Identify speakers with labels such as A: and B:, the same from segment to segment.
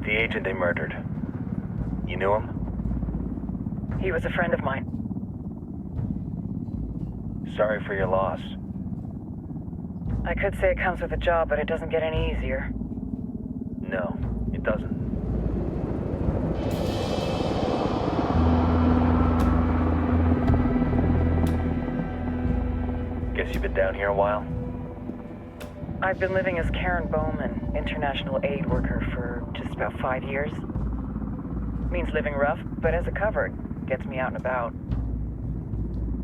A: The agent they murdered. You knew him?
B: He was a friend of mine.
A: Sorry for your loss.
B: I could say it comes with a job, but it doesn't get any easier.
A: No, it doesn't. Guess you've been down here a while?
B: I've been living as Karen Bowman, international aid worker, for just about 5 years. Means living rough, but as a cover, gets me out and about.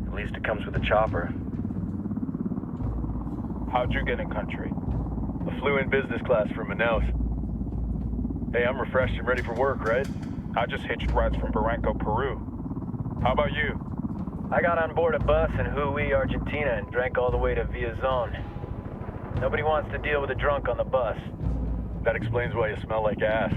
A: At least it comes with a chopper.
C: How'd you get in country? I flew in business class from Manaus. Hey, I'm refreshed and ready for work, right? I just hitched rides from Barranco, Peru. How about you?
D: I got on board a bus in Hui, Argentina, and drank all the way to Villazon. Nobody wants to deal with a drunk on the bus.
C: That explains why you smell like ass.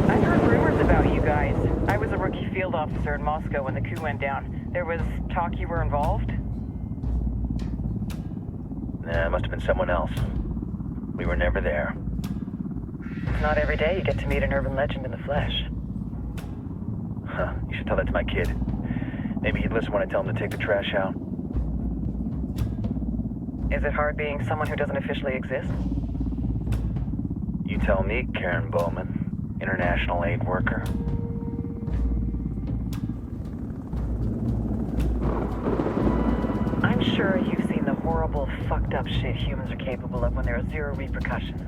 B: I've heard rumors about you guys. I was a rookie field officer in Moscow when the coup went down. There was talk you were involved?
A: Nah, it must have been someone else. We were never there.
B: It's not every day you get to meet an urban legend in the flesh.
A: Huh, you should tell that to my kid. Maybe he'd listen when I tell him to take the trash out.
B: Is it hard being someone who doesn't officially exist?
A: You tell me, Karen Bowman, international aid worker.
B: I'm sure you've seen the horrible, fucked up shit humans are capable of when there are zero repercussions.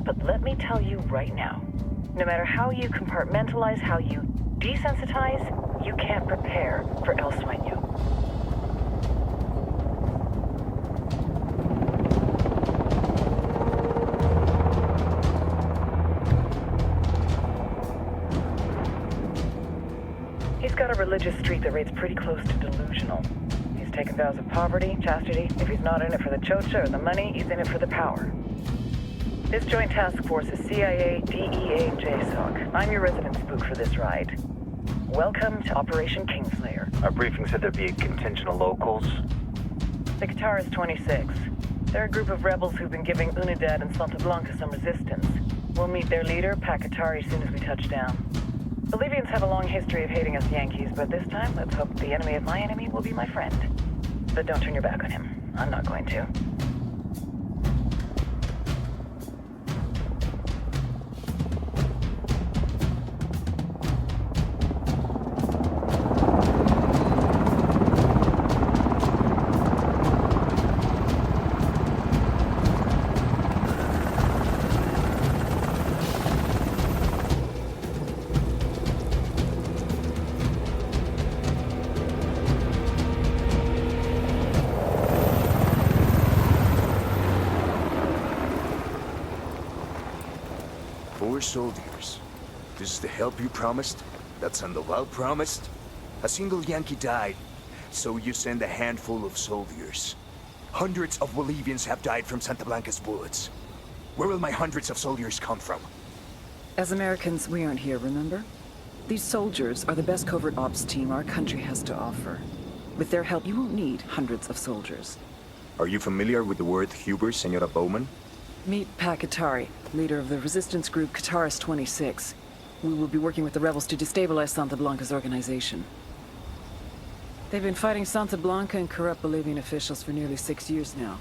B: But let me tell you right now, no matter how you compartmentalize, how you desensitize, you can't prepare for El Sueño. He's got a religious streak that rates pretty close to delusional. He's taken vows of poverty, chastity. If he's not in it for the chocha or the money, he's in it for the power. This joint task force is CIA, DEA, and JSOC. I'm your resident spook for this ride. Welcome to Operation Kingslayer.
A: Our briefing said there'd be a contingent of locals.
B: The Guitarist 26. They're a group of rebels who've been giving Unidad and Santa Blanca some resistance. We'll meet their leader, Pakatari, soon as we touch down. Bolivians have a long history of hating us Yankees, but this time, let's hope the enemy of my enemy will be my friend. But don't turn your back on him. I'm not going to.
E: Soldiers. This is the help you promised? That Sandoval promised? A single Yankee died, so you send a handful of soldiers. Hundreds of Bolivians have died from Santa Blanca's bullets. Where will my hundreds of soldiers come from?
F: As Americans, we aren't here, remember? These soldiers are the best covert ops team our country has to offer. With their help, you won't need hundreds of soldiers.
E: Are you familiar with the word Huber, Senora Bowman?
F: Meet Pakatari, leader of the resistance group Guitarist 26. We will be working with the rebels to destabilize Santa Blanca's organization. They've been fighting Santa Blanca and corrupt Bolivian officials for nearly 6 years now.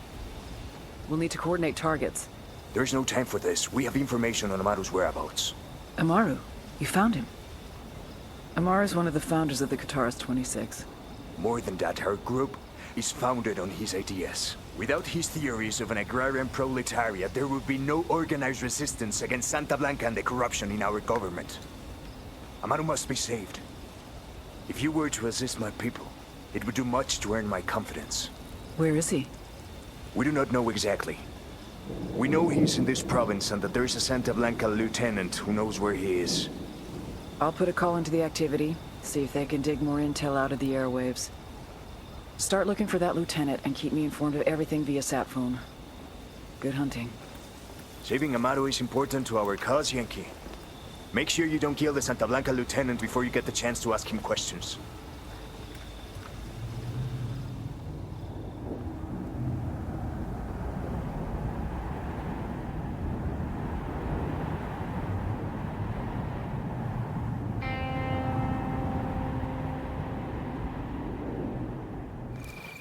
F: We'll need to coordinate targets.
E: There's no time for this. We have information on Amaru's whereabouts.
F: Amaru? You found him? Amaru is one of the founders of the Guitarist 26.
E: More than that, our group is founded on his ideas. Without his theories of an agrarian proletariat, there would be no organized resistance against Santa Blanca and the corruption in our government. Amaru must be saved. If you were to assist my people, it would do much to earn my confidence.
F: Where is he?
E: We do not know exactly. We know he's in this province and that there's a Santa Blanca lieutenant who knows where he is.
F: I'll put a call into the activity, see if they can dig more intel out of the airwaves. Start looking for that lieutenant and keep me informed of everything via sat phone. Good hunting.
E: Saving Amaru is important to our cause, Yankee. Make sure you don't kill the Santa Blanca lieutenant before you get the chance to ask him questions.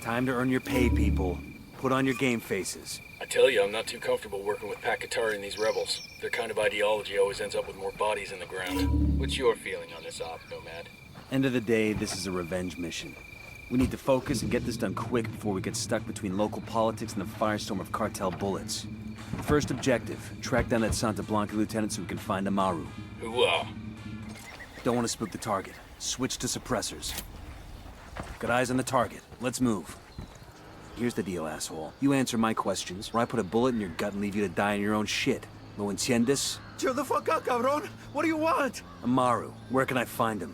G: Time to earn your pay, people. Put on your game faces.
H: I tell you, I'm not too comfortable working with Pakatari and these rebels. Their kind of ideology always ends up with more bodies in the ground. What's your feeling on this op, Nomad?
G: End of the day, this is a revenge mission. We need to focus and get this done quick before we get stuck between local politics and the firestorm of cartel bullets. First objective, track down that Santa Blanca lieutenant so we can find Amaru.
H: Hooah!
G: Don't want to spook the target. Switch to suppressors. Got eyes on the target. Let's move. Here's the deal, asshole. You answer my questions, or I put a bullet in your gut and leave you to die in your own shit. ¿Lo entiendes?
E: Chill the fuck out, cabron. What do you want?
G: Amaru, where can I find him?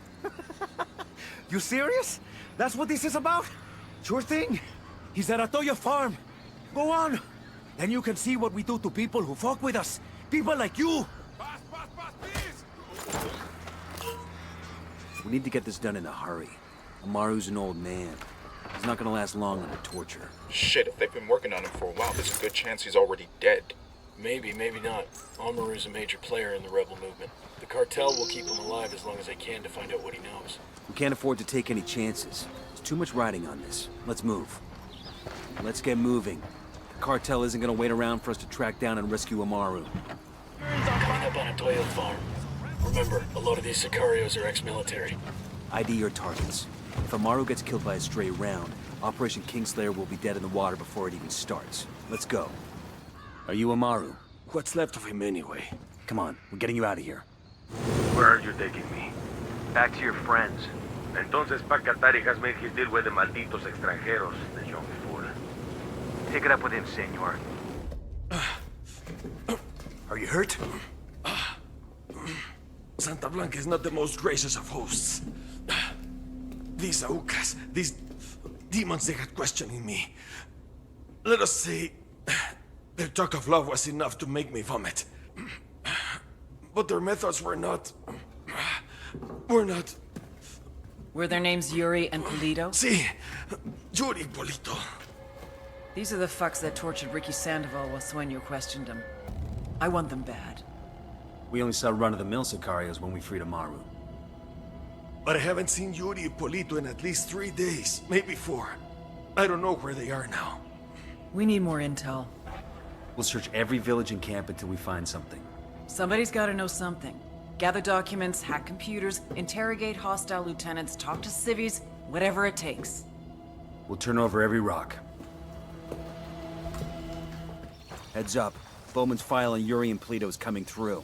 E: You serious? That's what this is about? Sure thing. He's at Atoya Farm. Go on. Then you can see what we do to people who fuck with us. People like you.
G: We need to get this done in a hurry. Amaru's an old man. He's not gonna last long under torture.
I: Shit, if they've been working on him for a while, there's a good chance he's already dead.
H: Maybe, maybe not. Amaru's a major player in the rebel movement. The cartel will keep him alive as long as they can to find out what he knows.
G: We can't afford to take any chances. There's too much riding on this. Let's move. Let's get moving. The cartel isn't gonna wait around for us to track down and rescue Amaru.
H: Coming up on a Toyo farm. Remember, a lot of these Sicarios are ex-military.
G: ID your targets. If Amaru gets killed by a stray round, Operation Kingslayer will be dead in the water before it even starts. Let's go. Are you Amaru?
J: What's left of him anyway?
G: Come on, we're getting you out of here.
J: Where are you taking me?
G: Back to your friends.
J: Entonces Pakatari has made his deal with the malditos extranjeros, the young fool.
G: Take it up with him, senor. Are you hurt?
J: Santa Blanca is not the most gracious of hosts. These Aucas, these demons they had questioning me. Let us say, their talk of love was enough to make me vomit. But their methods were not...
F: Were their names Yuri and Polito?
J: Si, Yuri Polito.
F: These are the fucks that tortured Ricky Sandoval while Sueño questioned him. I want them bad.
G: We only saw run-of-the-mill Sicarios when we freed Amaru.
J: But I haven't seen Yuri and Polito in at least 3 days, maybe 4. I don't know where they are now.
F: We need more intel.
G: We'll search every village and camp until we find something.
F: Somebody's gotta know something. Gather documents, hack computers, interrogate hostile lieutenants, talk to civvies, whatever it takes.
G: We'll turn over every rock. Heads up. Bowman's file on Yuri and Polito is coming through.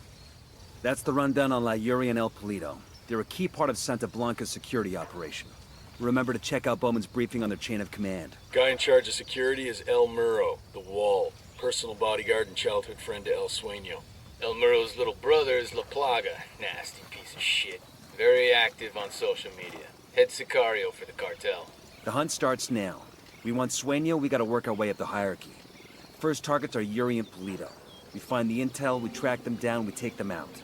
G: That's the rundown on La Yuri and El Polito. They're a key part of Santa Blanca's security operation. Remember to check out Bowman's briefing on their chain of command.
H: Guy in charge of security is El Muro, the Wall. Personal bodyguard and childhood friend to El Sueño. El Muro's little brother is La Plaga. Nasty piece of shit. Very active on social media. Head Sicario for the cartel.
G: The hunt starts now. We want Sueño, we gotta work our way up the hierarchy. First targets are Yuri and Polito. We find the intel, we track them down, we take them out.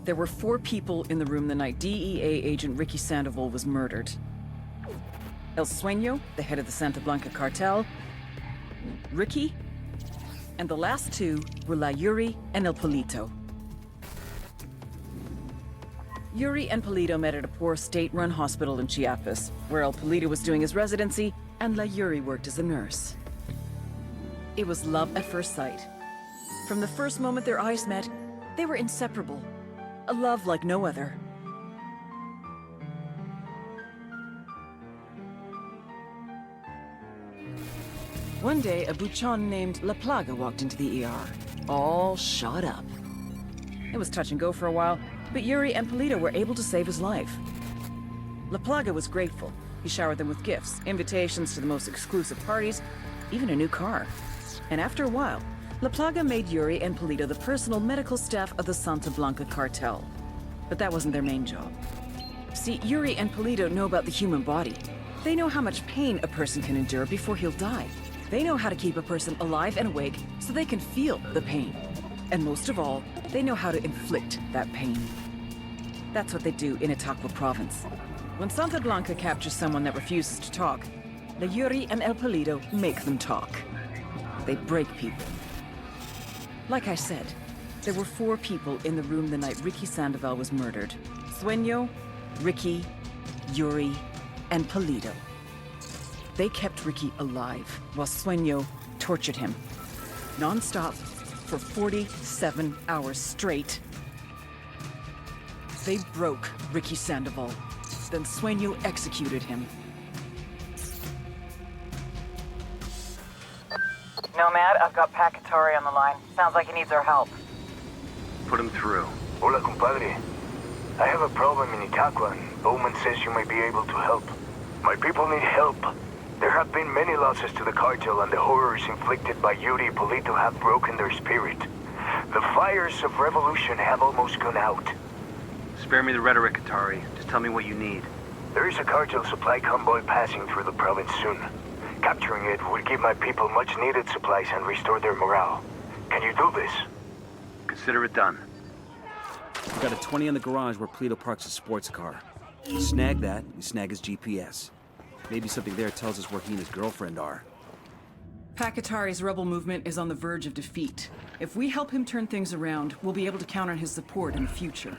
F: There were 4 people in the room the night DEA agent Ricky Sandoval was murdered. El Sueño, the head of the Santa Blanca cartel, Ricky, and the last 2 were La Yuri and El Polito. Yuri and Polito met at a poor state-run hospital in Chiapas, where El Polito was doing his residency and La Yuri worked as a nurse. It was love at first sight. From the first moment their eyes met, they were inseparable. A love like no other. One day, a buchon named La Plaga walked into the ER, all shot up. It was touch and go for a while, but Yuri and Polito were able to save his life. La Plaga was grateful. He showered them with gifts, invitations to the most exclusive parties, even a new car. And after a while, La Plaga made Yuri and Polito the personal medical staff of the Santa Blanca cartel. But that wasn't their main job. See, Yuri and Polito know about the human body. They know how much pain a person can endure before he'll die. They know how to keep a person alive and awake so they can feel the pain. And most of all, they know how to inflict that pain. That's what they do in Itaqua province. When Santa Blanca captures someone that refuses to talk, La Yuri and El Polito make them talk. They break people. Like I said, There were 4 people in the room the night Ricky Sandoval was murdered. Sueño, Ricky, Yuri, and Polito. They kept Ricky alive while Sueño tortured him. Non-stop for 47 hours straight. They broke Ricky Sandoval. Then Sueño executed him.
B: Nomad, I've got Pakatari on the line. Sounds like he needs our help.
E: Put him through. Hola, compadre. I have a problem in Itaqua, and Bowman says you may be able to help. My people need help. There have been many losses to the cartel, and the horrors inflicted by Yuri and Polito have broken their spirit. The fires of revolution have almost gone out.
K: Spare me the rhetoric, Atari. Just tell me what you need.
E: There is a cartel supply convoy passing through the province soon. Capturing it would give my people much-needed supplies and restore their morale. Can you do this?
K: Consider it done.
G: We got a 20 in the garage where Polito parks his sports car. You snag that, you snag his GPS. Maybe something there tells us where he and his girlfriend are.
F: Pakatari's rebel movement is on the verge of defeat. If we help him turn things around, we'll be able to count on his support in the future.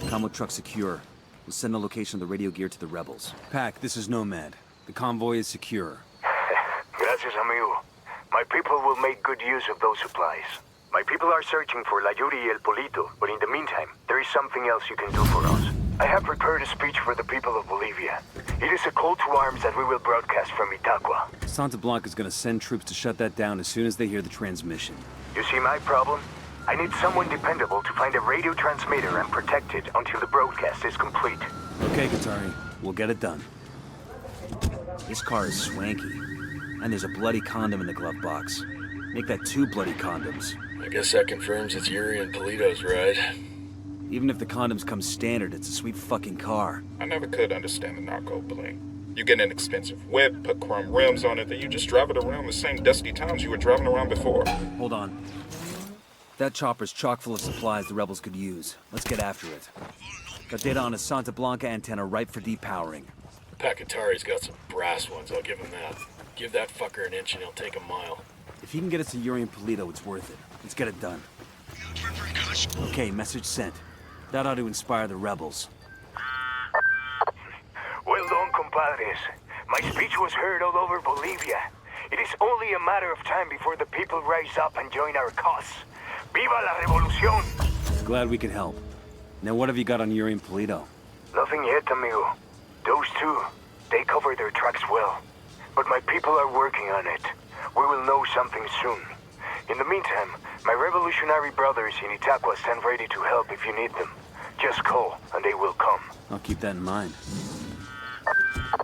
G: Combo truck secure. We'll send the location of the radio gear to the rebels. Pac, this is Nomad. The convoy is secure.
E: Gracias, amigo. My people will make good use of those supplies. My people are searching for La Yuri y El Polito, but in the meantime, there is something else you can do for us. I have prepared a speech for the people of Bolivia. It is a call to arms that we will broadcast from Itaqua.
G: Santa Blanca's gonna send troops to shut that down as soon as they hear the transmission.
E: You see my problem? I need someone dependable to find a radio transmitter and protect it until the broadcast is complete.
G: Okay, Katari. We'll get it done. This car is swanky. And there's a bloody condom in the glove box. Make that 2 bloody condoms.
H: I guess that confirms it's Yuri and Polito's ride.
G: Even if the condoms come standard, it's a sweet fucking car.
I: I never could understand the narco bling. You get an expensive whip, put chrome rims on it, then you just drive it around the same dusty towns you were driving around before.
G: Hold on. That chopper's chock full of supplies the rebels could use. Let's get after it. Got data on a Santa Blanca antenna ripe for depowering.
H: Pakatari's got some brass ones, I'll give him that. Give that fucker an inch and he'll take a mile.
G: If he can get us to Yuri and Polito, it's worth it. Let's get it done. Okay, message sent. That ought to inspire the rebels.
E: Well done, compadres. My speech was heard all over Bolivia. It is only a matter of time before the people rise up and join our cause. Viva la revolución!
G: Glad we could help. Now what have you got on Yuri and Polito?
E: Nothing yet, amigo. Those 2, they cover their tracks well. But my people are working on it. We will know something soon. In the meantime, my revolutionary brothers in Itaqua stand ready to help if you need them. Just call, and they will come.
G: I'll keep that in mind.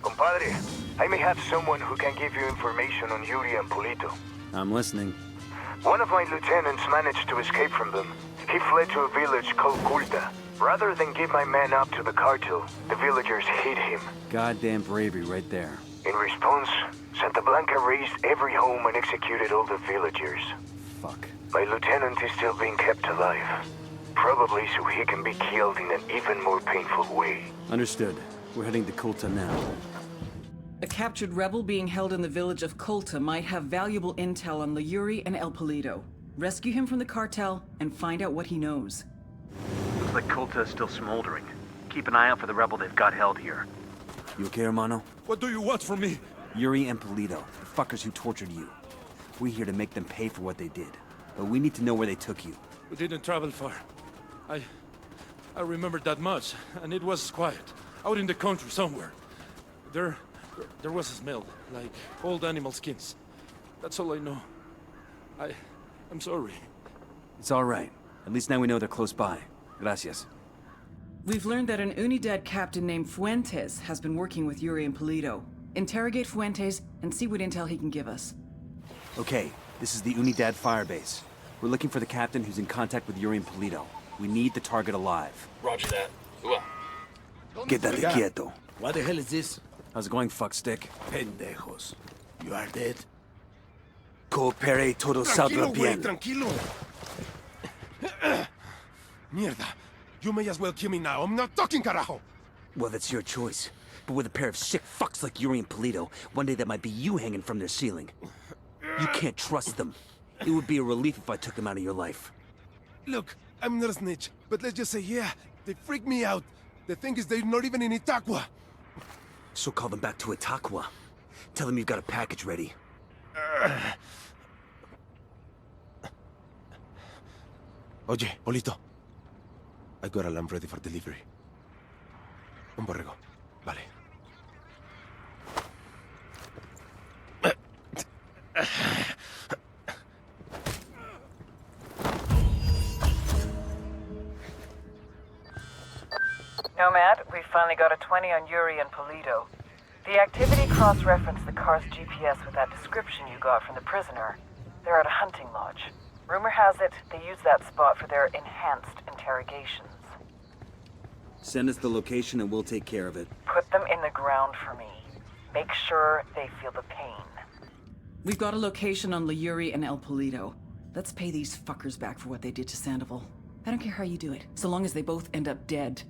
E: Compadre, I may have someone who can give you information on Yuri and Polito.
G: I'm listening.
E: One of my lieutenants managed to escape from them. He fled to a village called Culta. Rather than give my man up to the cartel, the villagers hid him.
G: Goddamn bravery right there.
E: In response, Santa Blanca razed every home and executed all the villagers.
G: Fuck.
E: My lieutenant is still being kept alive. Probably so he can be killed in an even more painful way.
G: Understood. We're heading to Culta now.
F: A captured rebel being held in the village of Culta might have valuable intel on Yuri and El Polito. Rescue him from the cartel and find out what he knows.
K: Looks like Culta is still smoldering. Keep an eye out for the rebel they've got held here.
G: You okay, hermano?
J: What do you want from me?
G: Yuri and Polito, the fuckers who tortured you. We're here to make them pay for what they did. But we need to know where they took you.
J: We didn't travel far. I remember that much, and it was quiet. Out in the country somewhere. There was a smell, like old animal skins. That's all I know. I'm sorry.
G: It's all right. At least now we know they're close by. Gracias.
F: We've learned that an Unidad captain named Fuentes has been working with Yuri and Polito. Interrogate Fuentes and see what intel he can give us.
G: Okay, this is the Unidad firebase. We're looking for the captain who's in contact with Yuri and Polito. We need the target alive.
H: Roger that. Ua.
G: Quédate quieto.
L: What the hell is this?
G: How's it going, fuckstick?
L: Pendejos. You are dead?
G: Coopere todo saldrá bien.
J: Tranquilo. Mierda. You may as well kill me now. I'm not talking, carajo.
G: Well, that's your choice. But with a pair of sick fucks like Yuri and Polito, one day that might be you hanging from their ceiling. You can't trust them. It would be a relief if I took him out of your life.
J: Look, I'm not a snitch, but let's just say, yeah, they freak me out. The thing is, they're not even in Itaqua.
G: So call them back to Itaqua. Tell them you've got a package ready.
J: Oye, Polito. I got a lamb ready for delivery. Un borrego. Vale.
B: Nomad, we finally got a 20 on Yuri and Polito. The activity cross-referenced the car's GPS with that description you got from the prisoner. They're at a hunting lodge. Rumor has it they use that spot for their enhanced interrogations.
G: Send us the location and we'll take care of it.
B: Put them in the ground for me. Make sure they feel the pain.
F: We've got a location on Yuri and El Polito. Let's pay these fuckers back for what they did to Sandoval. I don't care how you do it, so long as they both end up dead.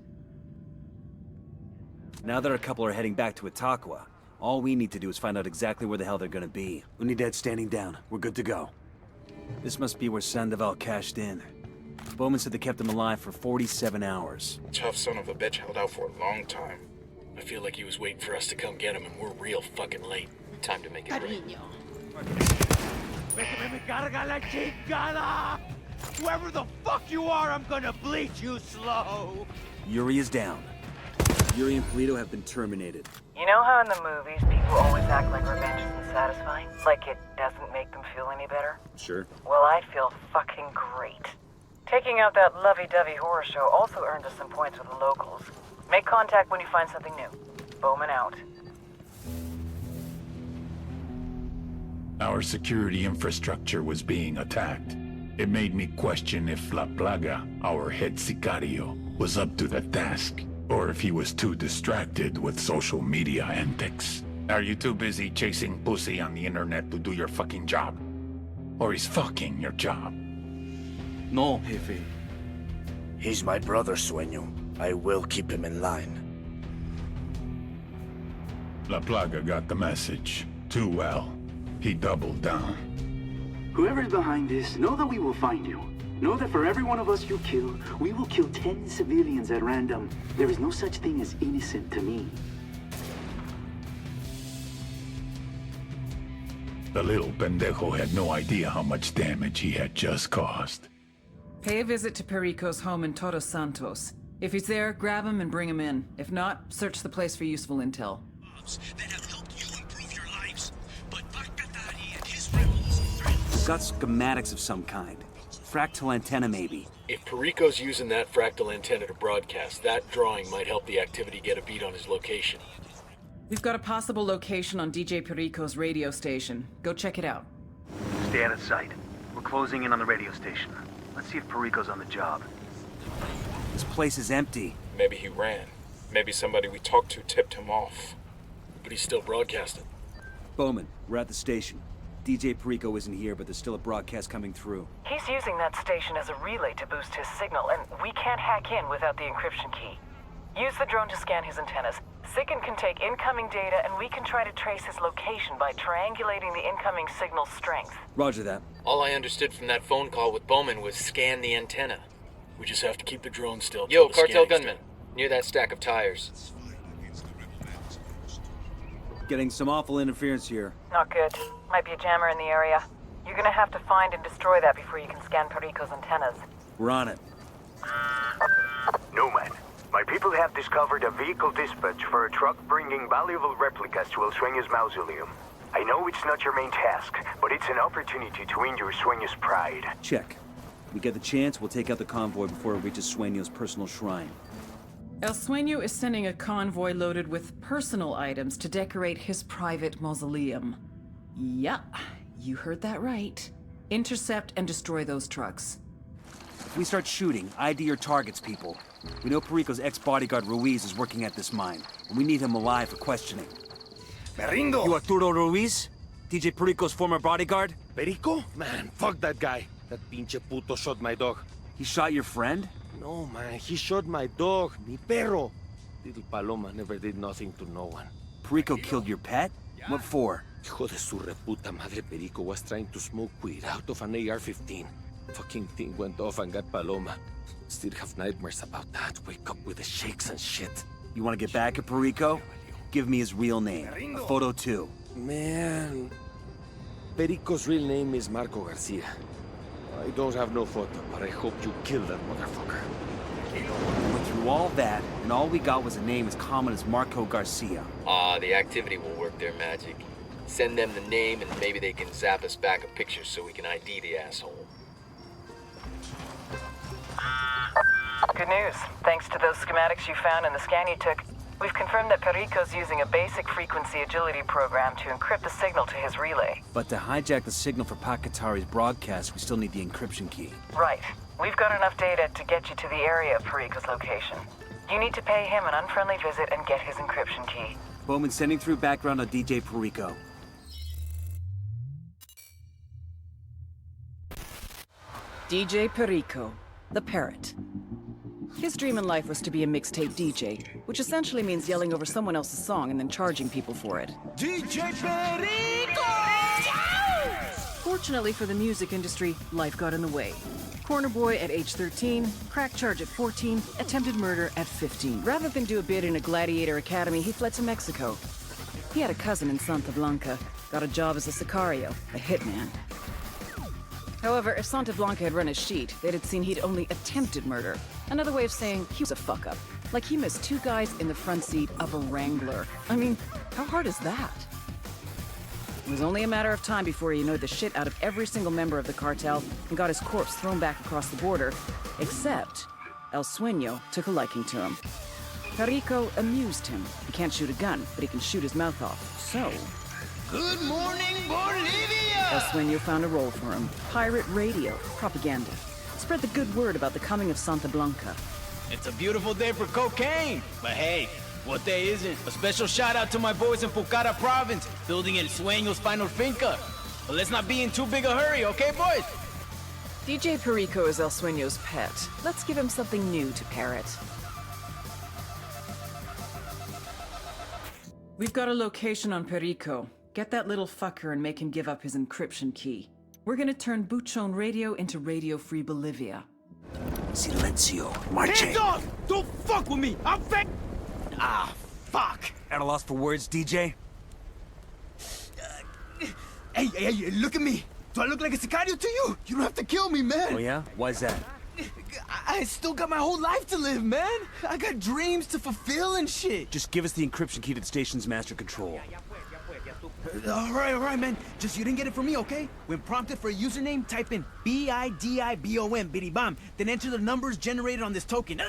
G: Now that our couple are heading back to Itaqua, all we need to do is find out exactly where the hell they're gonna be. Unidad standing down. We're good to go. This must be where Sandoval cashed in. Bowman said they kept him alive for 47 hours.
I: Tough son of a bitch held out for a long time.
H: I feel like he was waiting for us to come get him, and we're real fucking late. Time to make it right.
L: Whoever the fuck you are, I'm gonna bleach you slow!
G: Yuri is down. Yuri and Polito have been terminated.
B: You know how in the movies people always act like revenge isn't satisfying? Like it doesn't make them feel any better?
G: Sure.
B: Well, I feel fucking great. Taking out that lovey-dovey horror show also earned us some points with the locals. Make contact when you find something new. Bowman out.
M: Our security infrastructure was being attacked. It made me question if La Plaga, our head sicario, was up to the task, or if he was too distracted with social media antics. Are you too busy chasing pussy on the internet to do your fucking job? Or is fucking your job?
L: No, Jefe.
E: He's my brother, Sueño. I will keep him in line.
M: La Plaga got the message. Too well. He doubled down.
N: Whoever's behind this, know that we will find you. Know that for every one of us you kill, we will kill 10 civilians at random. There is no such thing as innocent to me.
M: The little pendejo had no idea how much damage he had just caused.
F: Pay a visit to Perico's home in Todos Santos. If he's there, grab him and bring him in. If not, search the place for useful intel.
L: That have helped you improve your lives. But Bakatari and his rebels
G: We've got schematics of some kind. Fractal antenna, maybe.
H: If Perico's using that fractal antenna to broadcast, that drawing might help the activity get a beat on his location.
F: We've got a possible location on DJ Perico's radio station. Go check it out.
K: Stay out of sight. We're closing in on the radio station. Let's see if Perico's on the job.
G: This place is empty.
I: Maybe he ran. Maybe somebody we talked to tipped him off.
H: But he's still broadcasting.
G: Bowman, we're at the station. DJ Perico isn't here, but there's still a broadcast coming through.
B: He's using that station as a relay to boost his signal, and we can't hack in without the encryption key. Use the drone to scan his antennas. Sicken can take incoming data, and we can try to trace his location by triangulating the incoming signal's strength.
G: Roger that.
H: All I understood from that phone call with Bowman was scan the antenna. We just have to keep the drone still.
D: Yo, cartel gunman. Near that stack of tires.
G: Getting some awful interference here.
B: Not good. Might be a jammer in the area. You're gonna have to find and destroy that before you can scan Perico's antennas.
G: We're on it.
E: Nomad, my people have discovered a vehicle dispatch for a truck bringing valuable replicas to El Sueño's mausoleum. I know it's not your main task, but it's an opportunity to win your Sueño's pride.
G: Check. We get the chance, we'll take out the convoy before it reaches Sueño's personal shrine.
F: El Sueño is sending a convoy loaded with personal items to decorate his private mausoleum. Yeah, you heard that right. Intercept and destroy those trucks.
G: If we start shooting, ID your targets, people. We know Perico's ex-bodyguard Ruiz is working at this mine, and we need him alive for questioning.
J: Meringo!
G: You Arturo Ruiz? DJ Perico's former bodyguard?
J: Perico? Man, fuck that guy. That pinche puto shot my dog.
G: He shot your friend?
J: No, man, he shot my dog, mi perro. Little Paloma never did nothing to no one.
G: Perico killed your pet? What for?
J: Hijo de su reputa madre Perico was trying to smoke weed out of an AR-15. Fucking thing went off and got Paloma. Still have nightmares about that. Wake up with the shakes and shit.
G: You want to get back at Perico? Give me his real name. A photo too.
J: Man, Perico's real name is Marco Garcia. I don't have no photo, but I hope you kill that motherfucker.
G: We went through all that, and all we got was a name as common as Marco Garcia.
H: The activity will work their magic. Send them the name and maybe they can zap us back a picture so we can ID the asshole.
B: Good news. Thanks to those schematics you found in the scan you took, we've confirmed that Perico's using a basic frequency agility program to encrypt the signal to his relay.
G: But to hijack the signal for Pakatari's broadcast, we still need the encryption key.
B: Right. We've got enough data to get you to the area of Perico's location. You need to pay him an unfriendly visit and get his encryption key.
G: Bowman sending through background on DJ Perico.
F: DJ Perico, the Parrot. His dream in life was to be a mixtape DJ, which essentially means yelling over someone else's song and then charging people for it.
J: DJ Perico!
F: Fortunately for the music industry, life got in the way. Corner boy at age 13, crack charge at 14, attempted murder at 15. Rather than do a bid in a gladiator academy, he fled to Mexico. He had a cousin in Santa Blanca, got a job as a sicario, a hitman. However, if Santa Blanca had run his sheet, they'd have seen he'd only attempted murder. Another way of saying he was a fuck-up. Like he missed 2 guys in the front seat of a Wrangler. I mean, how hard is that? It was only a matter of time before he annoyed the shit out of every single member of the cartel and got his corpse thrown back across the border, except El Sueño took a liking to him. Perico amused him. He can't shoot a gun, but he can shoot his mouth off. So...
L: Good morning, Bolivia!
F: El Sueño found a role for him. Pirate radio, propaganda. Spread the good word about the coming of Santa Blanca.
O: It's a beautiful day for cocaine. But hey, what day isn't? A special shout out to my boys in Pucara province, building El Sueño's final finca. But let's not be in too big a hurry, okay, boys?
F: DJ Perico is El Sueño's pet. Let's give him something new to parrot. We've got a location on Perico. Get that little fucker and make him give up his encryption key. We're gonna turn Buchon Radio into Radio-Free Bolivia.
G: Silencio. Marche.
O: Hands off! Don't fuck with me! I'm fake! Ah, fuck!
G: At a loss for words, DJ?
O: Hey, look at me! Do I look like a sicario to you? You don't have to kill me, man!
G: Oh yeah? Why's that?
O: I still got my whole life to live, man! I got dreams to fulfill and shit!
G: Just give us the encryption key to the station's master control.
O: All right, man. Just you didn't get it from me, okay? When prompted for a username, type in BIDIBOM, bidibom, then enter the numbers generated on this token.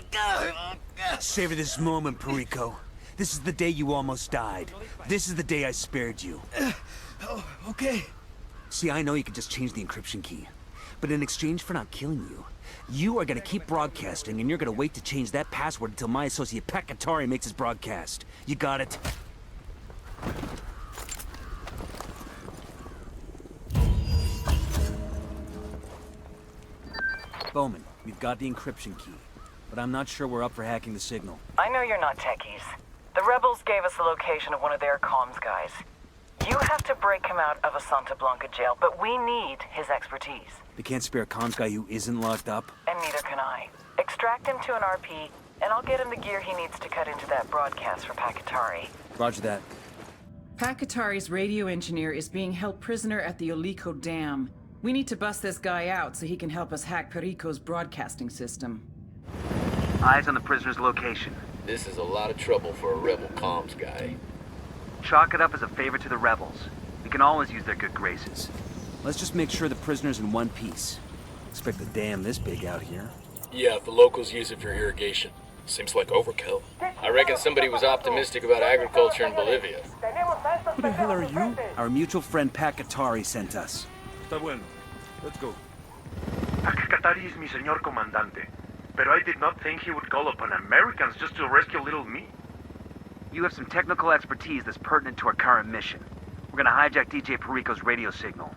G: Savor this moment, Perico. This is the day you almost died. This is the day I spared you.
O: Okay.
G: See, I know you can just change the encryption key. But in exchange for not killing you, you are gonna keep broadcasting and you're gonna wait to change that password until my associate Pakatari makes his broadcast. You got it? Bowman, we've got the encryption key, but I'm not sure we're up for hacking the signal.
B: I know you're not techies. The rebels gave us the location of one of their comms guys. You have to break him out of a Santa Blanca jail, but we need his expertise.
G: They can't spare a comms guy who isn't locked up?
B: And neither can I. Extract him to an RP, and I'll get him the gear he needs to cut into that broadcast for Pakatari.
G: Roger that.
F: Pakatari's radio engineer is being held prisoner at the Olico Dam. We need to bust this guy out so he can help us hack Perico's broadcasting system.
K: Eyes on the prisoner's location.
H: This is a lot of trouble for a rebel comms guy.
K: Chalk it up as a favor to the rebels. We can always use their good graces.
G: Let's just make sure the prisoner's in one piece. Expect a dam this big out here.
H: Yeah, if the locals use it for irrigation. Seems like overkill. I reckon somebody was optimistic about agriculture in Bolivia.
G: Who the hell are you? Our mutual friend Pakatari sent us.
J: Está bueno. Let's go.
P: Pakatari is mi señor comandante. But I did not think he would call upon Americans just to rescue little me.
K: You have some technical expertise that's pertinent to our current mission. We're gonna hijack DJ Perico's radio signal.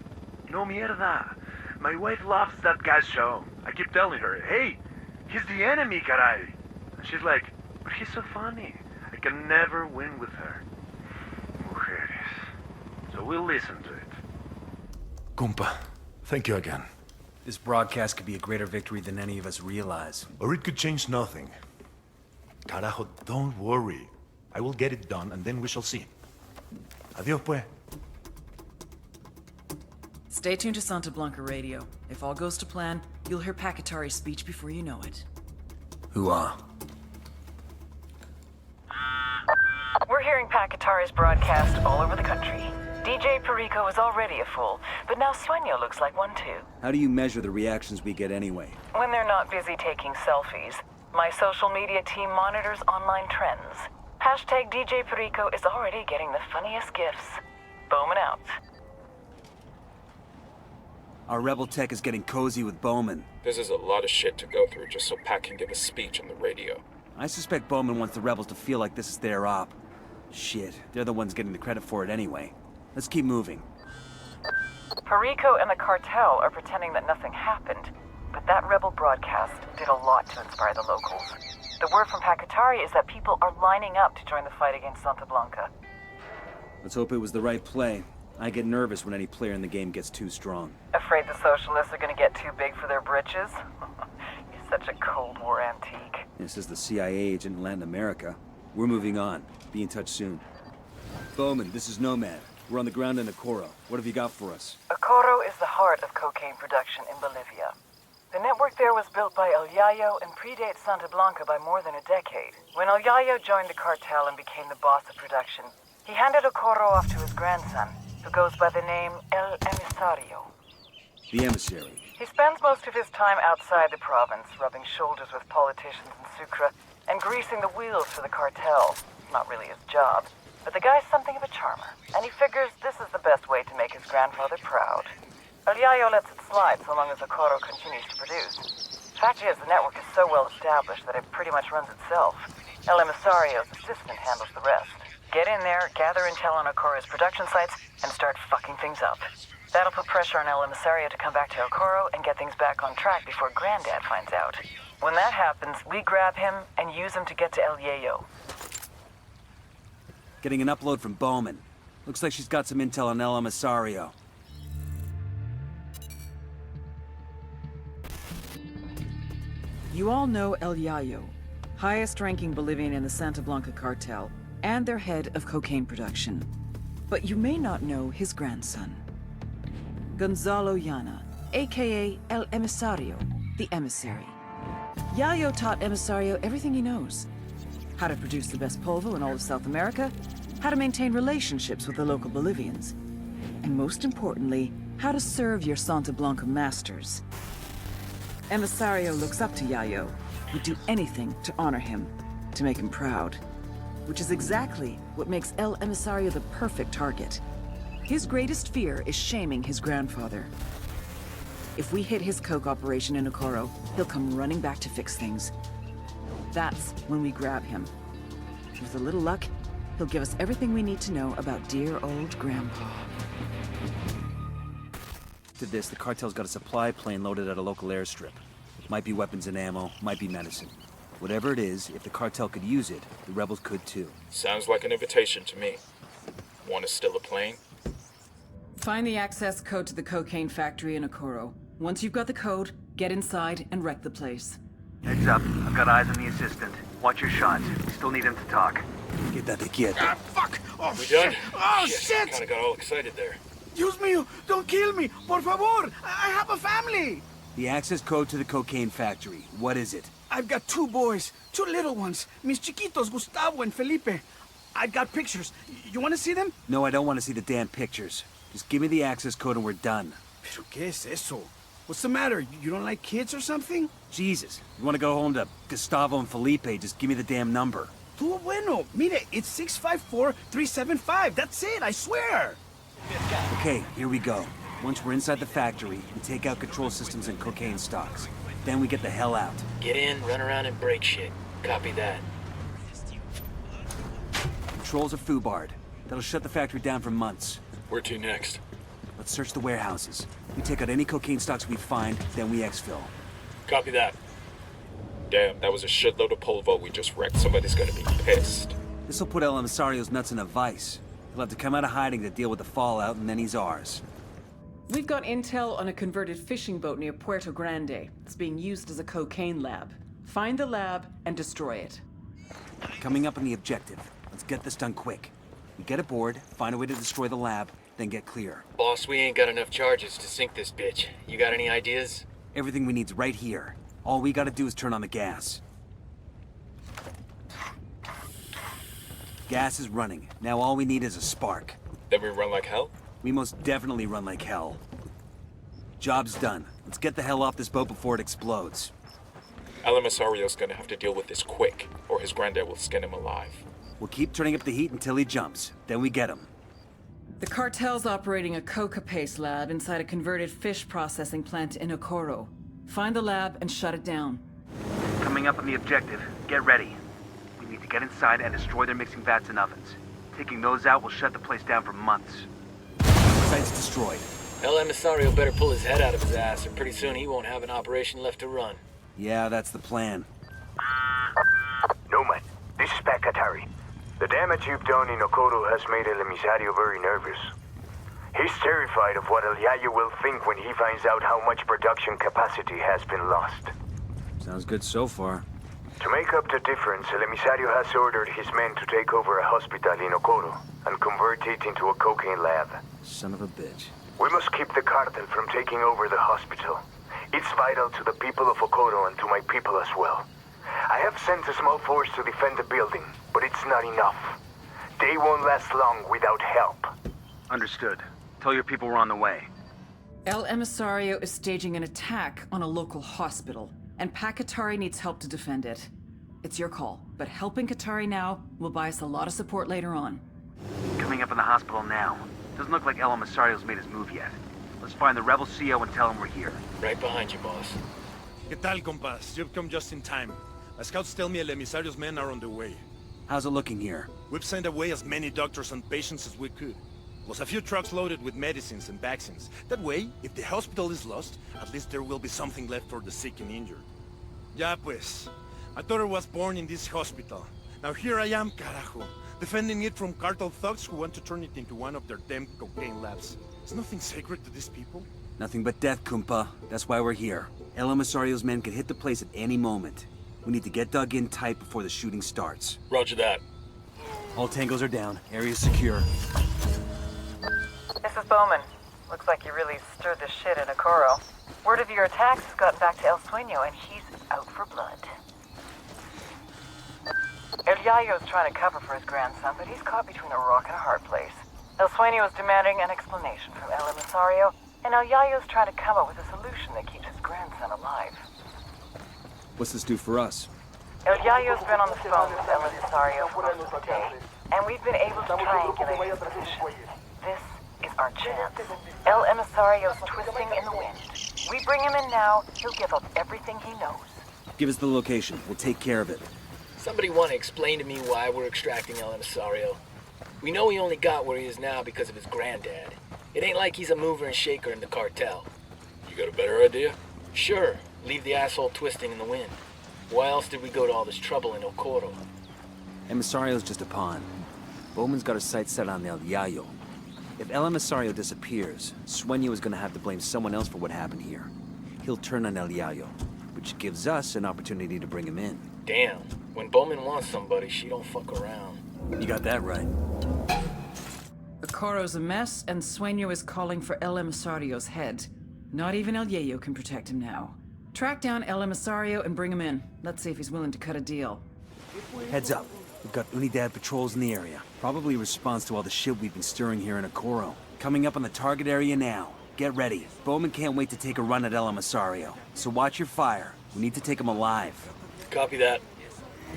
P: No mierda. My wife loves that guy's show. I keep telling her, hey, he's the enemy, caray. And she's like, but he's so funny. I can never win with her. Mujeres. So we'll listen to it.
J: Compa, thank you again.
G: This broadcast could be a greater victory than any of us realize.
J: Or it could change nothing. Carajo, don't worry. I will get it done, and then we shall see. Adios, pues.
F: Stay tuned to Santa Blanca radio. If all goes to plan, you'll hear Pakatari's speech before you know it.
G: Hoo-ah.
B: We're hearing Pakatari's broadcast all over the country. DJ Perico is already a fool, but now Sueño looks like one too.
G: How do you measure the reactions we get anyway?
B: When they're not busy taking selfies, my social media team monitors online trends. Hashtag DJ Perico is already getting the funniest gifs. Bowman out.
G: Our rebel tech is getting cozy with Bowman.
I: This is a lot of shit to go through just so Pat can give a speech on the radio.
G: I suspect Bowman wants the rebels to feel like this is their op. Shit, they're the ones getting the credit for it anyway. Let's keep moving.
B: Perico and the cartel are pretending that nothing happened, but that rebel broadcast did a lot to inspire the locals. The word from Pakatari is that people are lining up to join the fight against Santa Blanca.
G: Let's hope it was the right play. I get nervous when any player in the game gets too strong.
B: Afraid the socialists are gonna get too big for their britches? You're such a Cold War antique.
G: This is the CIA agent in Latin America. We're moving on. Be in touch soon. Bowman, this is Nomad. We're on the ground in Ocoro. What have you got for us?
B: Ocoro is the heart of cocaine production in Bolivia. The network there was built by El Yayo and predates Santa Blanca by more than a decade. When El Yayo joined the cartel and became the boss of production, he handed Ocoro off to his grandson, who goes by the name El Emisario.
G: The emissary.
B: He spends most of his time outside the province, rubbing shoulders with politicians in Sucre and greasing the wheels for the cartel. Not really his job, but the guy's something of a charmer, and he figures this is the best way to make his grandfather proud. El Yayo lets it slide so long as Ocoro continues to produce. Fact is, the network is so well established that it pretty much runs itself. El Emisario's assistant handles the rest. Get in there, gather intel on Okoro's production sites, and start fucking things up. That'll put pressure on El Emisario to come back to Ocoro and get things back on track before Granddad finds out. When that happens, we grab him and use him to get to El Yayo.
G: Getting an upload from Bowman. Looks like she's got some intel on El Emisario.
F: You all know El Yayo, highest-ranking Bolivian in the Santa Blanca cartel, and their head of cocaine production. But you may not know his grandson, Gonzalo Llana, aka El Emisario, the emissary. Yayo taught Emisario everything he knows. How to produce the best polvo in all of South America, how to maintain relationships with the local Bolivians, and most importantly, how to serve your Santa Blanca masters. Emisario looks up to Yayo, would do anything to honor him, to make him proud. Which is exactly what makes El Emisario the perfect target. His greatest fear is shaming his grandfather. If we hit his coke operation in Ocoro, he'll come running back to fix things. That's when we grab him. With a little luck, he'll give us everything we need to know about dear old Grandpa.
G: To this, the cartel's got a supply plane loaded at a local airstrip. Might be weapons and ammo, might be medicine. Whatever it is, if the cartel could use it, the rebels could too.
I: Sounds like an invitation to me. Want to steal a plane?
F: Find the access code to the cocaine factory in Ocoro. Once you've got the code, get inside and wreck the place.
K: Heads up, I've got eyes on the assistant. Watch your shots. We still need him to talk.
G: Quédate quieto.
J: Ah, fuck! Oh,
I: We
J: shit!
I: done?
J: Oh, shit!
I: Kinda got all excited there.
J: Dios mío, don't kill me! Por favor! I have a family!
G: The access code to the cocaine factory. What is it?
J: I've got two boys, two little ones. Mis chiquitos, Gustavo and Felipe. I've got pictures. You want to see them?
G: No, I don't want to see the damn pictures. Just give me the access code and we're done.
J: Pero qué es eso? What's the matter? You don't like kids or something?
G: Jesus. You want to go home to Gustavo and Felipe, just give me the damn number.
J: Tú bueno. Mire, it's 654-375. That's it, I swear.
G: Okay, here we go. Once we're inside the factory, we take out control systems and cocaine stocks. Then we get the hell out.
H: Get in, run around, and break shit. Copy that.
G: Controls are foobarred. That'll shut the factory down for months.
I: Where to next?
G: Let's search the warehouses. We take out any cocaine stocks we find, then we exfil.
I: Copy that. Damn, that was a shitload of polvo we just wrecked. Somebody's gonna be pissed.
G: This'll put El Emisario's nuts in a vice. He'll have to come out of hiding to deal with the fallout, and then he's ours.
F: We've got intel on a converted fishing boat near Puerto Grande. It's being used as a cocaine lab. Find the lab and destroy it.
G: Coming up on the objective. Let's get this done quick. We get aboard, find a way to destroy the lab, then get clear.
H: Boss, we ain't got enough charges to sink this bitch. You got any ideas?
G: Everything we need's right here. All we gotta do is turn on the gas. Gas is running. Now all we need is a spark.
I: Then we run like hell?
G: We most definitely run like hell. Job's done. Let's get the hell off this boat before it explodes.
I: El Emisario's gonna have to deal with this quick, or his granddad will skin him alive.
G: We'll keep turning up the heat until he jumps. Then we get him.
F: The cartel's operating a coca paste lab inside a converted fish processing plant in Okoro. Find the lab and shut it down.
K: Coming up on the objective, get ready. We need to get inside and destroy their mixing vats and ovens. Taking those out will shut the place down for months.
G: Site's destroyed.
H: El Emisario better pull his head out of his ass, or pretty soon he won't have an operation left to run.
G: Yeah, that's the plan.
Q: Nomad, this is Pakatari. The damage you've done in Okoro has made El Emisario very nervous. He's terrified of what El Yayo will think when he finds out how much production capacity has been lost.
G: Sounds good so far.
Q: To make up the difference, El Emisario has ordered his men to take over a hospital in Okoro and convert it into a cocaine lab.
G: Son of a bitch.
Q: We must keep the cartel from taking over the hospital. It's vital to the people of Okoro and to my people as well. I have sent a small force to defend the building, but it's not enough. They won't last long without help.
K: Understood. Tell your people we're on the way.
F: El Emisario is staging an attack on a local hospital, and Pakatari needs help to defend it. It's your call, but helping Katari now will buy us a lot of support later on.
K: Coming up in the hospital now. Doesn't look like El Emisario's made his move yet. Let's find the rebel CO and tell him we're here.
H: Right behind you, boss.
J: ¿Qué tal, compas? You've come just in time. My scouts tell me El Emisario's men are on the way.
G: How's it looking here?
J: We've sent away as many doctors and patients as we could. Plus a few trucks loaded with medicines and vaccines. That way, if the hospital is lost, at least there will be something left for the sick and injured. Ya pues. My daughter was born in this hospital. Now here I am, carajo. Defending it from cartel thugs who want to turn it into one of their damn cocaine labs. Is nothing sacred to these people?
G: Nothing but death, Kumpa. That's why we're here. El Emisario's men could hit the place at any moment. We need to get dug in tight before the shooting starts.
H: Roger that.
G: All tangos are down. Area's secure.
B: This is Bowman. Looks like you really stirred the shit in Okoro. Word of your attacks has gotten back to El Sueño, and he's out for blood. El Yayo's trying to cover for his grandson, but he's caught between a rock and a hard place. El Sueño is demanding an explanation from El Emisario, and El Yayo's trying to come up with a solution that keeps his grandson alive.
G: What's this do for us?
B: El Yayo's been on the phone with El Emisario for most of the day, and we've been able to triangulate his position. This is our chance. El Emisario's twisting in the wind. We bring him in now, he'll give up everything he knows.
G: Give us the location. We'll take care of it.
H: Somebody want to explain to me why we're extracting El Emisario? We know he only got where he is now because of his granddad. It ain't like he's a mover and shaker in the cartel.
I: You got a better idea?
H: Sure, leave the asshole twisting in the wind. Why else did we go to all this trouble in Okoro?
G: Emisario's just a pawn. Bowman's got his sights set on El Yayo. If El Emisario disappears, Sueño is gonna have to blame someone else for what happened here. He'll turn on El Yayo, which gives us an opportunity to bring him in.
H: Damn, when Bowman wants somebody, she don't fuck around.
G: You got that right.
F: Okoro's a mess, and Sueño is calling for El Emisario's head. Not even El Yayo can protect him now. Track down El Emisario and bring him in. Let's see if he's willing to cut a deal.
G: Heads up. We've got Unidad patrols in the area. Probably a response to all the shit we've been stirring here in Okoro. Coming up on the target area now. Get ready. Bowman can't wait to take a run at El Emisario. So watch your fire. We need to take him alive.
H: Copy that.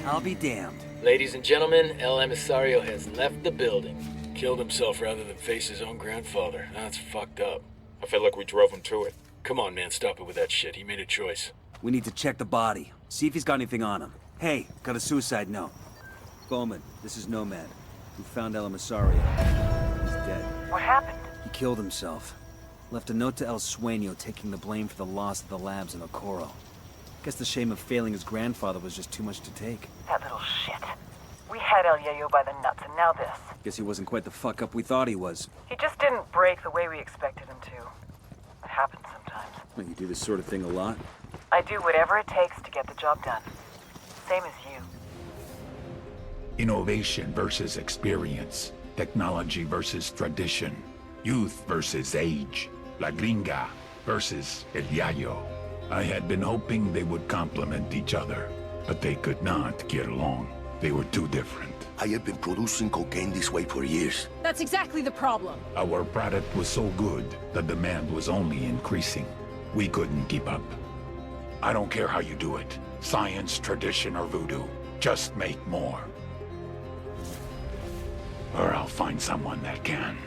G: I'll be damned.
H: Ladies and gentlemen, El Emisario has left the building.
I: Killed himself rather than face his own grandfather. That's fucked up. I feel like we drove him to it.
H: Come on, man, stop it with that shit. He made a choice.
G: We need to check the body. See if he's got anything on him. Hey, got a suicide note. Bowman, this is Nomad. We found El Emisario. He's dead.
B: What happened?
G: He killed himself. Left a note to El Sueño taking the blame for the loss of the labs in Okoro. Guess the shame of failing his grandfather was just too much to take.
B: That little shit. We had El Yayo by the nuts, and now this.
G: Guess he wasn't quite the fuck up we thought he was.
B: He just didn't break the way we expected him to. It happens sometimes.
G: Well, you do this sort of thing a lot?
B: I do whatever it takes to get the job done. Same as you.
M: Innovation versus experience. Technology versus tradition. Youth versus age. La Gringa versus El Yayo. I had been hoping they would complement each other, but they could not get along. They were too different.
L: I have been producing cocaine this way for years.
R: That's exactly the problem.
M: Our product was so good, the demand was only increasing. We couldn't keep up. I don't care how you do it. Science, tradition, or voodoo. Just make more. Or I'll find someone that can.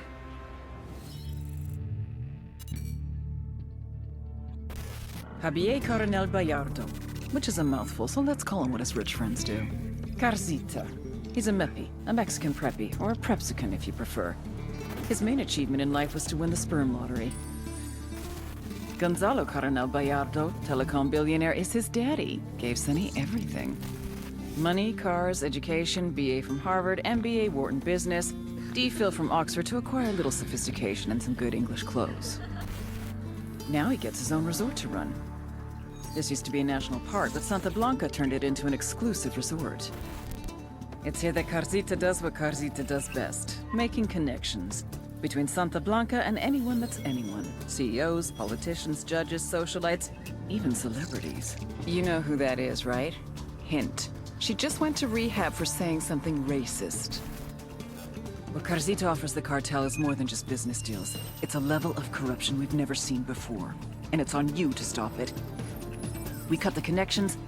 F: Javier Coronel Bayardo, which is a mouthful, so let's call him what his rich friends do. Carcita. He's a meppy, a Mexican preppy, or a prepsican if you prefer. His main achievement in life was to win the sperm lottery. Gonzalo Coronel Bayardo, telecom billionaire, is his daddy. Gave Sonny everything. Money, cars, education, BA from Harvard, MBA Wharton Business, DPhil from Oxford to acquire a little sophistication and some good English clothes. Now he gets his own resort to run. This used to be a national park, but Santa Blanca turned it into an exclusive resort. It's here that Carcita does what Carcita does best, making connections between Santa Blanca and anyone that's anyone. CEOs, politicians, judges, socialites, even celebrities. You know who that is, right? Hint. She just went to rehab for saying something racist. What Carcita offers the cartel is more than just business deals. It's a level of corruption we've never seen before. And it's on you to stop it. We cut the connections,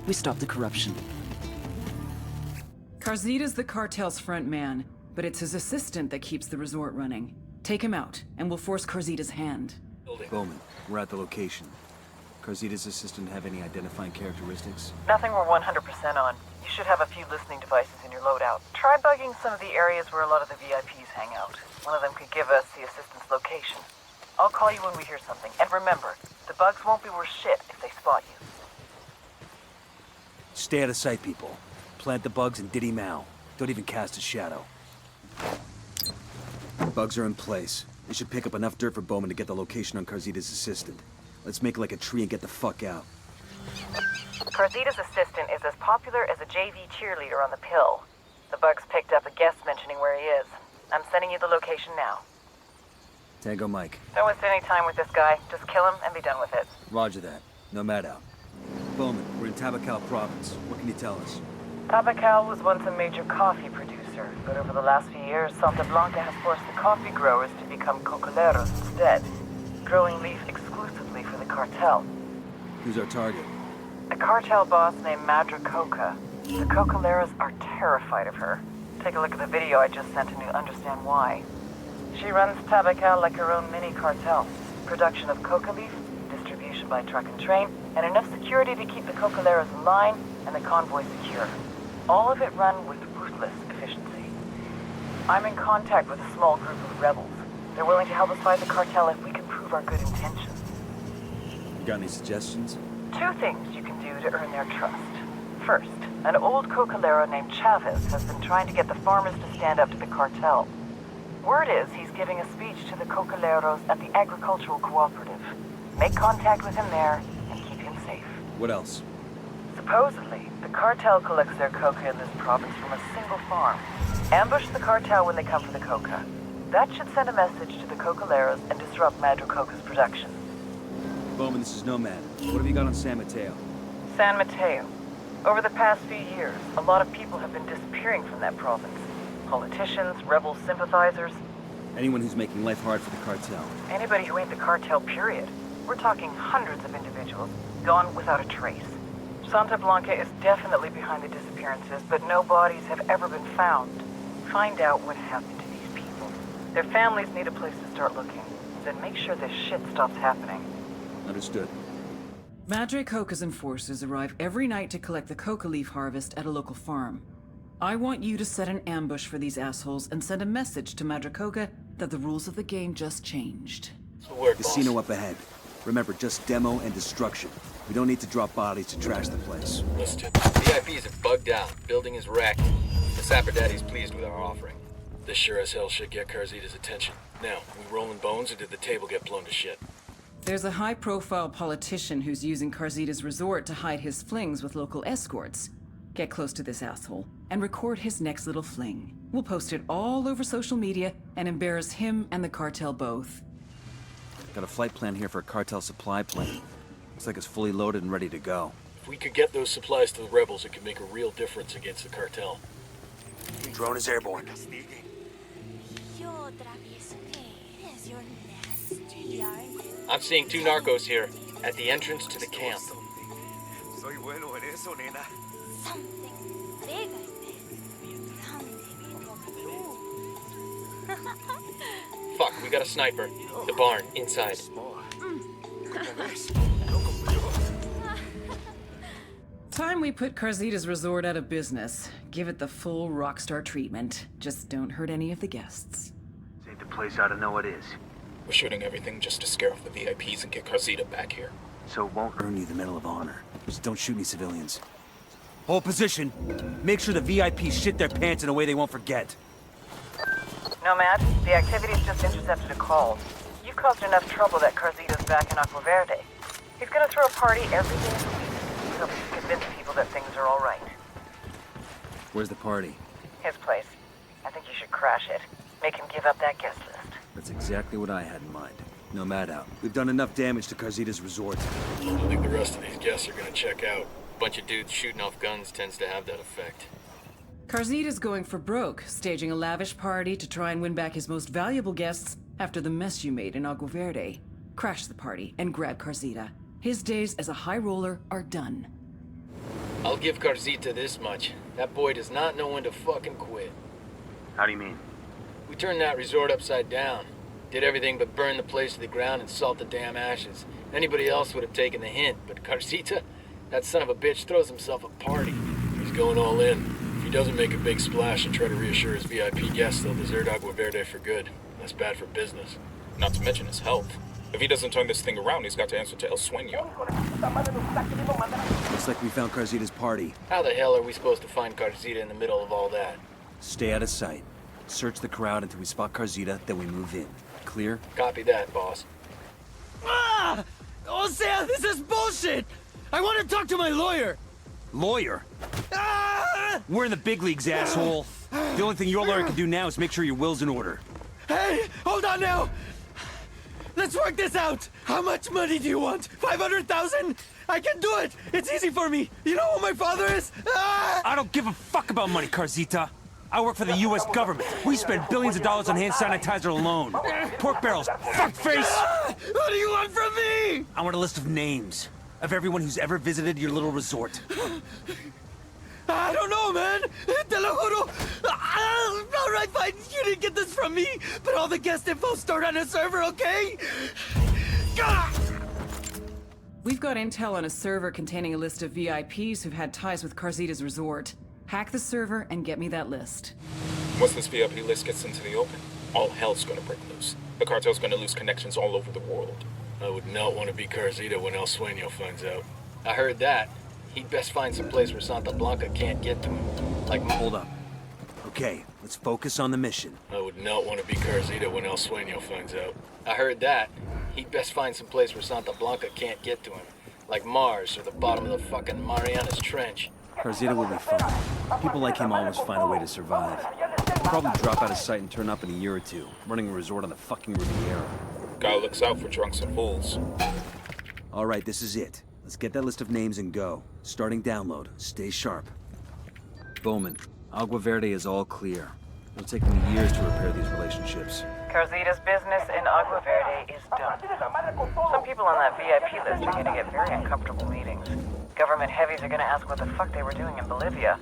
F: we stop the corruption. Carcita's the cartel's front man, but it's his assistant that keeps the resort running. Take him out, and we'll force Carcita's hand.
G: Bowman, we're at the location. Carcita's assistant have any identifying characteristics?
B: Nothing we're 100% on. You should have a few listening devices in your loadout. Try bugging some of the areas where a lot of the VIPs hang out. One of them could give us the assistant's location. I'll call you when we hear something. And remember, the bugs won't be worth shit if they spot you.
G: Stay out of sight, people. Plant the bugs and Diddy Mao. Don't even cast a shadow. Bugs are in place. They should pick up enough dirt for Bowman to get the location on Carcita's assistant. Let's make it like a tree and get the fuck out.
B: Carcita's assistant is as popular as a JV cheerleader on the pill. The bugs picked up a guest mentioning where he is. I'm sending you the location now.
G: Tango Mike.
B: Don't waste any time with this guy. Just kill him and be done with it.
G: Roger that. Nomad out. Bowman, we're in Tabacal province. What can you tell us?
B: Tabacal was once a major coffee producer, but over the last few years, Santa Blanca has forced the coffee growers to become cocoleros instead, growing leaf exclusively for the cartel.
G: Who's our target?
B: A cartel boss named Madra Coca. The cocoleros are terrified of her. Take a look at the video I just sent and you'll understand why. She runs Tabacal like her own mini cartel. Production of coca leaf, distribution by truck and train, and enough security to keep the cocoleros in line and the convoy secure. All of it run with ruthless efficiency. I'm in contact with a small group of rebels. They're willing to help us fight the cartel if we can prove our good intentions.
G: Got any suggestions?
B: 2 things you can do to earn their trust. First, an old cocolero named Chavez has been trying to get the farmers to stand up to the cartel. Word is he's giving a speech to the cocoleros at the agricultural cooperative. Make contact with him there and keep him safe.
G: What else?
B: Supposedly, the cartel collects their coca in this province from a single farm. Ambush the cartel when they come for the coca. That should send a message to the cocoleros and disrupt Madra Coca's production.
G: Bowman, this is Nomad. What have you got on San Mateo?
B: San Mateo. Over the past few years, a lot of people have been disappearing from that province. Politicians, rebel sympathizers.
G: Anyone who's making life hard for the cartel.
B: Anybody who ain't the cartel, period. We're talking hundreds of individuals, gone without a trace. Santa Blanca is definitely behind the disappearances, but no bodies have ever been found. Find out what happened to these people. Their families need a place to start looking. Then make sure this shit stops happening.
G: Understood.
F: Madre Coca's enforcers arrive every night to collect the coca leaf harvest at a local farm. I want you to set an ambush for these assholes and send a message to Madre Coca that the rules of the game just changed.
G: Casino up ahead. Remember, just demo and destruction. We don't need to drop bodies to trash the place.
H: Listen, VIPs have bugged out. Building is wrecked. The Sapper Daddy's pleased with our offering. This sure as hell should get Carzita's attention. Now, we rolling bones or did the table get blown to shit?
F: There's a high-profile politician who's using Carzita's resort to hide his flings with local escorts. Get close to this asshole and record his next little fling. We'll post it all over social media and embarrass him and the cartel both.
G: Got a flight plan here for a cartel supply plane. Looks like it's fully loaded and ready to go.
H: If we could get those supplies to the rebels, it could make a real difference against the cartel.
E: Drone is airborne.
H: I'm seeing 2 narcos here, at the entrance to the camp. Fuck, we got a sniper. The barn, inside.
F: Time we put Carzita's resort out of business. Give it the full rockstar treatment. Just don't hurt any of the guests.
K: This ain't the place I don't know what is.
I: We're shooting everything just to scare off the VIPs and get Carzita back here.
G: So it won't earn you the Medal of Honor. Just don't shoot any civilians. Hold position. Make sure the VIPs shit their pants in a way they won't forget.
B: Nomad, the activity's just intercepted a call. You've caused enough trouble that Carzita's back in Agua Verde. He's gonna throw a party every day of the week. He's hoping to convince people that things are all right.
G: Where's the party?
B: His place. I think you should crash it. Make him give up that guest list.
G: That's exactly what I had in mind. Nomad out. We've done enough damage to Carzita's resort.
H: I don't think the rest of these guests are gonna check out. A bunch of dudes shooting off guns tends to have that effect.
F: Carzita's going for broke, staging a lavish party to try and win back his most valuable guests after the mess you made in Agua Verde. Crash the party and grab Carzita. His days as a high roller are done.
H: I'll give Carzita this much. That boy does not know when to fucking quit.
K: How do you mean?
H: We turned that resort upside down. Did everything but burn the place to the ground and salt the damn ashes. Anybody else would have taken the hint, but Carzita, that son of a bitch throws himself a party. He's going all in. If he doesn't make a big splash and try to reassure his VIP guests, they'll desert Agua Verde for good. That's bad for business.
I: Not to mention his health. If he doesn't turn this thing around, he's got to answer to El Sueño.
G: Looks like we found Carzita's party.
H: How the hell are we supposed to find Carzita in the middle of all that?
G: Stay out of sight. Search the crowd until we spot Carzita, then we move in. Clear?
H: Copy that, boss.
O: Ah! Oh, Sam, this is bullshit! I want to talk to my lawyer!
G: Lawyer?
O: Ah!
G: We're in the big leagues, asshole. The only thing your lawyer can do now is make sure your will's in order.
O: Hey, hold on now! Let's work this out! How much money do you want? 500,000? I can do it! It's easy for me! You know who my father is? Ah!
G: I don't give a fuck about money, Carzita. I work for the U.S. government. We spend billions of dollars on hand sanitizer alone. Pork barrels, fuckface!
O: Ah! What do you want from me?
G: I want a list of names of everyone who's ever visited your little resort.
O: I don't know, man. Te lo juro. Ah, all right, fine. You didn't get this from me, but all the guest info stored on a server, okay? Ah!
F: We've got intel on a server containing a list of VIPs who've had ties with Carzita's resort. Hack the server and get me that list.
I: Once this VIP list gets into the open, all hell's gonna break loose. The cartel's gonna lose connections all over the world.
H: I would not want to be Carzita when El Sueño finds out. I heard that. He'd best find some place where Santa Blanca can't get to him. Like,
G: hold up. Okay, let's focus on the mission.
H: I would not want to be Carzita when El Sueño finds out. I heard that. He'd best find some place where Santa Blanca can't get to him. Like Mars or the bottom of the fucking Marianas Trench.
G: Carzita will be fine. People like him always find a way to survive. He'll probably drop out of sight and turn up in a year or two, running a resort on the fucking Riviera.
I: Guy looks out for drunks and fools.
G: All right, this is it. Let's get that list of names and go. Starting download. Stay sharp. Bowman, Agua Verde is all clear. It'll take me years to repair these relationships.
B: Carzita's business in Agua Verde is done. Some people on that VIP list are going to get very uncomfortable meetings. Government heavies are going to ask what the fuck they were doing in Bolivia.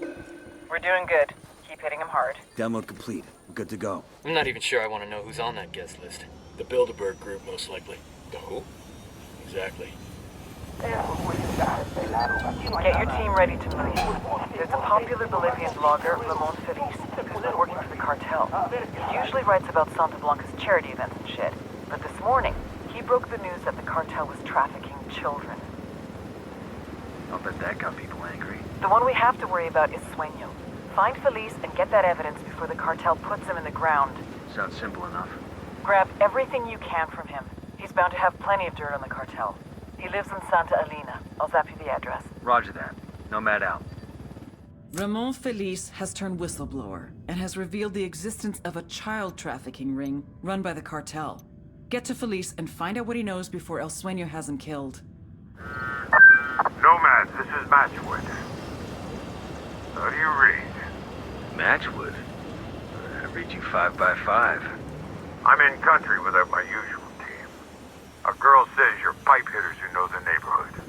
B: We're doing good. Keep hitting them hard.
G: Download complete. We're good to go.
H: I'm not even sure I want to know who's on that guest list. The Bilderberg group, most likely.
I: The who?
H: Exactly.
B: Get your team ready to move. There's a popular Bolivian blogger, Ramon Feliz, who's been working for the cartel. He usually writes about Santa Blanca's charity events and shit. But this morning, he broke the news that the cartel was trafficking children.
K: Bet that got people angry.
B: The one we have to worry about is Sueño. Find Felice and get that evidence before the cartel puts him in the ground.
K: Sounds simple enough.
B: Grab everything you can from him. He's bound to have plenty of dirt on the cartel. He lives in Santa Elena. I'll zap you the address.
K: Roger that. Nomad out.
F: Ramon Felice has turned whistleblower and has revealed the existence of a child trafficking ring run by the cartel. Get to Felice and find out what he knows before El Sueño has him killed.
P: Nomad, this is Matchwood. How do you read?
K: Matchwood? I read you 5 by 5.
P: I'm in country without my usual team. A girl says you're pipe hitters who know the neighborhood.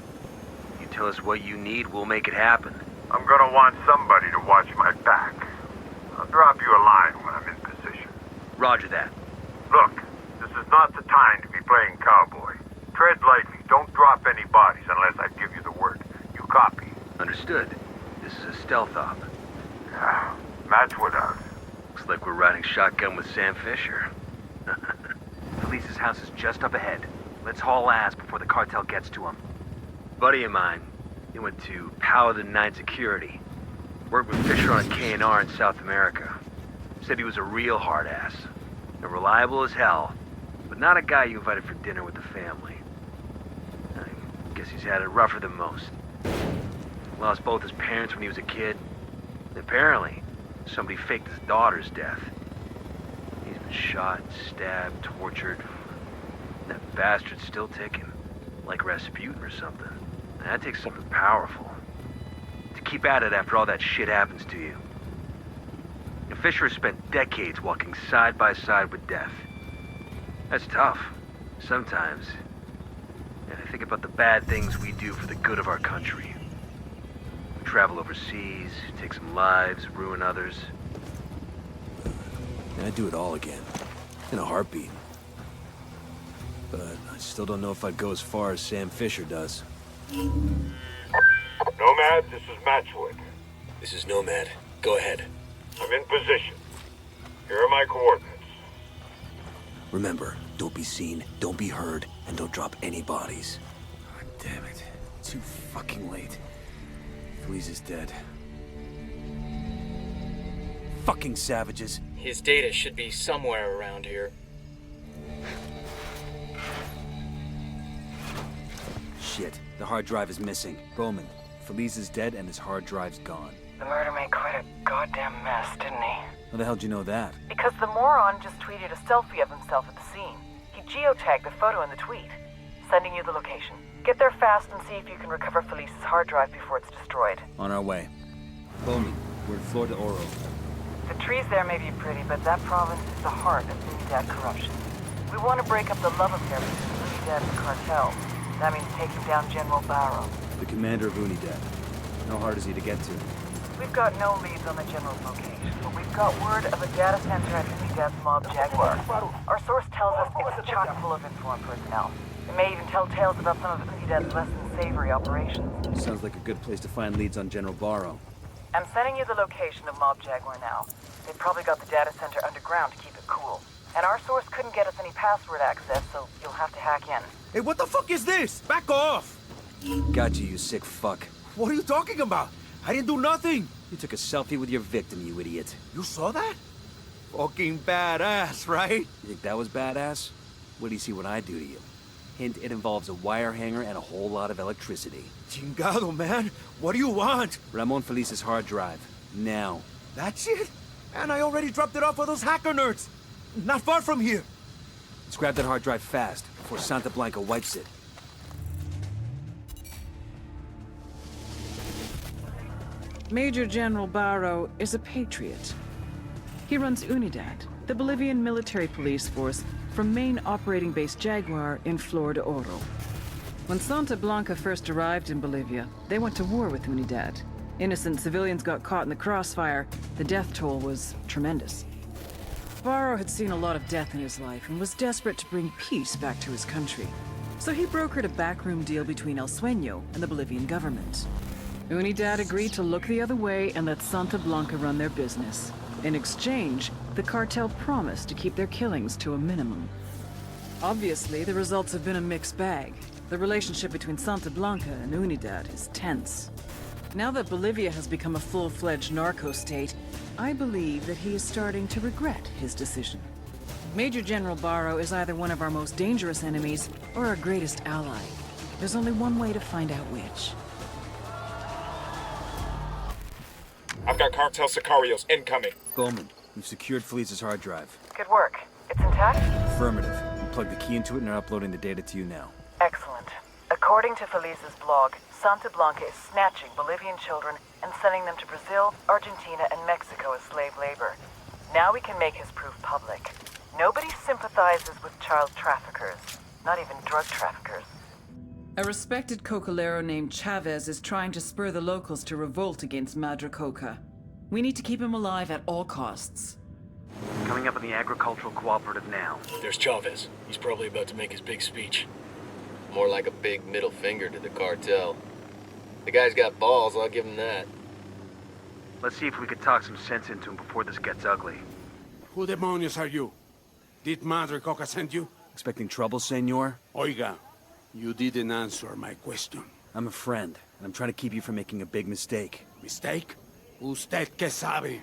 K: You tell us what you need, we'll make it happen.
P: I'm gonna want somebody to watch my back. I'll drop you a line when I'm in position.
K: Roger that.
P: Look, this is not the time to be playing cowboy. Tread lightly. Don't drop any bodies unless I give you the word. You copy?
K: Understood. This is a stealth op.
P: Matchwood out.
K: Looks like we're riding shotgun with Sam Fisher. Felice's house is just up ahead. Let's haul ass before the cartel gets to him. Buddy of mine, he went to Paladin 9 Security. Worked with Fisher on K&R in South America. Said he was a real hard ass. And reliable as hell, but not a guy you invited for dinner with the family. I guess he's had it rougher than most. Lost both his parents when he was a kid. And apparently, somebody faked his daughter's death. He's been shot, stabbed, tortured. And that bastard's still ticking. Like Rasputin or something. And that takes something powerful. To keep at it after all that shit happens to you. And Fisher spent decades walking side by side with death. That's tough. Sometimes. And I think about the bad things we do for the good of our country. We travel overseas, take some lives, ruin others.
G: I'd do it all again. In a heartbeat. But I still don't know if I'd go as far as Sam Fisher does.
P: Nomad, this is Matchwood.
H: This is Nomad. Go ahead.
P: I'm in position. Here are my coordinates.
G: Remember, don't be seen, don't be heard, and don't drop any bodies.
J: God damn it.
G: Too fucking late. Felice is dead. Fucking savages.
H: His data should be somewhere around here.
G: Shit, the hard drive is missing. Bowman, Felice is dead and his hard drive's gone.
B: The murder made quite a goddamn mess, didn't he?
G: How the hell did you know that?
B: Because the moron just tweeted a selfie of himself at the scene. He geotagged the photo in the tweet. Sending you the location. Get there fast and see if you can recover Felice's hard drive before it's destroyed.
G: On our way. Bowman, we're in Flor de Oro.
B: The trees there may be pretty, but that province is the heart of Unidad corruption. We want to break up the love affair between Unidad and the cartel. That means taking down General Barrow.
G: The commander of Unidad. How hard is he to get to?
B: We've got no leads on the general's location, but we've got word of a data center at Unidad's Mob Jaguar. Our source tells us it's chock full of informed personnel. It may even tell tales about some of Unidad's less than savory operations.
G: Sounds like a good place to find leads on General Barrow.
B: I'm sending you the location of Mob Jaguar now. They've probably got the data center underground to keep it cool. And our source couldn't get us any password access, so you'll have to hack in.
J: Hey, what the fuck is this? Back off!
G: Got you sick fuck.
J: What are you talking about? I didn't do nothing.
G: You took a selfie with your victim, you idiot.
J: You saw that? Fucking badass, right?
G: You think that was badass? Wait till you see what I do to you. Hint, it involves a wire hanger and a whole lot of electricity.
J: Chingado, man. What do you want?
G: Ramon Felice's hard drive. Now.
J: That's it? And I already dropped it off for those hacker nerds. Not far from here.
G: Let's grab that hard drive fast, before Santa Blanca wipes it.
F: Major General Barrow is a patriot. He runs Unidad, the Bolivian military police force from main operating base Jaguar in Flor de Oro. When Santa Blanca first arrived in Bolivia, they went to war with Unidad. Innocent civilians got caught in the crossfire. The death toll was tremendous. Barrow had seen a lot of death in his life and was desperate to bring peace back to his country. So he brokered a backroom deal between El Sueño and the Bolivian government. Unidad agreed to look the other way and let Santa Blanca run their business. In exchange, the cartel promised to keep their killings to a minimum. Obviously, the results have been a mixed bag. The relationship between Santa Blanca and Unidad is tense. Now that Bolivia has become a full-fledged narco state, I believe that he is starting to regret his decision. Major General Barrow is either one of our most dangerous enemies or our greatest ally. There's only one way to find out which.
I: I've got cartel sicarios incoming.
G: Bowman, we've secured Felice's hard drive.
B: Good work. It's intact?
G: Affirmative. We plugged the key into it and are uploading the data to you now.
B: Excellent. According to Felice's blog, Santa Blanca is snatching Bolivian children and sending them to Brazil, Argentina, and Mexico as slave labor. Now we can make his proof public. Nobody sympathizes with child traffickers, not even drug traffickers.
F: A respected cocalero named Chavez is trying to spur the locals to revolt against Madre Coca. We need to keep him alive at all costs.
K: Coming up in the agricultural cooperative now.
H: There's Chavez. He's probably about to make his big speech. More like a big middle finger to the cartel. The guy's got balls, I'll give him that.
K: Let's see if we could talk some sense into him before this gets ugly.
R: Who demonios are you? Did Madre Coca send you?
G: Expecting trouble, senor?
R: Oiga, you didn't answer my question.
G: I'm a friend, and I'm trying to keep you from making a big mistake.
R: Mistake? Usted que sabe?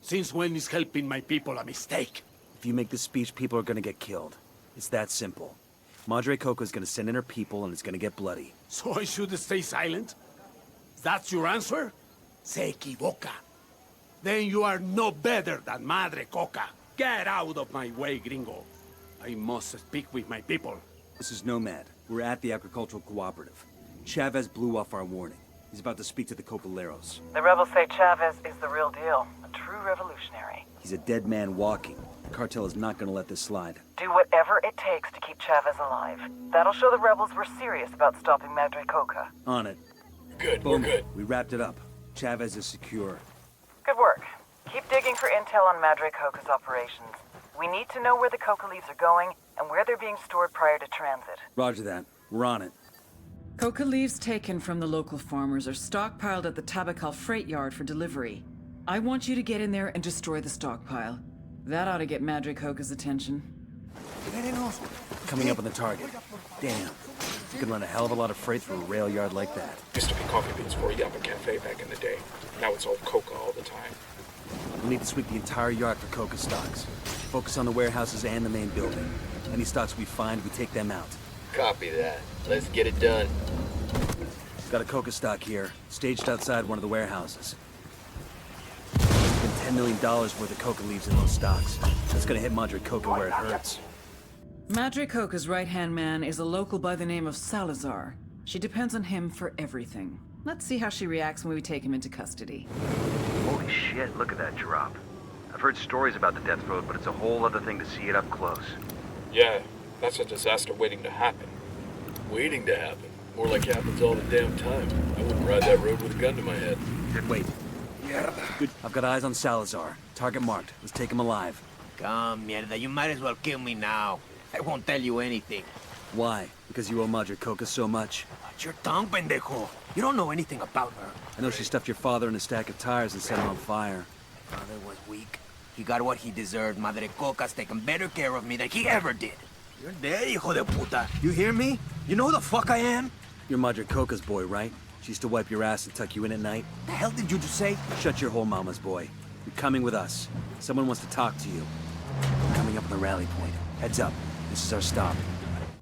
R: Since when is helping my people a mistake?
G: If you make this speech, people are gonna get killed. It's that simple. Madre Coca is gonna send in her people, and it's gonna get bloody.
R: So I should stay silent? That's your answer? Se equivoca. Then you are no better than Madre Coca. Get out of my way, gringo. I must speak with my people.
G: This is Nomad. We're at the agricultural cooperative. Chavez blew off our warning. He's about to speak to the Cocaleros.
B: The rebels say Chavez is the real deal, a true revolutionary.
G: He's a dead man walking. The cartel is not gonna let this slide.
B: Do whatever it takes to keep Chavez alive. That'll show the rebels we're serious about stopping Madre Coca.
G: On it.
H: Good,
G: Boom.
H: we're good.
G: We wrapped it up. Chavez is secure.
B: Good work. Keep digging for intel on Madre Coca's operations. We need to know where the coca leaves are going and where they're being stored prior to transit.
G: Roger that. We're on it.
F: Coca leaves taken from the local farmers are stockpiled at the Tabacal freight yard for delivery. I want you to get in there and destroy the stockpile. That ought to get Madre Coca's attention.
G: Coming up on the target. Damn. You can run a hell of a lot of freight through a rail yard like that.
I: Used to be coffee beans for a Yappa Cafe back in the day. Now it's all coca all the time.
G: We need to sweep the entire yard for coca stocks. Focus on the warehouses and the main building. Any stocks we find, we take them out.
H: Copy that. Let's get it done.
G: Got a coca stock here, staged outside one of the warehouses. There's been $10 million worth of coca leaves in those stocks. That's gonna hit Madre Coca where it hurts.
F: Madre Coca's right-hand man is a local by the name of Salazar. She depends on him for everything. Let's see how she reacts when we take him into custody.
K: Holy shit, look at that drop. I've heard stories about the death road, but it's a whole other thing to see it up close.
I: Yeah, that's a disaster waiting to happen.
H: Waiting to happen. More like happens all the damn time. I wouldn't ride that road with a gun to my head.
G: Wait. Good. I've got eyes on Salazar. Target marked. Let's take him alive.
O: Come, mierda, you might as well kill me now. I won't tell you anything.
G: Why? Because you owe Madre Coca so much?
O: Watch your tongue, pendejo. You don't know anything about her.
G: I know she stuffed your father in a stack of tires and set him on fire.
O: Father was weak. He got what he deserved. Madre Coca's taken better care of me than he ever did. You're dead, hijo de puta. You hear me? You know who the fuck I am?
G: You're Madre Coca's boy, right? She used to wipe your ass and tuck you in at night?
O: The hell did you just say?
G: Shut your hole, mama's boy. You're coming with us. Someone wants to talk to you. We're coming up on the rally point. Heads up. This is our stop.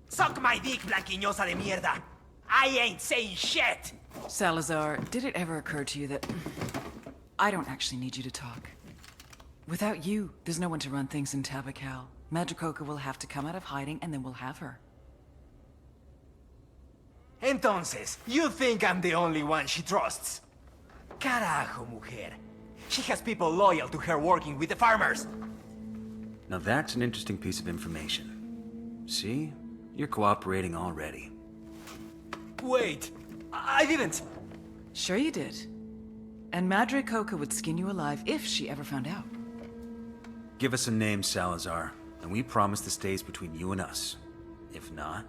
O: Suck my dick, blanquiñosa de mierda. I ain't saying shit.
F: Salazar, did it ever occur to you that I don't actually need you to talk? Without you, there's no one to run things in Tabacal. Madre Coca will have to come out of hiding, and then we'll have her.
O: Entonces, you think I'm the only one she trusts? Carajo, mujer. She has people loyal to her working with the farmers.
G: Now that's an interesting piece of information. See? You're cooperating already.
O: Wait, I didn't.
F: Sure you did. And Madre Coca would skin you alive if she ever found out.
G: Give us a name, Salazar, and we promise this stays between you and us. If not...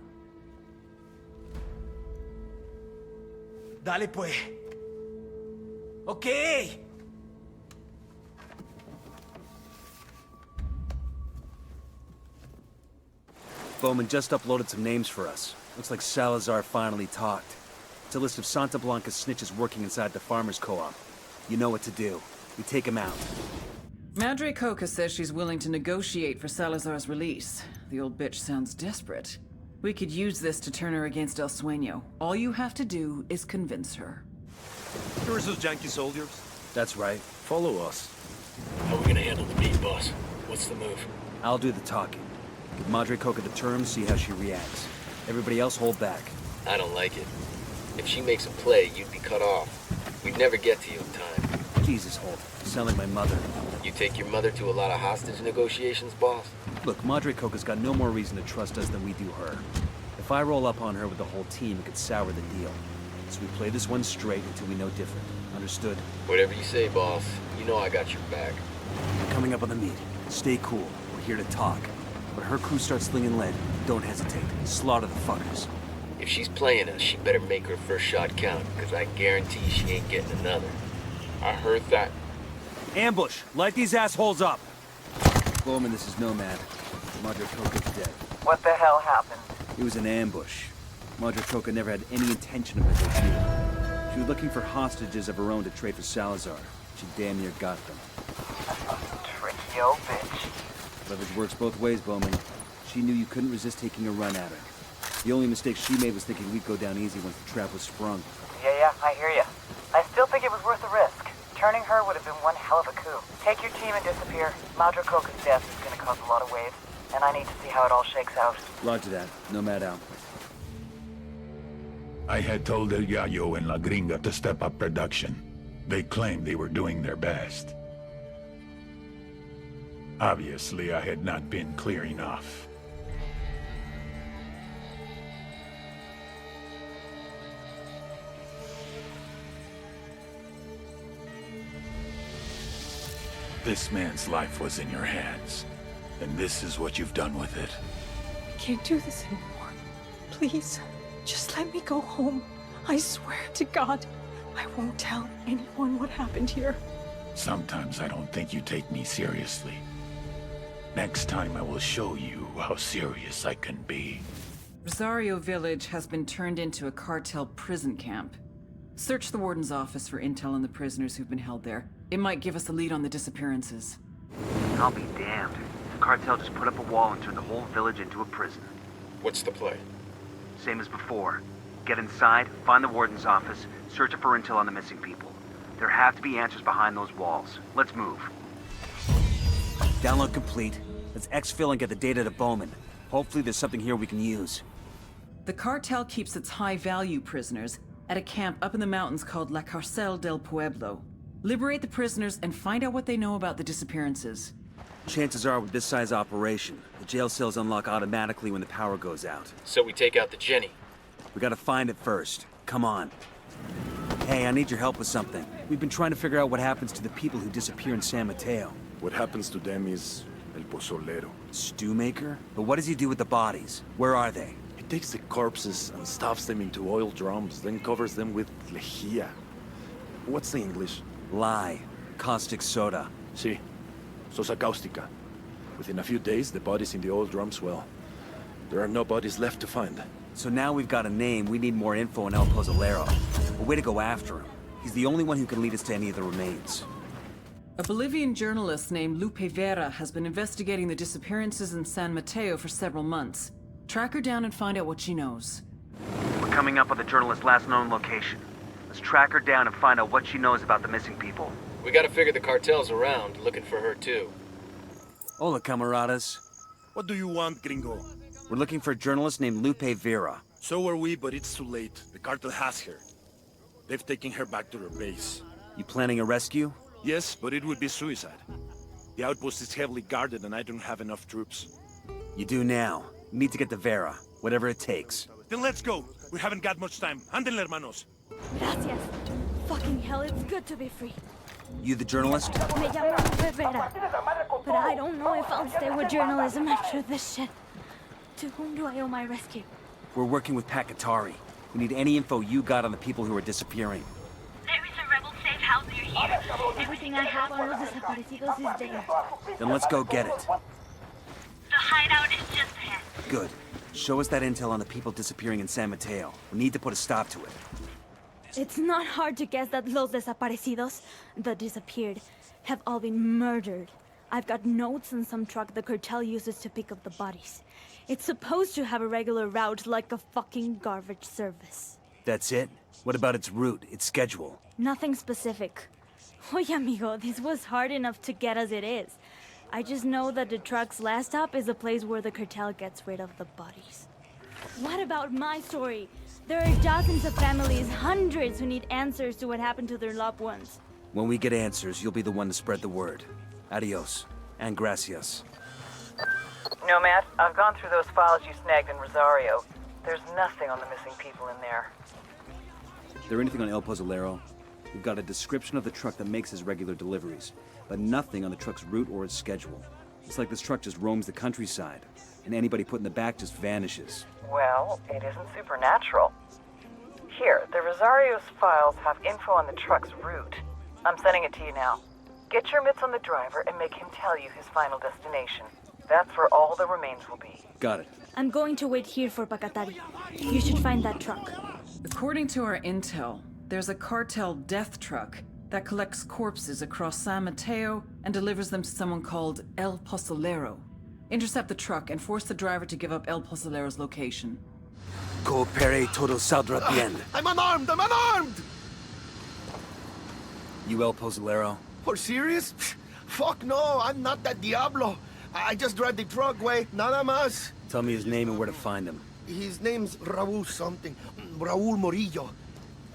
O: Dale pues. Okay.
G: Bowman just uploaded some names for us. Looks like Salazar finally talked. It's a list of Santa Blanca snitches working inside the farmers' co-op. You know what to do. We take him out.
F: Madre Coca says she's willing to negotiate for Salazar's release. The old bitch sounds desperate. We could use this to turn her against El Sueño. All you have to do is convince her.
J: Where's those Yankee soldiers?
G: That's right.
J: Follow us.
H: How are we gonna handle the meat, boss? What's the move?
G: I'll do the talking. Give Madre Coca the terms, see how she reacts. Everybody else hold back.
H: I don't like it. If she makes a play, you'd be cut off. We'd never get to you in time.
G: Jesus, Holt. You sound like my mother.
H: You take your mother to a lot of hostage negotiations, boss?
G: Look, Madre Coca's got no more reason to trust us than we do her. If I roll up on her with the whole team, it could sour the deal. So we play this one straight until we know different. Understood?
H: Whatever you say, boss. You know I got your back.
G: We're coming up on the meat. Stay cool. We're here to talk. When her crew starts slinging lead, don't hesitate. Slaughter the fuckers.
H: If she's playing us, she better make her first shot count, because I guarantee she ain't getting another. I heard that.
G: Ambush! Light these assholes up! Bowman, this is Nomad. Madre Coca's dead.
B: What the hell happened?
G: It was an ambush. Madre Coca never had any intention of negotiating. She was looking for hostages of her own to trade for Salazar. She damn near got them.
B: Tricky old bitch.
G: Leverage works both ways, Bowman. She knew you couldn't resist taking a run at her. The only mistake she made was thinking we'd go down easy once the trap was sprung.
B: Yeah, I hear ya. I still think it was worth the risk. Turning her would have been one hell of a coup. Take your team and disappear. Madre Coca's death is gonna cause a lot of waves, and I need to see how it all shakes out.
G: Roger that. Nomad out.
M: I had told El Yayo and La Gringa to step up production. They claimed they were doing their best. Obviously, I had not been clear enough. This man's life was in your hands, and this is what you've done with it.
S: I can't do this anymore. Please, just let me go home. I swear to God, I won't tell anyone what happened here.
M: Sometimes I don't think you take me seriously. Next time I will show you how serious I can be.
F: Rosario Village has been turned into a cartel prison camp. Search the warden's office for intel on the prisoners who've been held there. It might give us a lead on the disappearances.
K: I'll be damned. The cartel just put up a wall and turned the whole village into a prison.
H: What's the play?
K: Same as before. Get inside, find the warden's office, search it for intel on the missing people. There have to be answers behind those walls. Let's move.
G: Download complete. Let's exfil and get the data to Bowman. Hopefully there's something here we can use.
F: The cartel keeps its high-value prisoners at a camp up in the mountains called La Cárcel del Pueblo. Liberate the prisoners and find out what they know about the disappearances.
G: Chances are with this size operation, the jail cells unlock automatically when the power goes out.
H: So we take out the Jenny.
G: We gotta find it first. Come on. Hey, I need your help with something. We've been trying to figure out what happens to the people who disappear in San Mateo.
J: What happens to them is El Pozolero.
G: Stew maker? But what does he do with the bodies? Where are they?
J: He takes the corpses and stuffs them into oil drums, then covers them with lejía. What's the English?
G: Lye. Caustic soda.
J: Sí. Sosa cáustica. Within a few days, the bodies in the oil drums, well, there are no bodies left to find.
G: So now we've got a name, we need more info on El Pozolero. A way to go after him. He's the only one who can lead us to any of the remains.
F: A Bolivian journalist named Lupe Vera has been investigating the disappearances in San Mateo for several months. Track her down and find out what she knows.
K: We're coming up on the journalist's last known location. Let's track her down and find out what she knows about the missing people.
H: We gotta figure the cartel's around, looking for her too.
G: Hola, camaradas.
J: What do you want, gringo?
G: We're looking for a journalist named Lupe Vera.
J: So are we, but it's too late. The cartel has her. They've taken her back to their base.
G: You planning a rescue?
J: Yes, but it would be suicide. The outpost is heavily guarded and I don't have enough troops.
G: You do now. You need to get to Vera, whatever it takes.
J: Then let's go. We haven't got much time. Anden, hermanos.
T: Gracias. Fucking hell, it's good to be free.
G: You the journalist?
T: Me llamo Lupe Vera. But I don't know if I'll stay with journalism after this shit. To whom do I owe my rescue?
G: We're working with Pakatari. We need any info you got on the people who are disappearing.
T: There is a rebel safe house near here. Everything I have on los desaparecidos is there.
G: Then let's go get it.
T: The hideout is just ahead.
G: Good. Show us that intel on the people disappearing in San Mateo. We need to put a stop to it.
T: It's not hard to guess that los desaparecidos, the disappeared, have all been murdered. I've got notes in some truck the cartel uses to pick up the bodies. It's supposed to have a regular route like a fucking garbage service.
G: That's it? What about its route, its schedule?
T: Nothing specific. Oye, amigo, this was hard enough to get as it is. I just know that the truck's last stop is a place where the cartel gets rid of the bodies. What about my story? There are dozens of families, hundreds who need answers to what happened to their loved ones.
G: When we get answers, you'll be the one to spread the word. Adios. And gracias.
B: Nomad, I've gone through those files you snagged in Rosario. There's nothing on the missing people in there.
G: Is there anything on El Pozolero? We've got a description of the truck that makes his regular deliveries, but nothing on the truck's route or its schedule. It's like this truck just roams the countryside, and anybody put in the back just vanishes.
B: Well, it isn't supernatural. Here, the Rosario's files have info on the truck's route. I'm sending it to you now. Get your mitts on the driver and make him tell you his final destination. That's where all the remains will be.
G: Got it.
T: I'm going to wait here for Pacatari. You should find that truck.
F: According to our intel, there's a cartel death truck that collects corpses across San Mateo and delivers them to someone called El Pozolero. Intercept the truck and force the driver to give up El Pozolero's location.
G: Coopere todo saldrá bien.
J: I'm unarmed! I'm unarmed!
G: You El Pozolero?
J: For serious? Fuck no, I'm not that Diablo. I just drive the truck, way, nada más.
G: Tell me his name and where to find him.
J: His name's Raul something. Raul Morillo.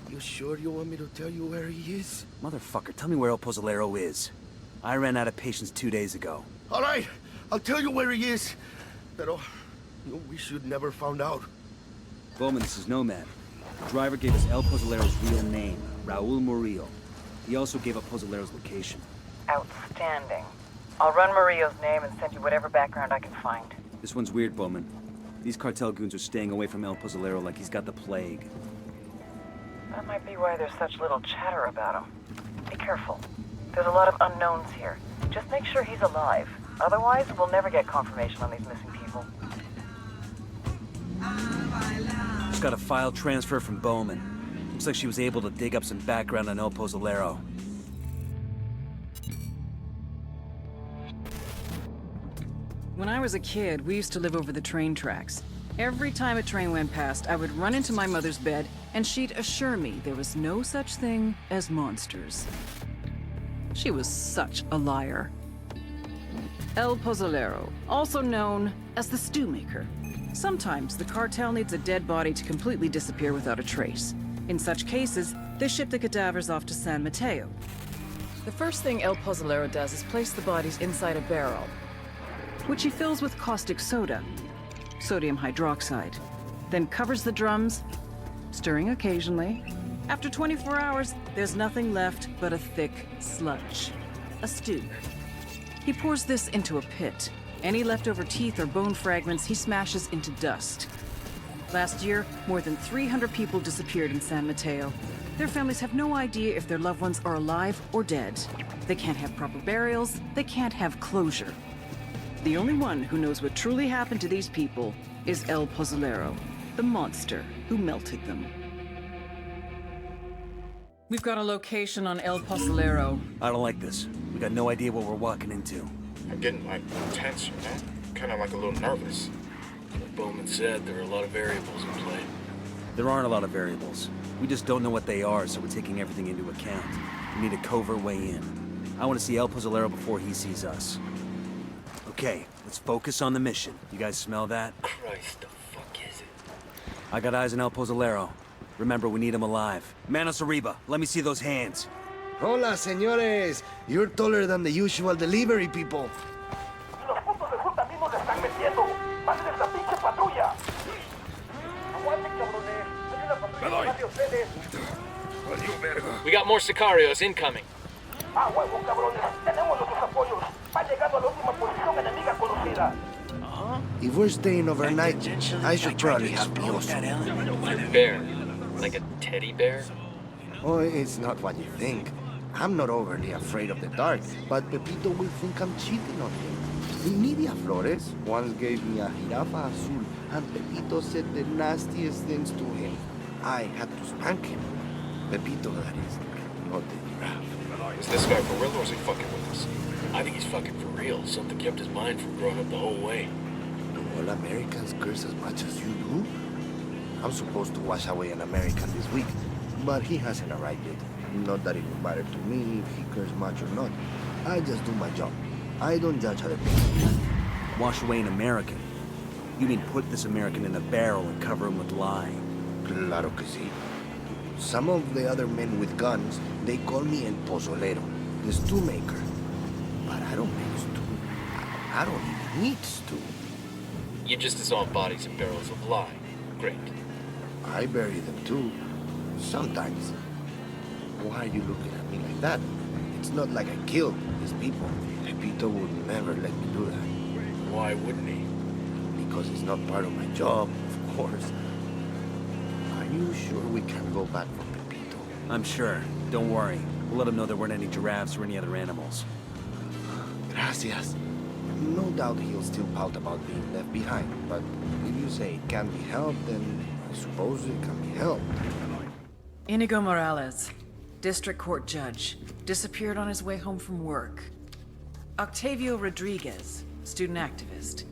J: You sure you want me to tell you where he is?
G: Motherfucker, tell me where El Pozolero is. I ran out of patience 2 days ago.
J: All right, I'll tell you where he is. Pero we should never found out.
G: Bowman, this is Nomad. The driver gave us El Pozolero's real name, Raul Murillo. He also gave up Pozolero's location.
B: Outstanding. I'll run Murillo's name and send you whatever background I can find.
G: This one's weird, Bowman. These cartel goons are staying away from El Pozolero like he's got the plague.
B: That might be why there's such little chatter about him. Be careful. There's a lot of unknowns here. Just make sure he's alive. Otherwise, we'll never get confirmation on these missing people.
G: Just got a file transfer from Bowman. Looks like she was able to dig up some background on El Pozolero.
F: When I was a kid, we used to live over the train tracks. Every time a train went past, I would run into my mother's bed, and she'd assure me there was no such thing as monsters. She was such a liar. El Pozolero, also known as the Stew Maker. Sometimes the cartel needs a dead body to completely disappear without a trace. In such cases, they ship the cadavers off to San Mateo. The first thing El Pozolero does is place the bodies inside a barrel, which he fills with caustic soda, sodium hydroxide, then covers the drums, stirring occasionally. After 24 hours, there's nothing left but a thick sludge, a stew. He pours this into a pit. Any leftover teeth or bone fragments he smashes into dust. Last year, more than 300 people disappeared in San Mateo. Their families have no idea if their loved ones are alive or dead. They can't have proper burials, they can't have closure. The only one who knows what truly happened to these people is El Pozolero, the monster who melted them. We've got a location on El Pozolero.
G: I don't like this. We got no idea what we're walking into.
I: I'm getting, like, tense, you know? Kind of like a little nervous.
H: Like Bowman said, there are a lot of variables in play.
G: There aren't a lot of variables. We just don't know what they are, so we're taking everything into account. We need a covert way in. I want to see El Pozolero before he sees us. Okay, let's focus on the mission. You guys smell that?
H: Christ, the fuck is it?
G: I got eyes on El Pozolero. Remember, we need him alive. Manos arriba, let me see those hands.
J: Hola, señores. You're taller than the usual delivery people.
H: We got more Sicarios incoming.
J: If we're staying overnight, I should probably have clothes.
H: Bear. Like a teddy bear?
J: Oh, it's not what you think.
U: I'm not overly afraid of the dark, but Pepito will think I'm cheating on him. Nidia Flores once gave me a jirafa azul, and Pepito said the nastiest things to him. I had to spank him. Pepito, that is, not the giraffe.
H: Is this guy for real or is he fucking with us? I think he's fucking for real. Something kept his mind from growing up the whole way.
U: Do all Americans curse as much as you do? I'm supposed to wash away an American this week, but he hasn't arrived yet. Not that it would matter to me if he cursed much or not. I just do my job. I don't judge other people.
G: Wash away an American? You mean put this American in a barrel and cover him with lye?
U: Claro que sí. Some of the other men with guns, they call me El Pozolero, the stew maker. But I don't make stew. I don't even eat stew.
H: You just dissolve bodies in barrels of lye. Great.
U: I bury them too. Sometimes. Why are you looking at me like that? It's not like I killed these people. Pepito would never let me do that.
H: Why wouldn't he?
U: Because it's not part of my job, of course. Are you sure we can go back for Pepito?
G: I'm sure. Don't worry. We'll let him know there weren't any giraffes or any other animals.
U: Gracias. No doubt he'll still pout about being left behind, but if you say it can be helped, then I suppose it can be helped.
F: Inigo Morales, district court judge, disappeared on his way home from work. Octavio Rodriguez, student activist.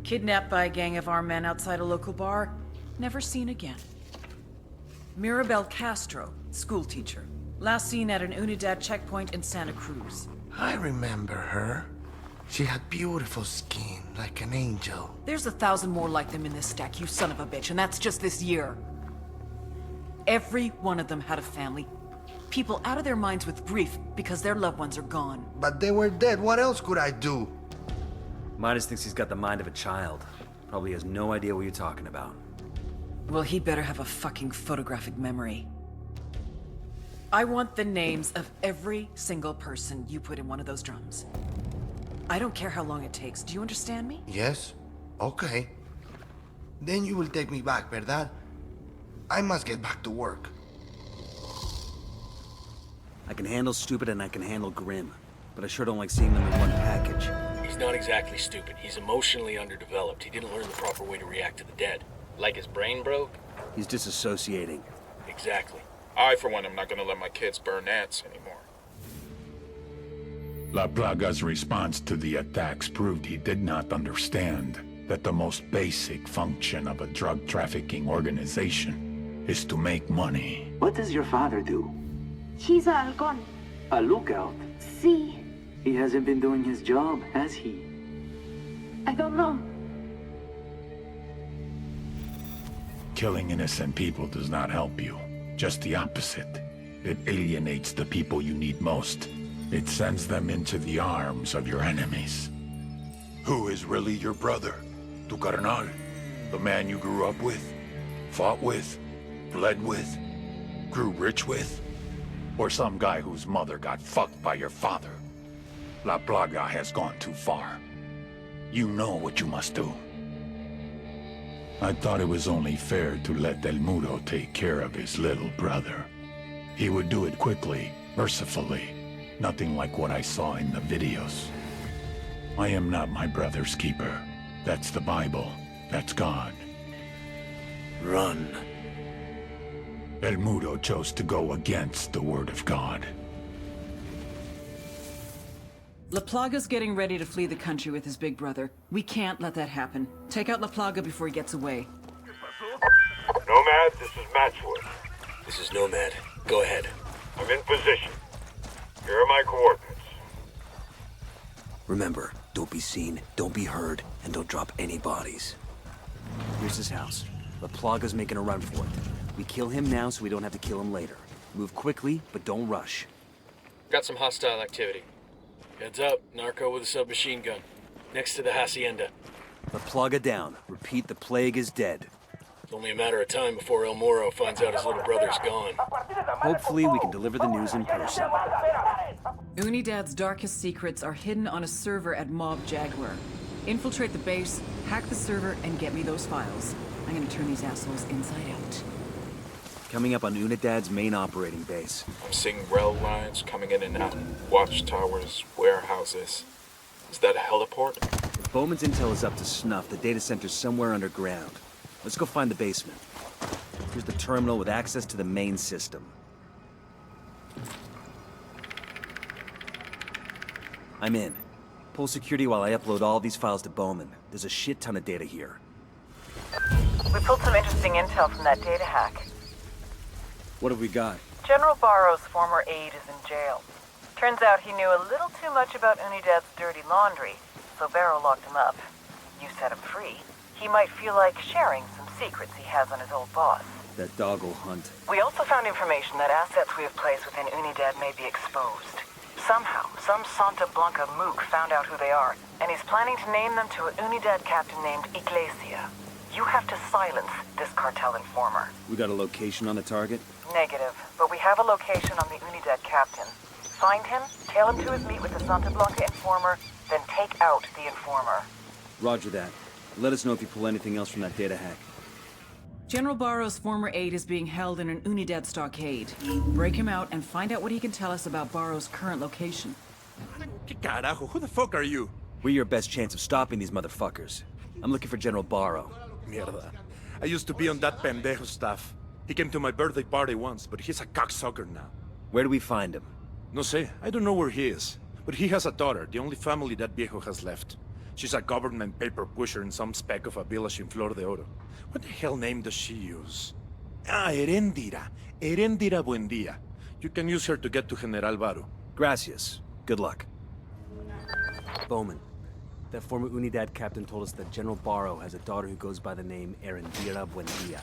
F: Kidnapped by a gang of armed men outside a local bar, never seen again. Mirabel Castro, schoolteacher, last seen at an Unidad checkpoint in Santa Cruz.
U: I remember her. She had beautiful skin, like an angel.
F: There's 1,000 more like them in this stack, you son of a bitch, and that's just this year. Every one of them had a family. People out of their minds with grief because their loved ones are gone.
U: But they were dead. What else could I do?
G: Midas thinks he's got the mind of a child. Probably has no idea what you're talking about.
F: Well, he better have a fucking photographic memory. I want the names of every single person you put in one of those drums. I don't care how long it takes. Do you understand me?
U: Yes? Okay. Then you will take me back, ¿verdad? I must get back to work.
G: I can handle stupid and I can handle grim, but I sure don't like seeing them in one package.
H: He's not exactly stupid. He's emotionally underdeveloped. He didn't learn the proper way to react to the dead. Like his brain broke?
G: He's disassociating.
H: Exactly.
I: I, for one, am not gonna let my kids burn ants anymore.
M: La Plaga's response to the attacks proved he did not understand that the most basic function of a drug trafficking organization is to make money.
N: What does your father do?
V: He's a halcón.
N: A lookout?
V: Sí.
N: He hasn't been doing his job, has he?
V: I don't know.
M: Killing innocent people does not help you. Just the opposite. It alienates the people you need most. It sends them into the arms of your enemies. Who is really your brother? Tu carnal? The man you grew up with? Fought with? Bled with? Grew rich with? Or some guy whose mother got fucked by your father? La Plaga has gone too far. You know what you must do. I thought it was only fair to let El Mudo take care of his little brother. He would do it quickly, mercifully. Nothing like what I saw in the videos. I am not my brother's keeper. That's the Bible. That's God.
U: Run.
M: El Mudo chose to go against the word of God.
F: La Plaga's getting ready to flee the country with his big brother. We can't let that happen. Take out La Plaga before he gets away.
W: Nomad, this is Matchwood.
H: This is Nomad. Go ahead.
W: I'm in position. Here are my coordinates.
G: Remember, don't be seen, don't be heard, and don't drop any bodies. Here's his house. La Plaga's making a run for it. We kill him now so we don't have to kill him later. Move quickly, but don't rush.
H: Got some hostile activity. Heads up, narco with a submachine gun. Next to the hacienda.
G: La Plaga down. Repeat, the plague is dead.
H: It's only a matter of time before El Moro finds out his little brother's gone.
G: Hopefully we can deliver the news in person.
F: Unidad's darkest secrets are hidden on a server at Mob Jaguar. Infiltrate the base, hack the server, and get me those files. I'm gonna turn these assholes inside out.
G: Coming up on Unidad's main operating base.
I: I'm seeing rail lines coming in and out. Watchtowers, warehouses. Is that a heliport?
G: If Bowman's intel is up to snuff, the data center's somewhere underground. Let's go find the basement. Here's the terminal with access to the main system. I'm in. Pull security while I upload all these files to Bowman. There's a shit ton of data here.
B: We pulled some interesting intel from that data hack.
G: What have we got?
B: General Barrow's former aide is in jail. Turns out he knew a little too much about Unidad's dirty laundry, so Barrow locked him up. You set him free. He might feel like sharing some secrets he has on his old boss.
G: That dog'll hunt.
B: We also found information that assets we have placed within Unidad may be exposed. Somehow, some Santa Blanca mook found out who they are, and he's planning to name them to a Unidad captain named Iglesia. You have to silence this cartel informer.
G: We got a location on the target?
B: Negative, but we have a location on the Unidad captain. Find him, tail him to his meet with the Santa Blanca informer, then take out the informer.
G: Roger that. Let us know if you pull anything else from that data hack.
F: General Barrow's former aide is being held in an Unidad stockade. Break him out and find out what he can tell us about Barrow's current location.
J: ¿Qué carajo? Who the fuck are you?
G: We're your best chance of stopping these motherfuckers. I'm looking for General Barrow.
J: Mierda. I used to be on that pendejo staff. He came to my birthday party once, but he's a cocksucker now.
G: Where do we find him?
J: No sé. I don't know where he is. But he has a daughter, the only family that viejo has left. She's a government paper pusher in some speck of a village in Flor de Oro. What the hell name does she use? Ah, Erendira. Erendira Buendia. You can use her to get to General Barrow.
G: Gracias. Good luck. Bowman. That former Unidad captain told us that General Barrow has a daughter who goes by the name Erendira Buendia.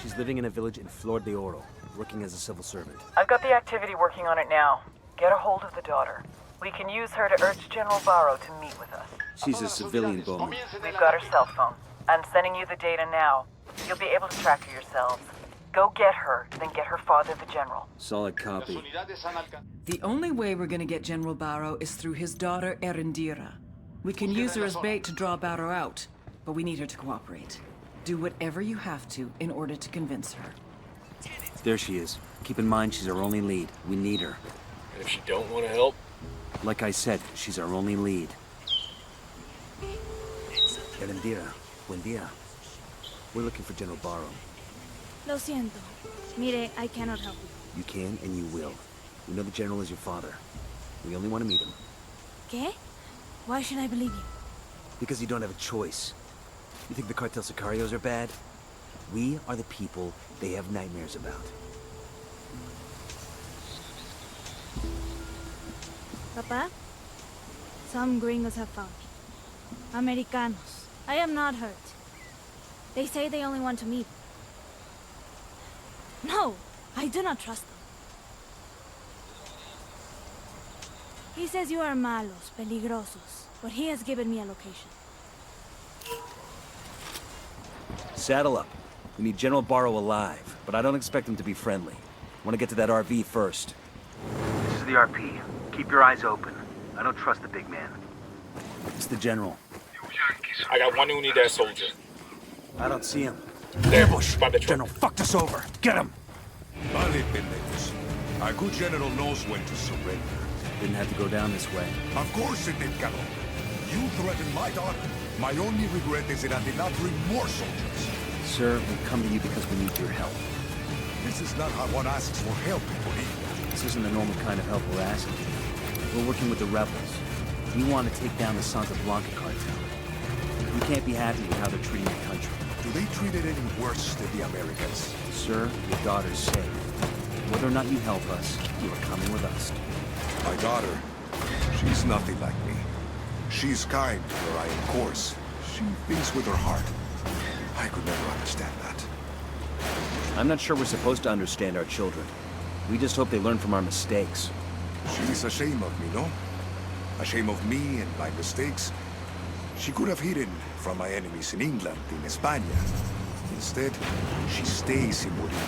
G: She's living in a village in Flor de Oro, working as a civil servant.
B: I've got the activity working on it now. Get a hold of the daughter. We can use her to urge General Barrow to meet with us.
G: She's a civilian, Bowman.
B: We've got her cell phone. I'm sending you the data now. You'll be able to track her yourselves. Go get her, then get her father, the general.
G: Solid copy.
F: The only way we're gonna get General Barrow is through his daughter, Erendira. We can use her as bait to draw Barrow out, but we need her to cooperate. Do whatever you have to in order to convince her.
G: There she is. Keep in mind, she's our only lead. We need her.
H: And if she don't want to help?
G: Like I said, she's our only lead. Erendira, buen día. We're looking for General Barrow.
T: Lo siento. Mire, I cannot help you.
G: You can and you will. We know the General is your father. We only want to meet him.
T: ¿Qué? Why should I believe you?
G: Because you don't have a choice. You think the cartel sicarios are bad? We are the people they have nightmares about.
T: Papa? Some gringos have found me. Americanos. I am not hurt. They say they only want to meet. No, I do not trust them. He says you are malos, peligrosos, but he has given me a location.
G: Saddle up. We need General Barrow alive, but I don't expect him to be friendly. Want to get to that RV first.
K: This is the RP. Keep your eyes open. I don't trust the big man.
G: It's the General.
I: I got one Unidad soldier.
G: I don't see him.
I: There, by the truck.
G: General fucked us over. Get him!
A: Vale, pendejos. Our good general knows when to surrender.
G: Didn't have to go down this way.
A: Of course it did, cabrón. You threatened my daughter. My only regret is that I did not bring more soldiers.
G: Sir, we come to you because we need your help.
A: This is not how one asks for help, Polina.
G: This isn't the normal kind of help we're asking. We're working with the rebels. We want to take down the Santa Blanca cartel. We can't be happy with how they're treating the country.
A: Do they treat it any worse than the Americans?
G: Sir, your daughter's safe. Whether or not you help us, you are coming with us.
A: My daughter, she's nothing like me. She's kind where I am coarse. She thinks with her heart. I could never understand that.
G: I'm not sure we're supposed to understand our children. We just hope they learn from our mistakes.
A: She's ashamed of me, no? Ashamed of me and my mistakes. She could have hidden from my enemies in England, in España. Instead, she stays in Bolivia,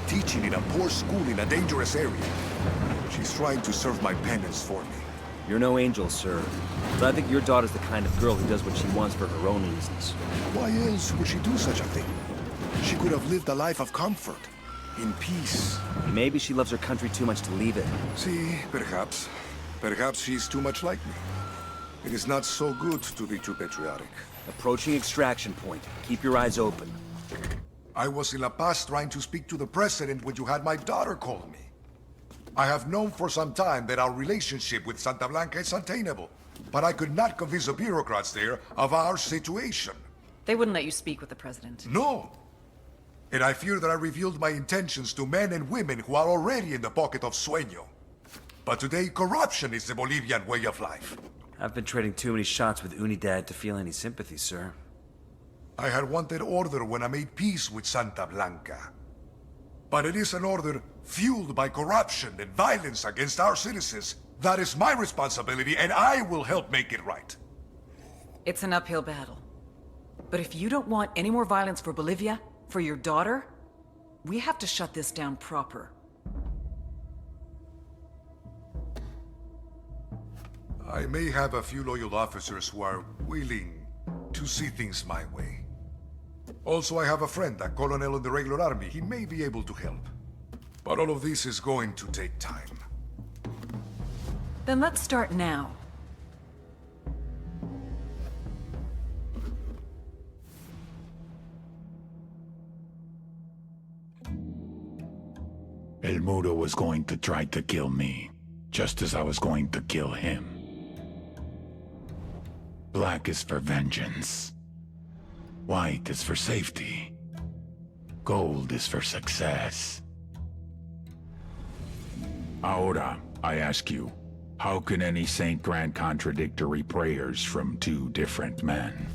A: teaching in a poor school in a dangerous area. She's trying to serve my penance for me.
G: You're no angel, sir. But I think your daughter's the kind of girl who does what she wants for her own reasons.
A: Why else would she do such a thing? She could have lived a life of comfort. in peace.
G: Maybe she loves her country too much to leave it.
A: See, perhaps. Perhaps she's too much like me. It is not so good to be too patriotic.
G: Approaching extraction point. Keep your eyes open.
A: I was in La Paz trying to speak to the president when you had my daughter call me. I have known for some time that our relationship with Santa Blanca is untenable, but I could not convince the bureaucrats there of our situation.
F: They wouldn't let you speak with the president.
A: No. And I fear that I revealed my intentions to men and women who are already in the pocket of Sueño. But today, corruption is the Bolivian way of life.
G: I've been trading too many shots with Unidad to feel any sympathy, sir.
A: I had wanted order when I made peace with Santa Blanca. But it is an order fueled by corruption and violence against our citizens. That is my responsibility, and I will help make it right.
F: It's an uphill battle. But if you don't want any more violence for Bolivia, for your daughter, we have to shut this down proper.
A: I may have a few loyal officers who are willing to see things my way. Also, I have a friend, a colonel in the regular army. He may be able to help. But all of this is going to take time.
F: Then let's start now.
M: El Mudo was going to try to kill me, just as I was going to kill him. Black is for vengeance. White is for safety. Gold is for success. Ahora, I ask you, how can any saint grant contradictory prayers from two different men?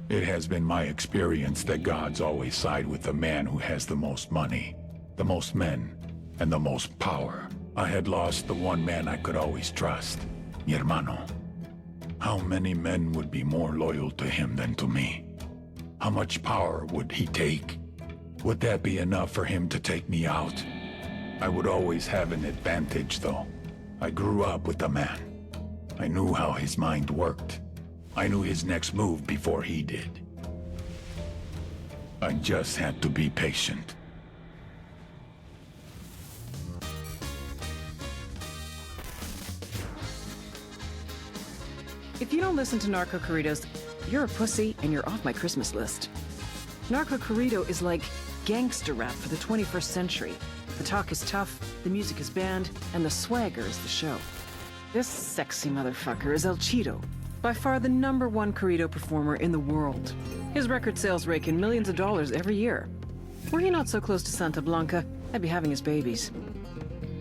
M: It has been my experience that gods always side with the man who has the most money, the most men, and the most power. I had lost the one man I could always trust, mi hermano. How many men would be more loyal to him than to me? How much power would he take? Would that be enough for him to take me out? I would always have an advantage, though. I grew up with the man. I knew how his mind worked. I knew his next move before he did. I just had to be patient.
F: If you don't listen to Narco Corridos, you're a pussy and you're off my Christmas list. Narco Corrido is like gangster rap for the 21st century. The talk is tough, the music is banned, and the swagger is the show. This sexy motherfucker is El Cheeto, by far the #1 Corrido performer in the world. His record sales rake in millions of dollars every year. Were he not so close to Santa Blanca, I'd be having his babies.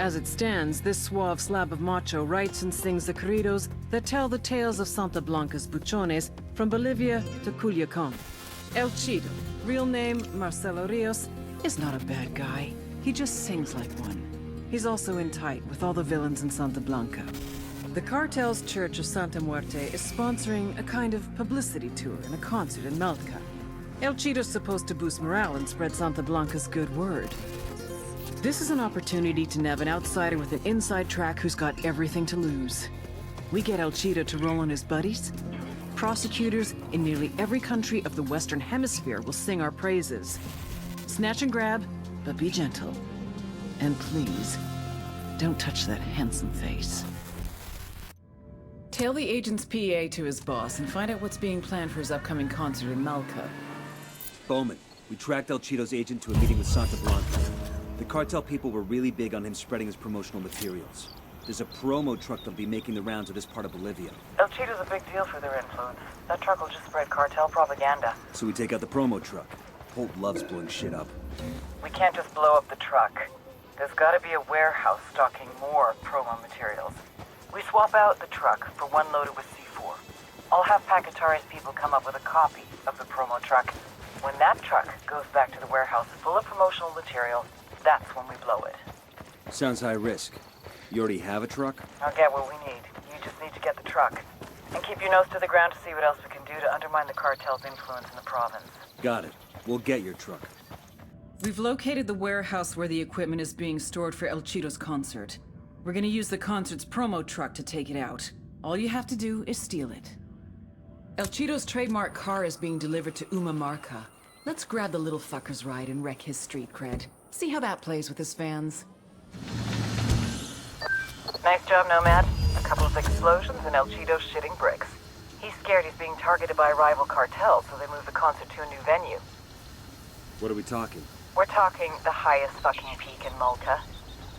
F: As it stands, this suave slab of macho writes and sings the corridos that tell the tales of Santa Blanca's buchones from Bolivia to Culiacan. El Cheeto, real name Marcelo Rios, is not a bad guy. He just sings like one. He's also in tight with all the villains in Santa Blanca. The cartel's Church of Santa Muerte is sponsoring a kind of publicity tour and a concert in Malca. El Cheeto's supposed to boost morale and spread Santa Blanca's good word. This is an opportunity to nab an outsider with an inside track who's got everything to lose. We get El Cheeto to roll on his buddies. Prosecutors in nearly every country of the Western Hemisphere will sing our praises. Snatch and grab, but be gentle. And please, don't touch that handsome face. Tell the agent's PA to his boss and find out what's being planned for his upcoming concert in Malca.
G: Bowman, we tracked El Cheeto's agent to a meeting with Santa Blanca. The cartel people were really big on him spreading his promotional materials. There's a promo truck that'll be making the rounds of this part of Bolivia.
B: El Cheeto's a big deal for their influence. That truck will just spread cartel propaganda.
G: So we take out the promo truck. Holt loves blowing shit up.
B: We can't just blow up the truck. There's gotta be a warehouse stocking more promo materials. We swap out the truck for one loaded with C4. I'll have Pacatari's people come up with a copy of the promo truck. When that truck goes back to the warehouse full of promotional material, that's when we blow it.
G: Sounds high risk. You already have a truck?
B: I'll get what we need. You just need to get the truck. And keep your nose to the ground to see what else we can do to undermine the cartel's influence in the province.
G: Got it. We'll get your truck.
F: We've located the warehouse where the equipment is being stored for El Cheeto's concert. We're gonna use the concert's promo truck to take it out. All you have to do is steal it. El Cheeto's trademark car is being delivered to Uma Marca. Let's grab the little fucker's ride and wreck his street cred. See how that plays with his fans.
B: Nice job, Nomad. A couple of explosions and El Cheeto's shitting bricks. He's scared he's being targeted by a rival cartel, so they moved the concert to a new venue.
G: What are we talking?
B: We're talking the highest fucking peak in Malta.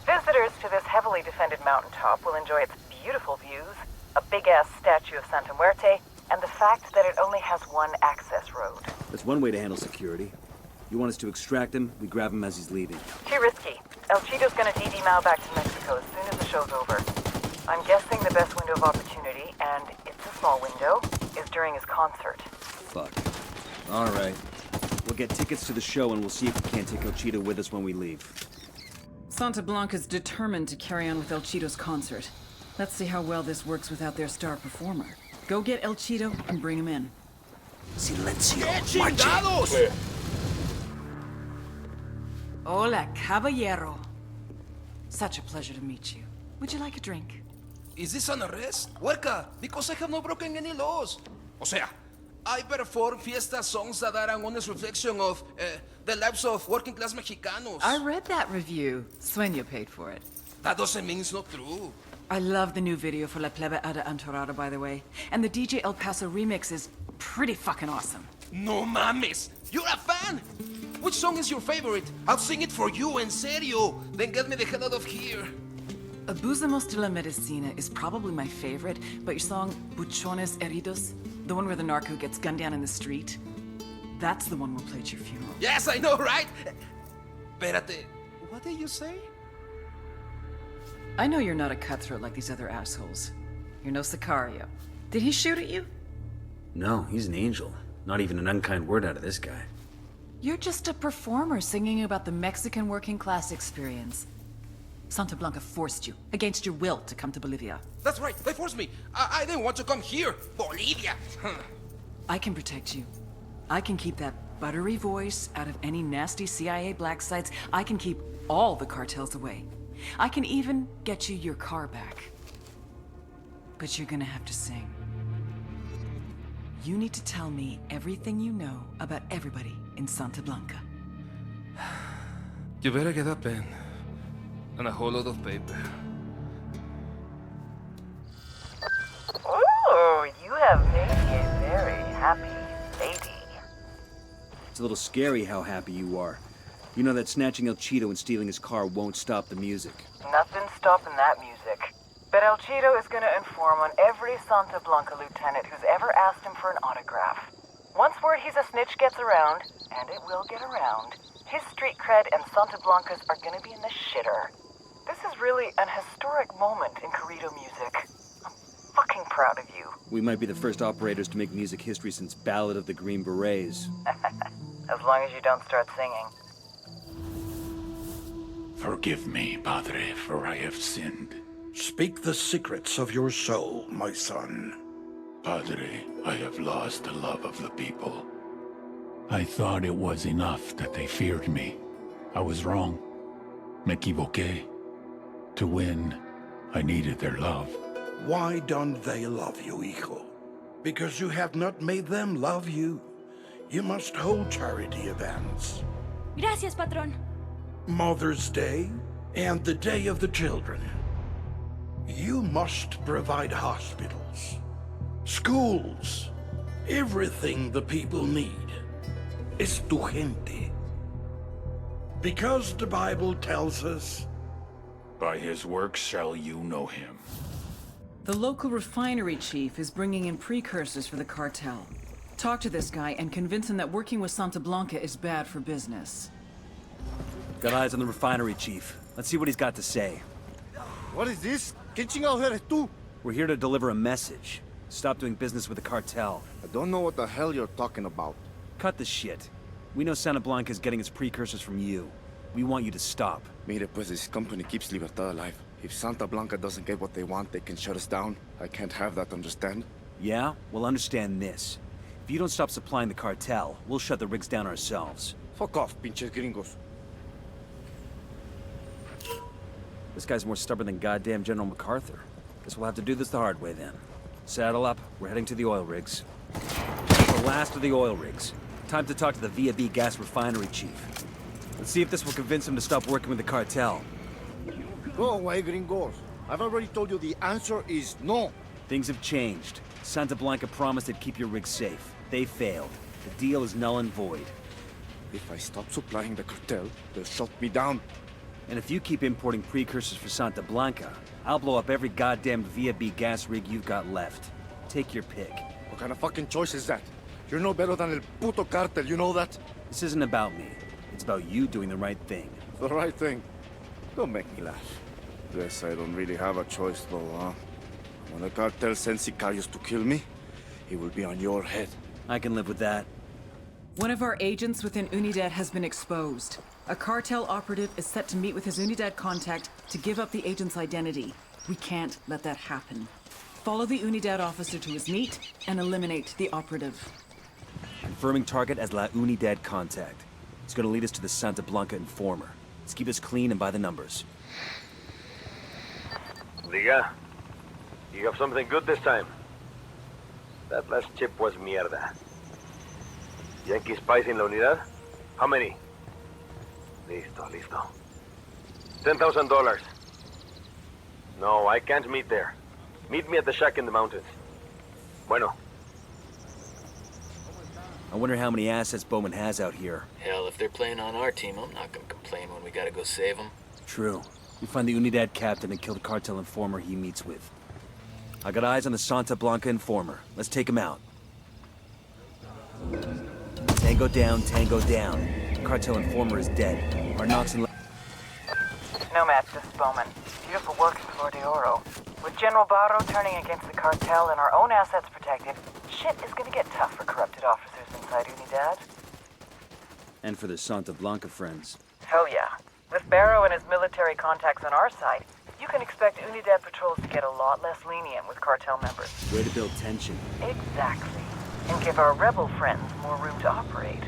B: Visitors to this heavily defended mountaintop will enjoy its beautiful views, a big-ass statue of Santa Muerte, and the fact that it only has one access road.
G: That's one way to handle security. You want us to extract him, we grab him as he's leaving.
B: Too risky. El Cheeto's gonna DD Mao back to Mexico as soon as the show's over. I'm guessing the best window of opportunity, and it's a small window, is during his concert.
G: Fuck. All right. We'll get tickets to the show and we'll see if we can't take El Cheeto with us when we leave.
F: Santa Blanca's determined to carry on with El Cheeto's concert. Let's see how well this works without their star performer. Go get El Cheeto and bring him in.
G: Silencio.
H: Clear.
F: Hola, caballero. Such a pleasure to meet you. Would you like a drink?
J: Is this an arrest? Huerca, because I have not broken any laws. O sea, I perform fiesta songs that are an honest reflection of the lives of working class Mexicanos.
F: I read that review. Sueño paid for it.
J: That doesn't mean it's not true.
F: I love the new video for La Plebe Ada Antorada, by the way. And the DJ El Paso remix is pretty fucking awesome.
J: No mames! You're a fan! Which song is your favorite? I'll sing it for you, en serio. Then get me the hell out of here.
F: Abusamos de la Medicina is probably my favorite, but your song Buchones Heridos, the one where the narco gets gunned down in the street, that's the one we'll play at your funeral.
J: Yes, I know, right? Espérate, what did you say?
F: I know you're not a cutthroat like these other assholes. You're no Sicario. Did he shoot at you?
G: No, he's an angel. Not even an unkind word out of this guy.
F: You're just a performer singing about the Mexican working class experience. Santa Blanca forced you, against your will, to come to Bolivia.
J: That's right, they forced me. I didn't want to come here. Bolivia.
F: I can protect you. I can keep that buttery voice out of any nasty CIA black sites. I can keep all the cartels away. I can even get you your car back. But you're gonna have to sing. You need to tell me everything you know about everybody in Santa Blanca.
J: You better get a pen and a whole lot of paper.
B: Ooh, you have made me a very happy lady.
G: It's a little scary how happy you are. You know that snatching El Cheeto and stealing his car won't stop the music.
B: Nothing's stopping that music. But El Cheeto is gonna inform on every Santa Blanca lieutenant who's ever asked him for an autograph. Once word he's a snitch gets around, and it will get around, his street cred and Santa Blanca's are gonna be in the shitter. This is really an historic moment in Corrido music. I'm fucking proud of you.
G: We might be the first operators to make music history since Ballad of the Green Berets.
B: As long as you don't start singing.
M: Forgive me, Padre, for I have sinned.
A: Speak the secrets of your soul, my son.
M: Padre, I have lost the love of the people. I thought it was enough that they feared me. I was wrong. Me equivoqué. To win, I needed their love.
A: Why don't they love you, hijo? Because you have not made them love you. You must hold charity events.
T: Gracias, patrón.
A: Mother's Day and the Day of the Children. You must provide hospitals, schools, everything the people need. Es tu gente. Because the Bible tells us,
M: by his works shall you know him.
F: The local refinery chief is bringing in precursors for the cartel. Talk to this guy and convince him that working with Santa Blanca is bad for business.
G: Got eyes on the refinery chief. Let's see what he's got to say.
U: What is this? ¿Qué chingados eres tú?
G: We're here to deliver a message. Stop doing business with the cartel.
U: I don't know what the hell you're talking about.
G: Cut the shit. We know Santa Blanca is getting its precursors from you. We want you to stop.
U: Mire, pues this company keeps Libertad alive. If Santa Blanca doesn't get what they want, they can shut us down. I can't have that, understand?
G: Yeah? Well, understand this. If you don't stop supplying the cartel, we'll shut the rigs down ourselves.
U: Fuck off, pinches gringos.
G: This guy's more stubborn than goddamn General MacArthur. Guess we'll have to do this the hard way then. Saddle up, we're heading to the oil rigs. The last of the oil rigs. Time to talk to the VAB gas refinery chief. Let's see if this will convince him to stop working with the cartel.
U: Go away, gringos. I've already told you the answer is no.
G: Things have changed. Santa Blanca promised they'd keep your rig safe. They failed. The deal is null and void.
U: If I stop supplying the cartel, they'll shut me down.
G: And if you keep importing precursors for Santa Blanca, I'll blow up every goddamn Via B gas rig you've got left. Take your pick.
U: What kind of fucking choice is that? You're no better than el puto cartel, you know that?
G: This isn't about me. It's about you doing the right thing.
U: The right thing? Don't make me laugh. Guess I don't really have a choice though, huh? When the cartel sends sicarios to kill me, he will be on your head.
G: I can live with that.
F: One of our agents within Unidad has been exposed. A cartel operative is set to meet with his Unidad contact to give up the agent's identity. We can't let that happen. Follow the Unidad officer to his meet and eliminate the operative.
G: Confirming target as La Unidad contact. It's gonna lead us to the Santa Blanca informer. Let's keep us clean and by the numbers.
K: Liga, you have something good this time. That last chip was mierda. Yankee spies in la unidad? How many? Listo. $10,000. No, I can't meet there. Meet me at the shack in the mountains. Bueno.
G: I wonder how many assets Bowman has out here.
H: Hell, if they're playing on our team, I'm not gonna complain when we gotta go save them.
G: True. We find the Unidad captain and kill the cartel informer he meets with. I got eyes on the Santa Blanca informer. Let's take him out. Tango down, tango down. The cartel informer is dead. Our knocks and...
B: Nomad, this is Bowman. Beautiful work in Flor de Oro. With General Barro turning against the cartel and our own assets protected, shit is gonna get tough for corrupted officers inside Unidad.
G: And for the Santa Blanca friends.
B: Hell yeah. With Barrow and his military contacts on our side, you can expect Unidad patrols to get a lot less lenient with cartel members.
G: Way to build tension.
B: Exactly. And give our rebel friends more room to operate.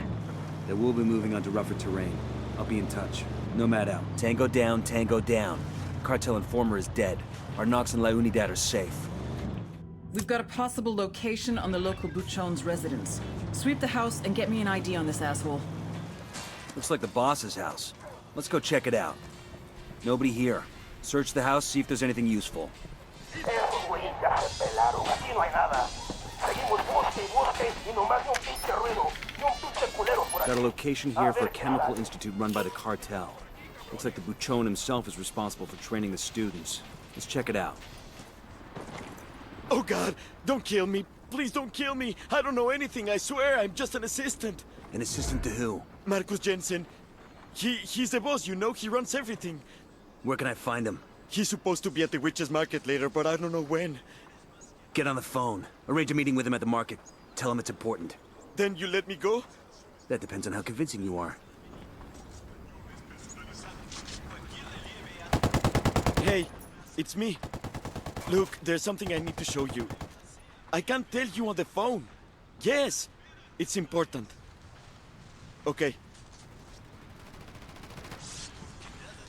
G: They will be moving onto rougher terrain. I'll be in touch. Nomad out. Tango down, tango down. Cartel informer is dead. Our Nox and La Unidad are safe.
F: We've got a possible location on the local Buchon's residence. Sweep the house and get me an ID on this asshole.
G: Looks like the boss's house. Let's go check it out. Nobody here. Search the house, see if there's anything useful. Got a location here for a chemical institute run by the cartel. Looks like the Buchon himself is responsible for training the students. Let's check it out.
J: Oh God, don't kill me. Please don't kill me. I don't know anything, I swear. I'm just an assistant.
G: An assistant to who?
J: Marcus Jensen. He's the boss, you know, he runs everything.
G: Where can I find him?
J: He's supposed to be at the Witch's Market later, but I don't know when.
G: Get on the phone. Arrange a meeting with him at the market. Tell him it's important.
J: Then you let me go?
G: That depends on how convincing you are.
J: Hey, it's me. Look, there's something I need to show you. I can't tell you on the phone. Yes, it's important. Okay.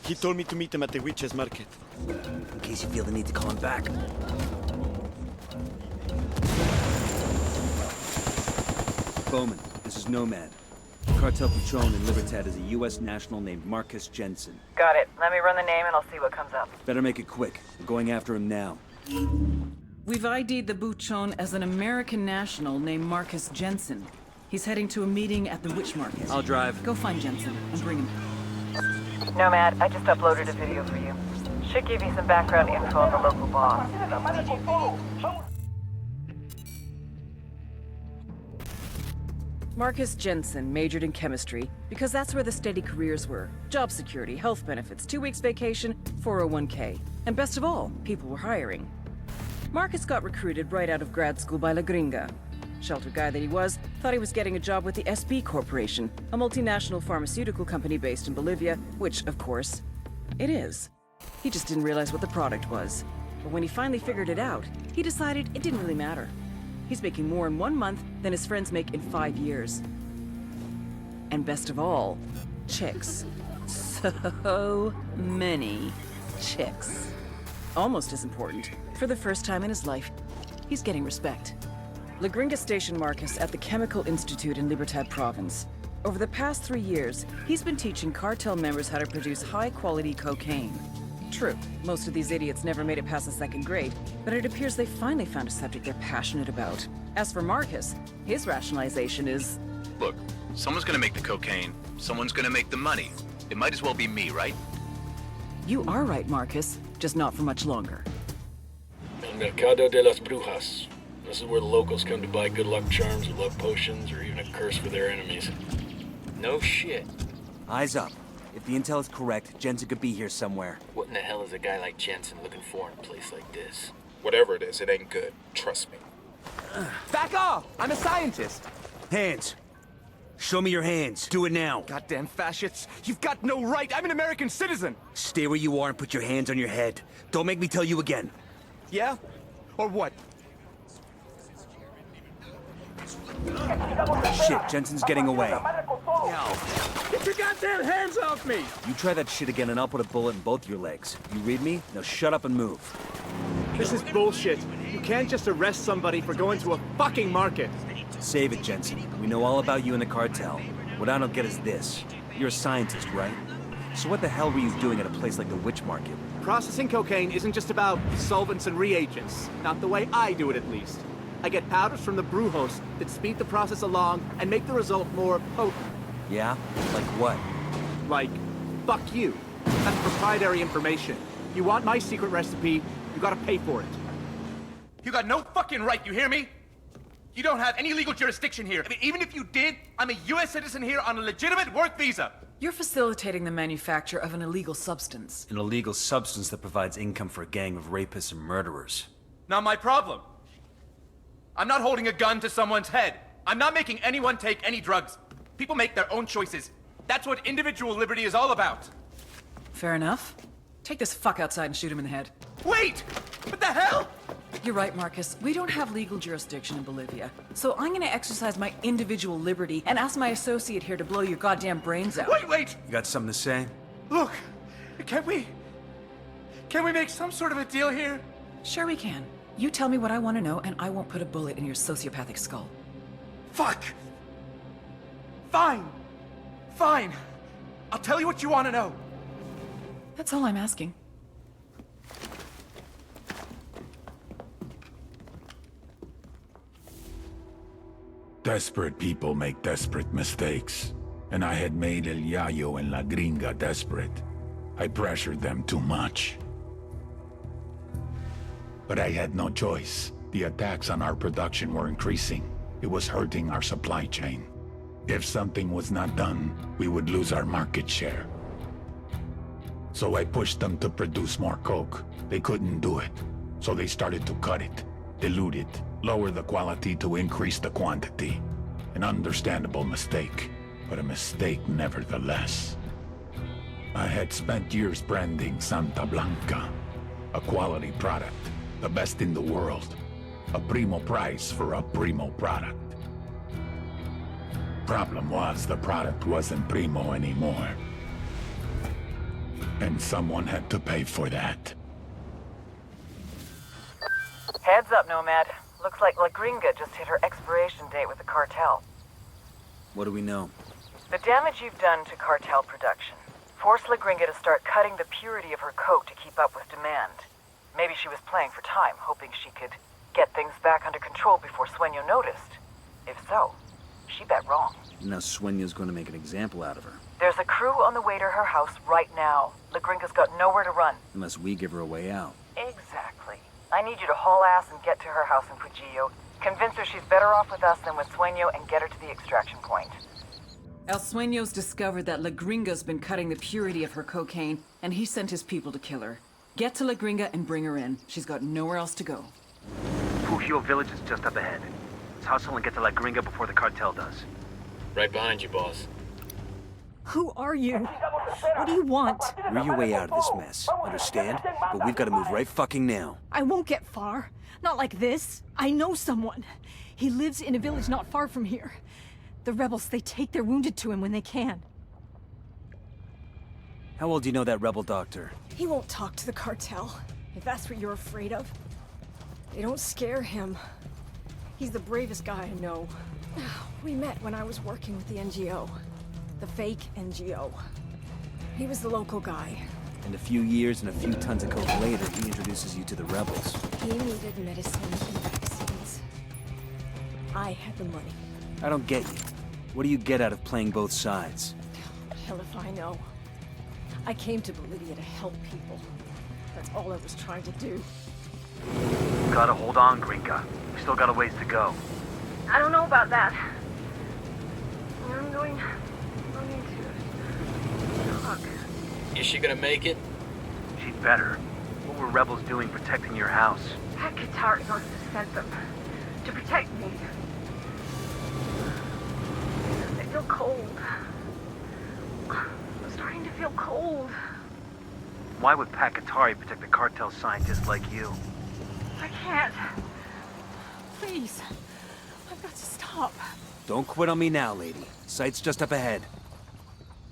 J: He told me to meet him at the Witch's Market.
G: In case you feel the need to call him back. Bowman, this is Nomad. Cartel Buchon in Libertad is a U.S. national named Marcus Jensen.
B: Got it. Let me run the name and I'll see what comes up.
G: Better make it quick. We're going after him now.
F: We've ID'd the Buchon as an American national named Marcus Jensen. He's heading to a meeting at the Witch Market.
G: I'll drive.
F: Go find Jensen and bring him.
B: Nomad, I just uploaded a video for you. Should give you some background info on the local boss.
F: Marcus Jensen majored in chemistry because that's where the steady careers were. Job security, health benefits, 2 weeks vacation, 401k. And best of all, people were hiring. Marcus got recruited right out of grad school by La Gringa. Sheltered guy that he was, thought he was getting a job with the SB Corporation, a multinational pharmaceutical company based in Bolivia, which, of course, it is. He just didn't realize what the product was. But when he finally figured it out, he decided it didn't really matter. He's making more in 1 month than his friends make in 5 years. And best of all, chicks. So many chicks. Almost as important, for the first time in his life, he's getting respect. La Gringa stationed Marcus at the Chemical Institute in Libertad Province. Over the past 3 years, he's been teaching cartel members how to produce high-quality cocaine. True, most of these idiots never made it past the 2nd grade, but it appears they finally found a subject they're passionate about. As for Marcus, his rationalization is...
K: Look, someone's gonna make the cocaine, someone's gonna make the money. It might as well be me, right?
F: You are right, Marcus, just not for much longer.
H: El Mercado de las Brujas. This is where the locals come to buy good luck charms or love potions or even a curse for their enemies. No shit.
G: Eyes up. If the intel is correct, Jensen could be here somewhere.
H: What in the hell is a guy like Jensen looking for in a place like this?
I: Whatever it is, it ain't good. Trust me.
C: Back off! I'm a scientist!
G: Hands! Show me your hands. Do it now.
C: Goddamn fascists! You've got no right! I'm an American citizen!
G: Stay where you are and put your hands on your head. Don't make me tell you again.
C: Yeah? Or what?
G: Shit, Jensen's getting away.
C: Get your goddamn hands off me!
G: You try that shit again and I'll put a bullet in both your legs. You read me? Now shut up and move.
C: This is bullshit. You can't just arrest somebody for going to a fucking market.
G: Save it, Jensen. We know all about you and the cartel. What I don't get is this. You're a scientist, right? So what the hell were you doing at a place like the witch market?
C: Processing cocaine isn't just about solvents and reagents. Not the way I do it, at least. I get powders from the brew host that speed the process along and make the result more potent.
G: Yeah? Like what?
C: Like, fuck you. That's proprietary information. You want my secret recipe, you gotta pay for it. You got no fucking right, you hear me? You don't have any legal jurisdiction here. I mean, even if you did, I'm a US citizen here on a legitimate work visa.
F: You're facilitating the manufacture of an illegal substance.
G: An illegal substance that provides income for a gang of rapists and murderers.
C: Not my problem. I'm not holding a gun to someone's head. I'm not making anyone take any drugs. People make their own choices. That's what individual liberty is all about.
F: Fair enough. Take this fuck outside and shoot him in the head.
C: Wait! What the hell?
F: You're right, Marcus. We don't have legal jurisdiction in Bolivia. So I'm gonna exercise my individual liberty and ask my associate here to blow your goddamn brains out.
C: Wait!
G: You got something to say?
C: Look, can we make some sort of a deal here?
F: Sure we can. You tell me what I want to know, and I won't put a bullet in your sociopathic skull.
C: Fuck! Fine. I'll tell you what you want to know.
F: That's all I'm asking.
M: Desperate people make desperate mistakes. And I had made El Yayo and La Gringa desperate. I pressured them too much. But I had no choice. The attacks on our production were increasing. It was hurting our supply chain. If something was not done, we would lose our market share. So I pushed them to produce more coke. They couldn't do it. So they started to cut it, dilute it, lower the quality to increase the quantity. An understandable mistake, but a mistake nevertheless. I had spent years branding Santa Blanca, a quality product. The best in the world. A primo price for a primo product. Problem was, the product wasn't primo anymore. And someone had to pay for that.
B: Heads up, Nomad. Looks like La Gringa just hit her expiration date with the cartel.
G: What do we know?
B: The damage you've done to cartel production forced La Gringa to start cutting the purity of her coke to keep up with demand. Maybe she was playing for time, hoping she could get things back under control before Sueño noticed. If so, she bet wrong.
G: Now Sueño's going to make an example out of her.
B: There's a crew on the way to her house right now. La Gringa's got nowhere to run.
G: Unless we give her a way out.
B: Exactly. I need you to haul ass and get to her house in Pujillo. Convince her she's better off with us than with Sueño and get her to the extraction point.
F: El Sueño's discovered that La Gringa's been cutting the purity of her cocaine, and he sent his people to kill her. Get to La Gringa and bring her in. She's got nowhere else to go.
K: Pujillo village is just up ahead. Let's hustle and get to La Gringa before the cartel does.
H: Right behind you, boss.
S: Who are you? What do you want?
G: We're your way out of this mess, understand? But we've got to move right fucking now.
S: I won't get far. Not like this. I know someone. He lives in a village not far from here. The rebels, they take their wounded to him when they can.
G: How well do you know that rebel doctor?
S: He won't talk to the cartel, if that's what you're afraid of. They don't scare him. He's the bravest guy I know. We met when I was working with the NGO. The fake NGO. He was the local guy.
G: And a few years and a few tons of coke later, he introduces you to the rebels.
S: He needed medicine and vaccines. I had the money.
G: I don't get you. What do you get out of playing both sides?
S: Hell if I know. I came to Bolivia to help people. That's all I was trying to do.
K: Gotta hold on, Gringa. We still got a ways to go.
S: I don't know about that. I'm going to talk.
H: Is she gonna make it?
K: She'd better. What were rebels doing protecting your house?
S: Katari must have sent them to protect me. I feel cold. I'm starting to feel cold.
K: Why would Pakatari protect a cartel scientist like you?
S: I can't. Please. I've got to stop.
G: Don't quit on me now, lady. Sight's just up ahead.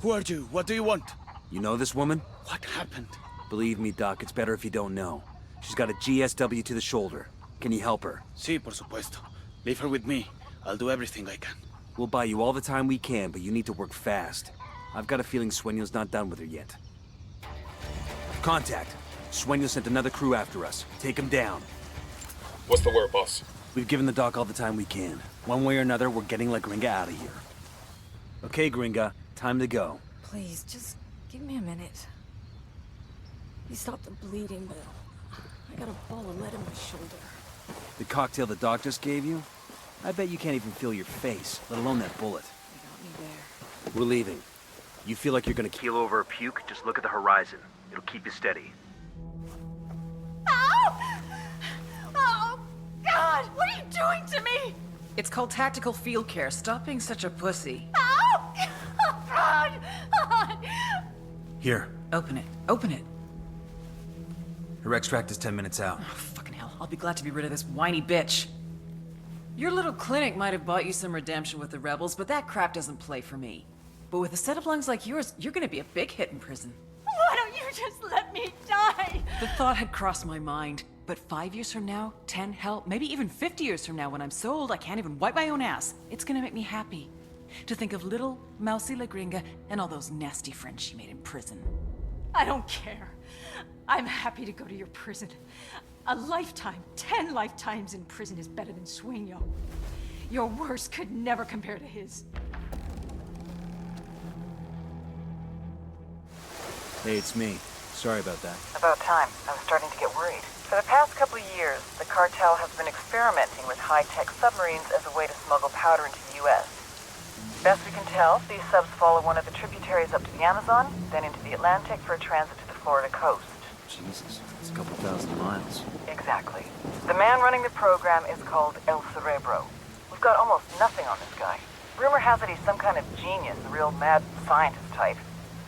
O: Who are you? What do you want?
G: You know this woman?
O: What happened?
G: Believe me, Doc, it's better if you don't know. She's got a GSW to the shoulder. Can you help her?
O: Sí, por supuesto. Leave her with me. I'll do everything I can.
G: We'll buy you all the time we can, but you need to work fast. I've got a feeling Sueño's not done with her yet. Contact. Sueño sent another crew after us. Take him down.
I: What's the word, boss?
G: We've given the doc all the time we can. One way or another, we're getting La Gringa out of here. Okay, Gringa, time to go.
S: Please, just give me a minute. He stopped the bleeding, but I got a ball of lead in my shoulder.
G: The cocktail the doc just gave you? I bet you can't even feel your face, let alone that bullet.
S: They got me there.
G: We're leaving. You feel like you're gonna
K: Keel over or puke, just look at the horizon. It'll keep you steady.
S: Ow! Oh, God! What are you doing to me?
F: It's called tactical field care. Stop being such a pussy.
S: Ow! Oh, God!
G: Here.
F: Open it. Open it.
G: Her extract is 10 minutes out.
F: Oh, fucking hell. I'll be glad to be rid of this whiny bitch. Your little clinic might have bought you some redemption with the rebels, but that crap doesn't play for me. But with a set of lungs like yours, you're gonna be a big hit in prison.
S: Why don't you just let me die?
F: The thought had crossed my mind, but 5 years from now, 10, hell, maybe even 50 years from now, when I'm so old I can't even wipe my own ass, it's gonna make me happy to think of little mousy La Gringa and all those nasty friends she made in prison.
S: I don't care. I'm happy to go to your prison. A lifetime, 10 lifetimes in prison is better than Sueño. Your worst could never compare to his.
G: Hey, it's me. Sorry about that.
B: About time. I was starting to get worried. For the past couple of years, the cartel has been experimenting with high-tech submarines as a way to smuggle powder into the U.S. Best we can tell, these subs follow one of the tributaries up to the Amazon, then into the Atlantic for a transit to the Florida coast.
G: Jesus, it's a couple thousand miles.
B: Exactly. The man running the program is called El Cerebro. We've got almost nothing on this guy. Rumor has it he's some kind of genius, a real mad scientist type.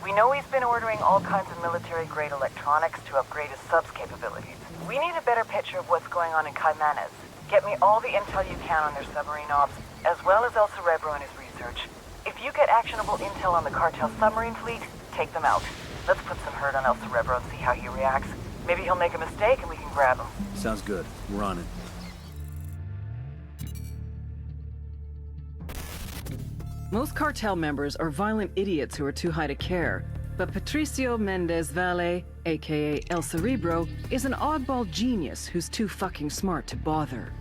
B: We know he's been ordering all kinds of military-grade electronics to upgrade his subs capabilities. We need a better picture of what's going on in Caymanes. Get me all the intel you can on their submarine ops, as well as El Cerebro and his research. If you get actionable intel on the cartel submarine fleet, take them out. Let's put some hurt on El Cerebro and see how he reacts. Maybe he'll make a mistake and we can grab him.
G: Sounds good. We're on it.
F: Most cartel members are violent idiots who are too high to care. But Patricio Mendez Valle, aka El Cerebro, is an oddball genius who's too fucking smart to bother.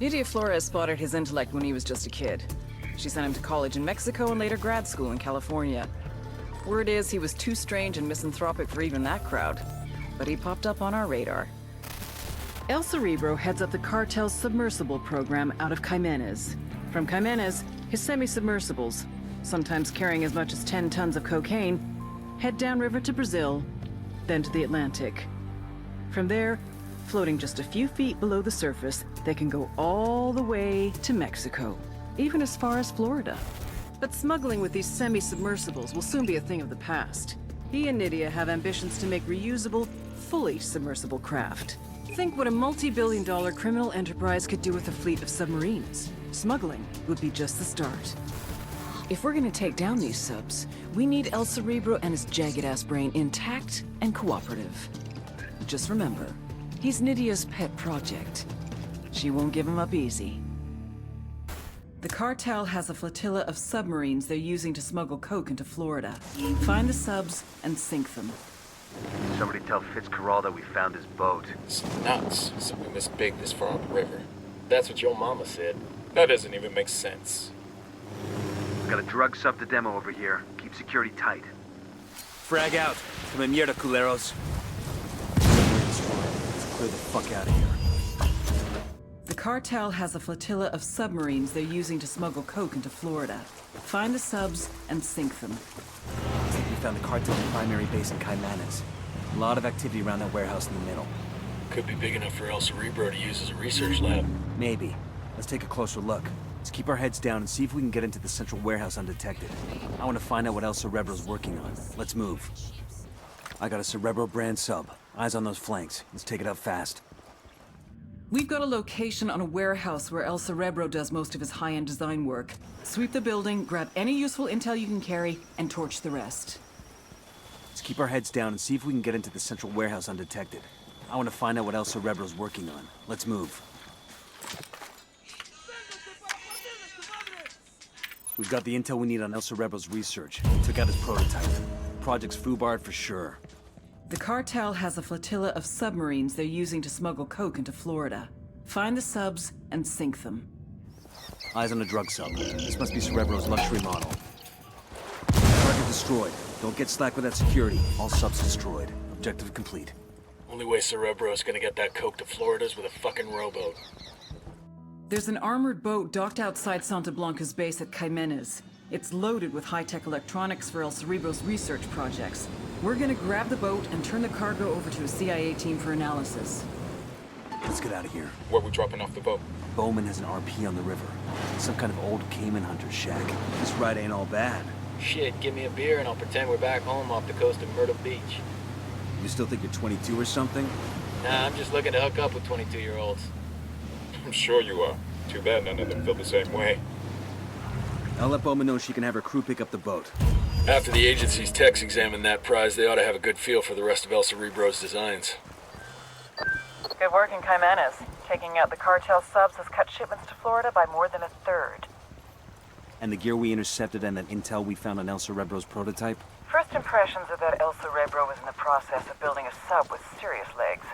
F: Nydia Flores spotted his intellect when he was just a kid. She sent him to college in Mexico and later grad school in California. Word is he was too strange and misanthropic for even that crowd. But he popped up on our radar. El Cerebro heads up the cartel's submersible program out of Caymanes. From Caymanes, his semi-submersibles, sometimes carrying as much as 10 tons of cocaine, head downriver to Brazil, then to the Atlantic. From there, floating just a few feet below the surface, they can go all the way to Mexico, even as far as Florida. But smuggling with these semi-submersibles will soon be a thing of the past. He and Nydia have ambitions to make reusable, fully submersible craft. Think what a multi-billion-dollar criminal enterprise could do with a fleet of submarines. Smuggling would be just the start. If we're gonna take down these subs, we need El Cerebro and his jagged-ass brain intact and cooperative. Just remember, he's Nydia's pet project. She won't give him up easy. The cartel has a flotilla of submarines they're using to smuggle coke into Florida. Find the subs and sink them.
K: Somebody tell Fitzcarrall that we found his boat.
H: It's nuts. Something this big this far up the river. That's what your mama said.
I: That doesn't even make sense.
K: We've got a drug sub to demo over here. Keep security tight.
G: Frag out. Come in mierda, culeros. Let's clear the fuck out of here.
F: The cartel has a flotilla of submarines they're using to smuggle coke into Florida. Find the subs and sink them.
G: Looks like we found the cartel's primary base in Caymanas. A lot of activity around that warehouse in the middle.
H: Could be big enough for El Cerebro to use as a research lab.
G: Maybe. Let's take a closer look. Let's keep our heads down and see if we can get into the central warehouse undetected. I want to find out what El Cerebro's working on. Let's move. I got a Cerebro brand sub. Eyes on those flanks. Let's take it up fast.
F: We've got a location on a warehouse where El Cerebro does most of his high-end design work. Sweep the building, grab any useful intel you can carry, and torch the rest.
G: Let's keep our heads down and see if we can get into the central warehouse undetected. I want to find out what El Cerebro's working on. Let's move. We've got the intel we need on El Cerebro's research. He took out his prototype. Project's foobarred for sure.
F: The cartel has a flotilla of submarines they're using to smuggle coke into Florida. Find the subs and sink them.
G: Eyes on a drug sub. This must be Cerebro's luxury model. Target destroyed. Don't get slack with that security. All subs destroyed. Objective complete.
H: Only way Cerebro's gonna get that coke to Florida is with a fucking rowboat.
F: There's an armored boat docked outside Santa Blanca's base at Caymanas. It's loaded with high-tech electronics for El Cerebro's research projects. We're gonna grab the boat and turn the cargo over to a CIA team for analysis.
G: Let's get out of here.
I: Where we dropping off the boat?
G: Bowman has an RP on the river. Some kind of old Cayman hunter shack. This ride ain't all bad.
H: Shit, give me a beer and I'll pretend we're back home off the coast of Myrtle Beach.
G: You still think you're 22 or something?
H: Nah, I'm just looking to hook up with 22-year-olds.
I: I'm sure you are. Too bad none of them feel the same way.
G: I'll let Bowman know she can have her crew pick up the boat.
H: After the agency's techs examine that prize, they ought to have a good feel for the rest of El Cerebro's designs.
B: Good work in Caymanas. Taking out the cartel subs has cut shipments to Florida by more than a third.
G: And the gear we intercepted and that intel we found on El Cerebro's prototype?
B: First impressions are that El Cerebro was in the process of building a sub with serious legs.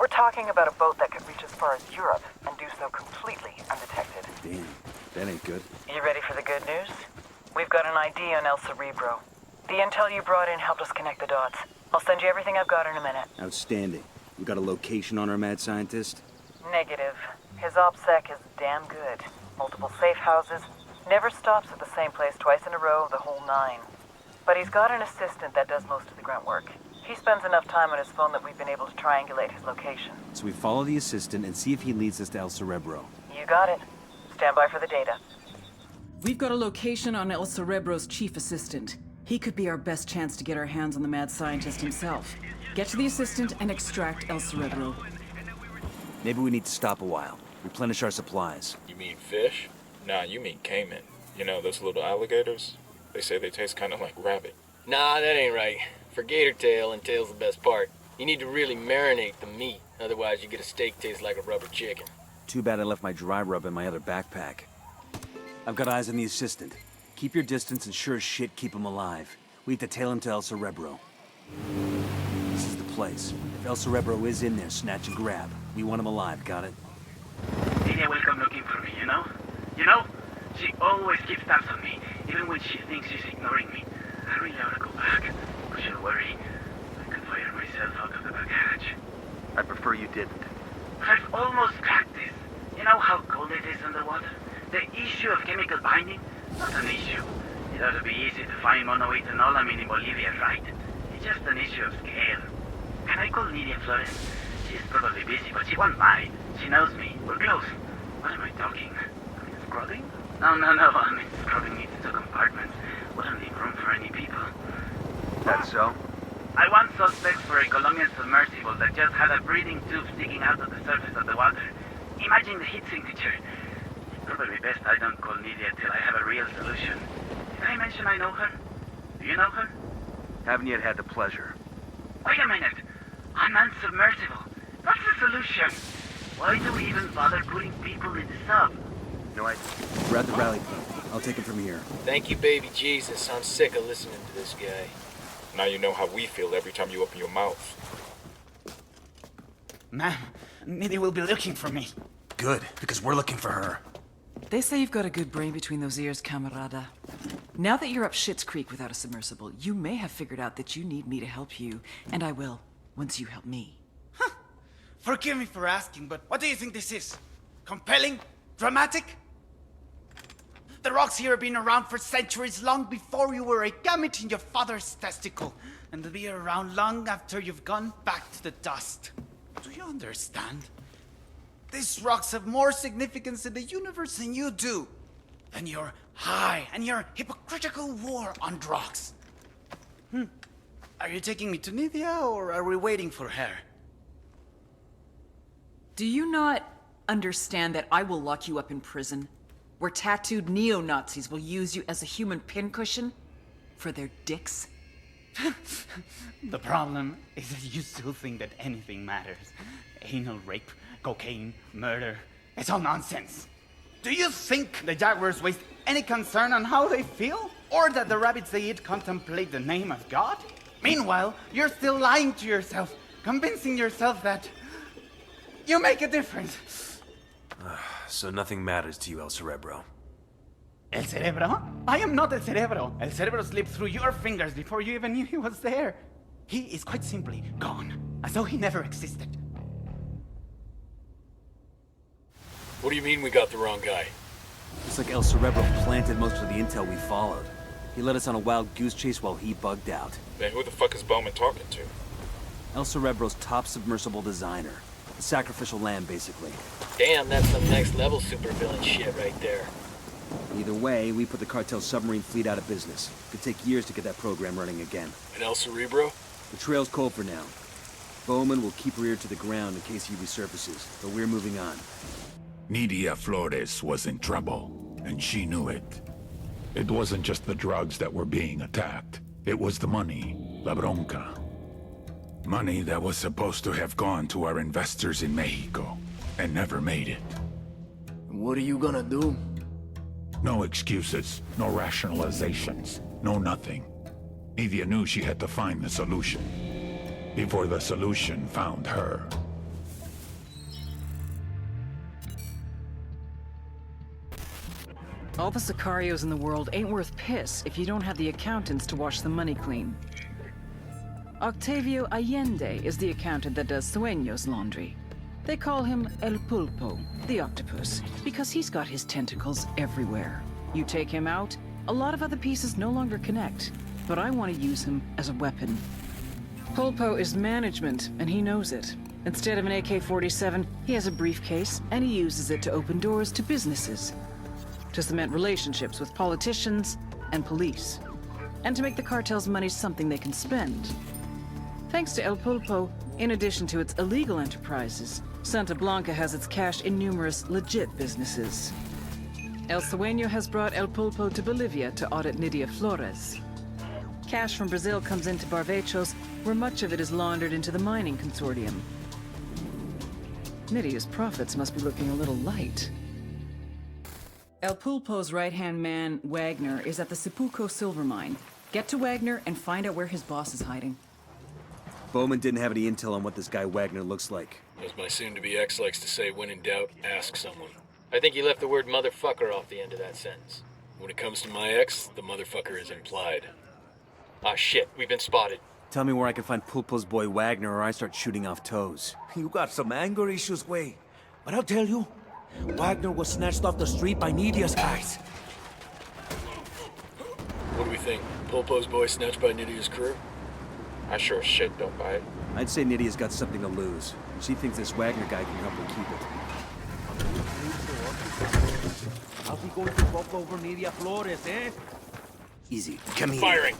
B: We're talking about a boat that could reach as far as Europe and do so completely undetected.
G: Damn, that ain't good.
B: You ready for the good news? We've got an ID on El Cerebro. The intel you brought in helped us connect the dots. I'll send you everything I've got in a minute.
G: Outstanding. We got a location on our mad scientist?
B: Negative. His OPSEC is damn good. Multiple safe houses. Never stops at the same place twice in a row, the whole nine. But he's got an assistant that does most of the grunt work. He spends enough time on his phone that we've been able to triangulate his location.
G: So we follow the assistant and see if he leads us to El Cerebro.
B: You got it. Stand by for the data.
F: We've got a location on El Cerebro's chief assistant. He could be our best chance to get our hands on the mad scientist himself. Get to the assistant and extract El Cerebro.
G: Maybe we need to stop a while. Replenish our supplies.
I: You mean fish? Nah, you mean caiman. You know, those little alligators? They say they taste kind of like rabbit.
H: Nah, that ain't right. For gator tail, and tail's the best part. You need to really marinate the meat. Otherwise, you get a steak taste like a rubber chicken.
G: Too bad I left my dry rub in my other backpack. I've got eyes on the assistant. Keep your distance and sure as shit keep him alive. We need to tail him to El Cerebro. This is the place. If El Cerebro is in there, snatch and grab. We want him alive, got it?
N: Lydia will come looking for me, you know? You know? She always keeps tabs on me, even when she thinks she's ignoring me. I really ought to go back. But she'll worry. I could fire myself out of the back hatch.
K: I prefer you didn't.
N: I've almost cracked this. You know how cold it is underwater? The issue of chemical binding? Not an issue. It ought to be easy to find monoethanolamine in Bolivia, right? It's just an issue of scale. Can I call Nidia Flores? She's probably busy, but she won't mind. She knows me. We're close. What am I talking? I mean, scrubbing? No. I mean, scrubbing needs two compartments. Wouldn't leave room for any people.
K: That's so?
N: I want suspects for a Colombian submersible that just had a breathing tube sticking out of the surface of the water. Imagine the heat signature. It's probably best I don't call Nidia till I have a real solution. Did I mention I know her? Do you know her?
K: Haven't yet had the pleasure.
N: Wait a minute. Unmanned submersible. That's the solution. Why do we even bother putting people in the sub?
K: No,
G: We're at the rally point. I'll take him from here.
H: Thank you, baby Jesus. I'm sick of listening to this guy.
I: Now you know how we feel every time you open your mouth.
O: Ma'am, Nidhi will be looking for me.
G: Good, because we're looking for her.
F: They say you've got a good brain between those ears, camarada. Now that you're up Schitt's Creek without a submersible, you may have figured out that you need me to help you, and I will, once you help me.
O: Forgive me for asking, but what do you think this is? Compelling? Dramatic? The rocks here have been around for centuries, long before you were a gamete in your father's testicle, and they'll be around long after you've gone back to the dust. Do you understand? These rocks have more significance in the universe than you do, than your high and your hypocritical war on rocks. Are you taking me to Nydia, or are we waiting for her?
F: Do you not understand that I will lock you up in prison, where tattooed neo-Nazis will use you as a human pincushion for their dicks?
O: The problem is that you still think that anything matters. Anal rape, cocaine, murder. It's all nonsense. Do you think the jaguars waste any concern on how they feel? Or that the rabbits they eat contemplate the name of God? Meanwhile, you're still lying to yourself, convincing yourself that you make a difference.
G: So nothing matters to you, El Cerebro.
O: El Cerebro? I am not El Cerebro. El Cerebro slipped through your fingers before you even knew he was there. He is quite simply gone, as though he never existed.
H: What do you mean we got the wrong guy?
G: It's like El Cerebro planted most of the intel we followed. He led us on a wild goose chase while he bugged out.
I: Then who the fuck is Bowman talking to?
G: El Cerebro's top submersible designer. The sacrificial lamb, basically.
H: Damn, that's some next level supervillain shit right there.
G: Either way, we put the cartel's submarine fleet out of business. Could take years to get that program running again.
H: And El Cerebro?
G: The trail's cold for now. Bowman will keep her ear to the ground in case he resurfaces, but we're moving on.
M: Nydia Flores was in trouble, and she knew it. It wasn't just the drugs that were being attacked. It was the money, la bronca. Money that was supposed to have gone to our investors in Mexico, and never made it.
U: What are you gonna do?
M: No excuses, no rationalizations, no nothing. Nydia knew she had to find the solution, before the solution found her.
F: All the Sicarios in the world ain't worth piss if you don't have the accountants to wash the money clean. Octavio Allende is the accountant that does Sueño's laundry. They call him El Pulpo, the octopus, because he's got his tentacles everywhere. You take him out, a lot of other pieces no longer connect, but I want to use him as a weapon. Pulpo is management, and he knows it. Instead of an AK-47, he has a briefcase, and he uses it to open doors to businesses, to cement relationships with politicians and police, and to make the cartel's money something they can spend. Thanks to El Pulpo, in addition to its illegal enterprises, Santa Blanca has its cash in numerous legit businesses. El Sueño has brought El Pulpo to Bolivia to audit Nydia Flores. Cash from Brazil comes into Barvechos, where much of it is laundered into the mining consortium. Nydia's profits must be looking a little light. El Pulpo's right-hand man, Wagner, is at the Sepulco silver mine. Get to Wagner and find out where his boss is hiding.
G: Bowman didn't have any intel on what this guy Wagner looks like.
H: As my soon-to-be ex likes to say, when in doubt, ask someone. I think he left the word motherfucker off the end of that sentence. When it comes to my ex, the motherfucker is implied. Ah shit, we've been spotted.
G: Tell me where I can find Pulpo's boy Wagner or I start shooting off toes.
D: You got some anger issues, Way. But I'll tell you, Wagner was snatched off the street by Nydia's guys.
H: What do we think? Pulpo's boy snatched by Nydia's crew?
I: I sure as shit don't buy it.
G: I'd say Nydia's got something to lose. She thinks this Wagner guy can help her keep it.
D: How's he going to walk over Nydia Flores, eh?
G: Easy. Come here.
H: Firing!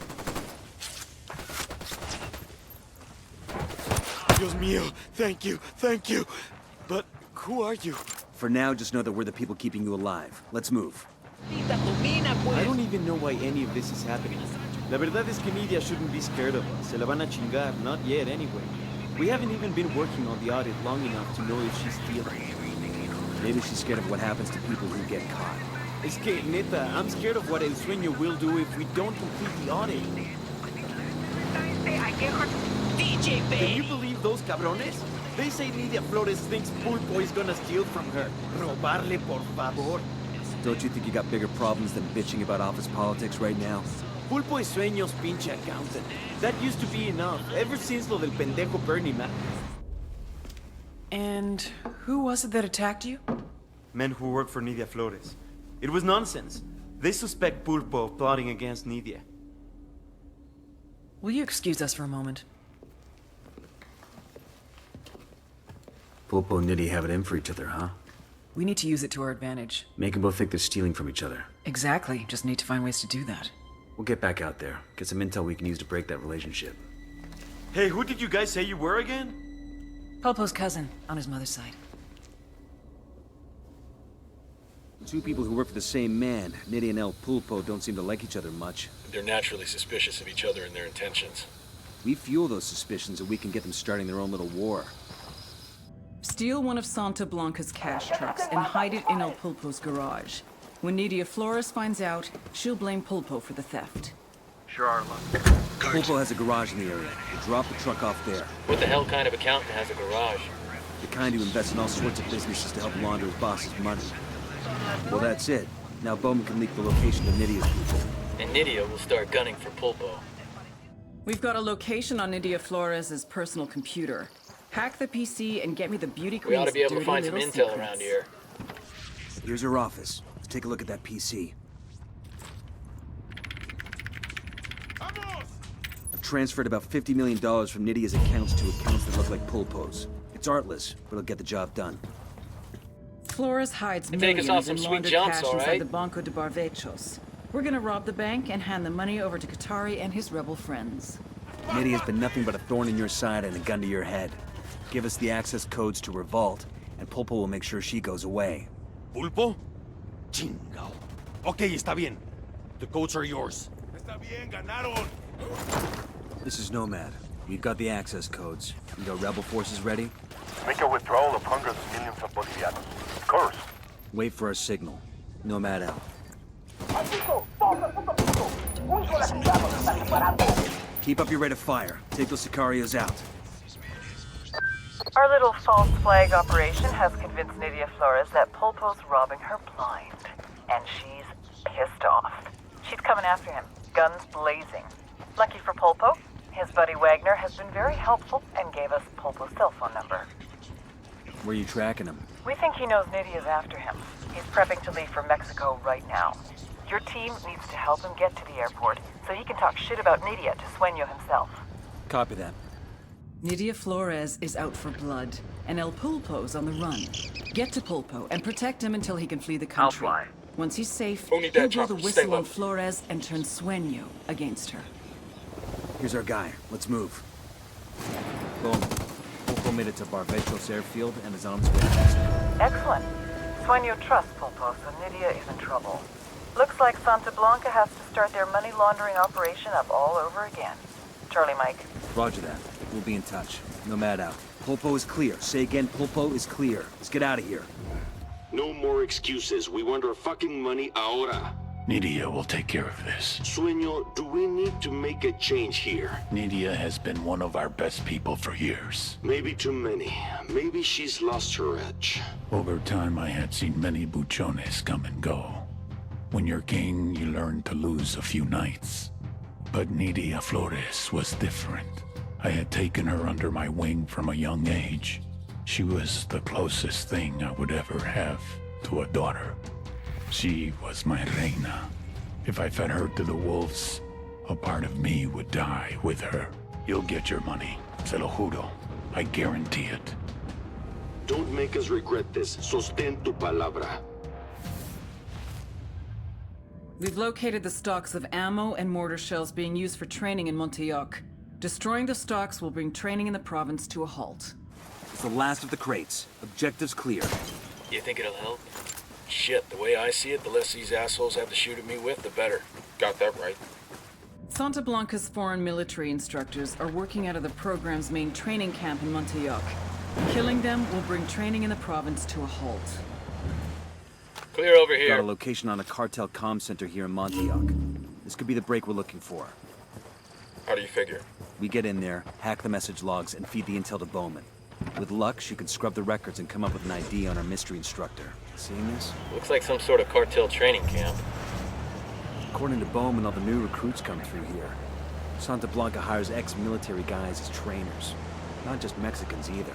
J: Dios mío, thank you. But who are you?
G: For now, just know that we're the people keeping you alive. Let's move.
L: I don't even know why any of this is happening. La verdad es que Nydia shouldn't be scared of us. Se la van a chingar, not yet anyway. We haven't even been working on the audit long enough to know if she's stealing.
G: Maybe she's scared of what happens to people who get caught.
L: Es que, neta, I'm scared of what El Sueño will do if we don't complete the audit. Can you believe those cabrones? They say Nidia Flores thinks Pulpo is gonna steal from her. Robarle por favor.
G: Don't you think you got bigger problems than bitching about office politics right now?
L: Pulpo es Sueño's pinche accountant. That used to be enough, ever since lo del pendejo Bernie Mac.
F: And who was it that attacked you?
L: Men who work for Nidia Flores. It was nonsense. They suspect Pulpo of plotting against Nidia.
F: Will you excuse us for a moment?
G: Pulpo and Nidia have it in for each other, huh?
F: We need to use it to our advantage.
G: Make them both think they're stealing from each other.
F: Exactly. Just need to find ways to do that.
G: We'll get back out there. Get some intel we can use to break that relationship.
L: Hey, who did you guys say you were again?
F: Pulpo's cousin, on his mother's side.
G: Two people who work for the same man, Nidia and El Pulpo, don't seem to like each other much.
H: They're naturally suspicious of each other and their intentions.
G: We fuel those suspicions and we can get them starting their own little war.
F: Steal one of Santa Blanca's cash trucks and hide it in El Pulpo's garage. When Nidia Flores finds out, she'll blame Pulpo for the theft.
K: Sure are luck.
G: Pulpo has a garage in the area. We'll drop the truck off there.
H: What the hell kind of accountant has a garage?
G: The kind who invests in all sorts of businesses to help launder his boss's money. Well, that's it. Now Bowman can leak the location to Nidia's people.
H: And Nidia will start gunning for Pulpo.
F: We've got a location on Nidia Flores' personal computer. Hack the PC and get me the beauty queen's
H: We ought to be able to
F: dirty
H: find some
F: little
H: intel
F: secrets.
H: around here.
G: Here's her office. Let's take a look at that PC. I've transferred about $50 million from Nidia's accounts to accounts that look like Pulpo's. It's artless, but it'll get the job done.
F: Flores hides
H: They take us
F: millions
H: off some
F: in
H: sweet
F: laundered
H: jumps,
F: cash
H: all
F: inside
H: right?
F: the Banco de Barvechos. We're gonna rob the bank and hand the money over to Qatari and his rebel friends.
G: Nidia's been nothing but a thorn in your side and a gun to your head. Give us the access codes to Revolt, and Pulpo will make sure she goes away.
J: ¿Pulpo? Chingao. Okay, está bien. The codes are yours. Está bien, ganaron.
G: This is Nomad. We've got the access codes. We got rebel forces ready?
E: Make a withdrawal of hundreds of millions of Bolivianos. Curse.
G: Wait for our signal. Nomad out. Keep up your rate of fire. Take those Sicarios out.
B: Our little false flag operation has convinced Nidia Flores that Pulpo's robbing her blind. And she's pissed off. She's coming after him, guns blazing. Lucky for Pulpo, his buddy Wagner has been very helpful and gave us Pulpo's cell phone number.
G: Where are you tracking him?
B: We think he knows Nidia's after him. He's prepping to leave for Mexico right now. Your team needs to help him get to the airport so he can talk shit about Nidia to Sueño himself.
G: Copy that.
F: Nidia Flores is out for blood, and El Pulpo's on the run. Get to Pulpo and protect him until he can flee the country.
K: I'll fly.
F: Once he's safe,
H: Who need
F: he'll
H: that
F: blow the
H: chopper?
F: whistle
H: Stay low.
F: on Flores and turn Sueño against her.
G: Here's our guy. Let's move. Boom. Pulpo made it to Barvechos airfield and is on his way to Mexico.
B: Excellent. Sueño trusts Pulpo, so Nidia is in trouble. Looks like Santa Blanca has to start their money laundering operation up all over again. Charlie Mike.
G: Roger that. We'll be in touch. Nomad out. Pulpo is clear. Say again, Pulpo is clear. Let's get out of here.
P: No more excuses. We want our fucking money ahora.
M: Nidia will take care of this.
P: Sueño, do we need to make a change here?
M: Nidia has been one of our best people for years.
P: Maybe too many. Maybe she's lost her edge.
M: Over time, I had seen many buchones come and go. When you're king, you learn to lose a few knights. But Nidia Flores was different. I had taken her under my wing from a young age. She was the closest thing I would ever have to a daughter. She was my reina. If I fed her to the wolves, a part of me would die with her. You'll get your money, se lo juro. I guarantee it.
P: Don't make us regret this. Sostén tu palabra.
F: We've located the stocks of ammo and mortar shells being used for training in Monteoc. Destroying the stocks will bring training in the province to a halt.
G: It's the last of the crates. Objective's clear.
H: You think it'll help? Shit, the way I see it, the less these assholes have to shoot at me with, the better.
I: Got that right.
F: Santa Blanca's foreign military instructors are working out of the program's main training camp in Monteoc. Killing them will bring training in the province to a halt.
H: Clear over here.
G: Got a location on a cartel comm center here in Montauk. This could be the break we're looking for.
I: How do you figure?
G: We get in there, hack the message logs, and feed the intel to Bowman. With luck, she could scrub the records and come up with an ID on our mystery instructor. Seeing this?
H: Looks like some sort of cartel training camp.
G: According to Bowman, all the new recruits come through here. Santa Blanca hires ex-military guys as trainers. Not just Mexicans either.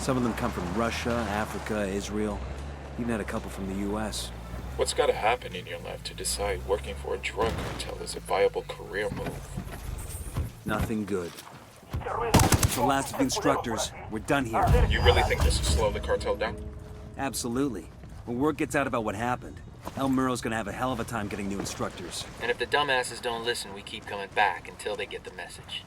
G: Some of them come from Russia, Africa, Israel. Even had a couple from the US.
I: What's gotta happen in your life to decide working for a drug cartel is a viable career move?
G: Nothing good. The last of the instructors. We're done here.
I: You really think this will slow the cartel down?
G: Absolutely. When word gets out about what happened, El Muro's gonna have a hell of a time getting new instructors.
H: And if the dumbasses don't listen, we keep coming back until they get the message.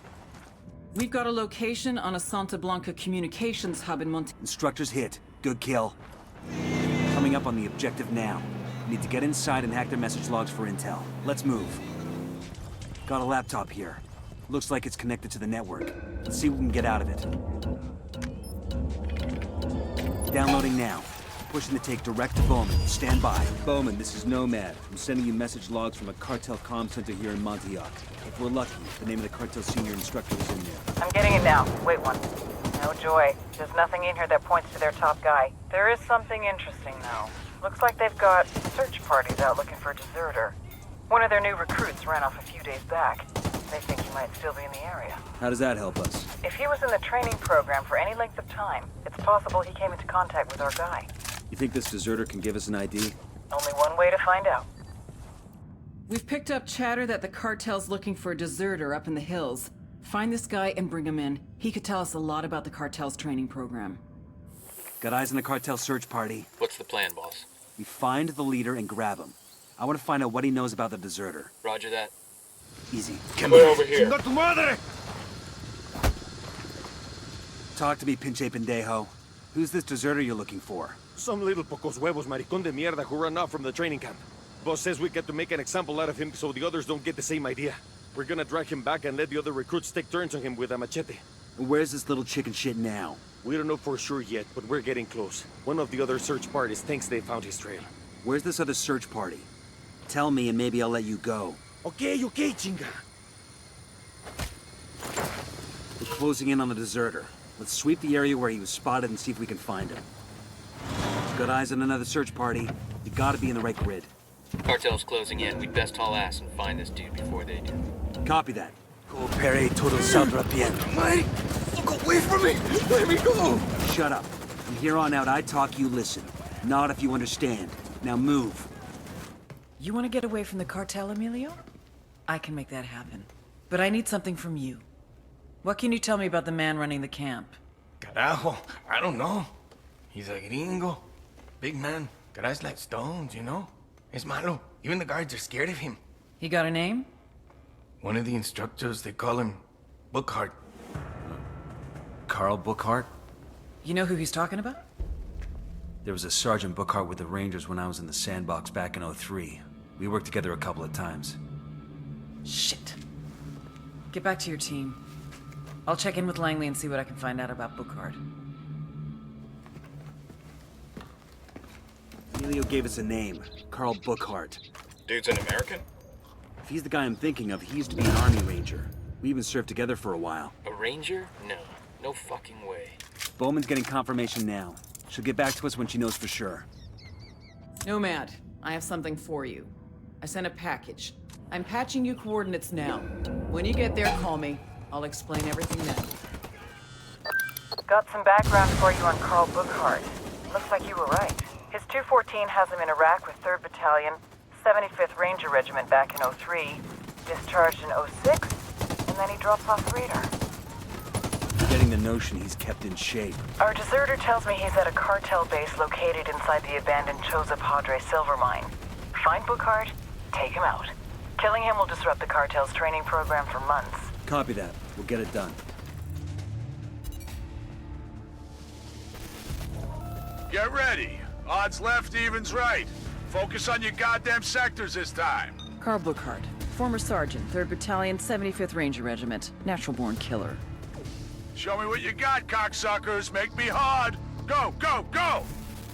F: We've got a location on a Santa Blanca communications hub in
G: Instructors hit. Good kill. Coming up on the objective now. Need to get inside and hack their message logs for intel. Let's move. Got a laptop here. Looks like it's connected to the network. Let's see what we can get out of it. Downloading now. Pushing the take direct to Bowman. Stand by. Bowman, this is Nomad. I'm sending you message logs from a cartel comm center here in Montauk. If we're lucky, the name of the cartel senior instructor is in there.
B: I'm getting it now. Wait one. No joy. There's nothing in here that points to their top guy. There is something interesting, though. Looks like they've got search parties out looking for a deserter. One of their new recruits ran off a few days back. They think he might still be in the area.
G: How does that help us?
B: If he was in the training program for any length of time, it's possible he came into contact with our guy.
G: You think this deserter can give us an ID?
B: Only one way to find out.
F: We've picked up chatter that the cartel's looking for a deserter up in the hills. Find this guy and bring him in. He could tell us a lot about the cartel's training program.
G: Got eyes on the cartel search party.
H: What's the plan, boss?
G: We find the leader and grab him. I want to find out what he knows about the deserter.
H: Roger that.
G: Easy.
I: Come over here.
G: Talk to me, pinche pendejo. Who's this deserter you're looking for?
J: Some little pocos huevos maricón de mierda who ran off from the training camp. Boss says we get to make an example out of him so the others don't get the same idea. We're gonna drag him back and let the other recruits take turns on him with a machete.
G: Where's this little chicken shit now?
J: We don't know for sure yet, but we're getting close. One of the other search parties thinks they found his trail.
G: Where's this other search party? Tell me and maybe I'll let you go.
J: Okay, chinga.
G: We're closing in on the deserter. Let's sweep the area where he was spotted and see if we can find him. Got eyes on another search party. You gotta be in the right grid.
H: Cartel's closing in. We'd best haul ass and find this dude before they do.
G: Copy that. Coopere todo saldrá bien.
J: Mike, look away from me! Let me go!
G: Shut up. From here on out, I talk, you listen. Not if you understand. Now move.
F: You want to get away from the cartel, Emilio? I can make that happen. But I need something from you. What can you tell me about the man running the camp?
L: Carajo, I don't know. He's a gringo. Big man. Got eyes like stones, you know? Es malo. Even the guards are scared of him.
F: He got a name?
L: One of the instructors, they call him Bookhart.
G: Carl Bookhart?
F: You know who he's talking about?
G: There was a Sergeant Bookhart with the Rangers when I was in the sandbox back in '03. We worked together a couple of times.
F: Shit. Get back to your team. I'll check in with Langley and see what I can find out about Bookhart.
G: Emilio gave us a name. Carl Bookhart.
I: Dude's an American?
G: If he's the guy I'm thinking of, he used to be an Army Ranger. We even served together for a while.
H: A ranger? No. No fucking way.
G: Bowman's getting confirmation now. She'll get back to us when she knows for sure.
F: Nomad, I have something for you. I sent a package. I'm patching you coordinates now. When you get there, call me. I'll explain everything then.
B: Got some background for you on Carl Bookhart. Looks like you were right. His 214 has him in Iraq with 3rd Battalion, 75th Ranger Regiment back in '03, discharged in '06, and then he drops off the radar.
G: Getting the notion he's kept in shape.
B: Our deserter tells me he's at a cartel base located inside the abandoned Choza Padre silver mine. Find Bookhart, take him out. Killing him will disrupt the cartel's training program for months.
G: Copy that. We'll get it done.
Q: Get ready. Odds left, evens right. Focus on your goddamn sectors this time.
F: Carl Bookhart, former sergeant, 3rd Battalion, 75th Ranger Regiment, natural-born killer.
Q: Show me what you got, cocksuckers. Make me hard. Go, go, go!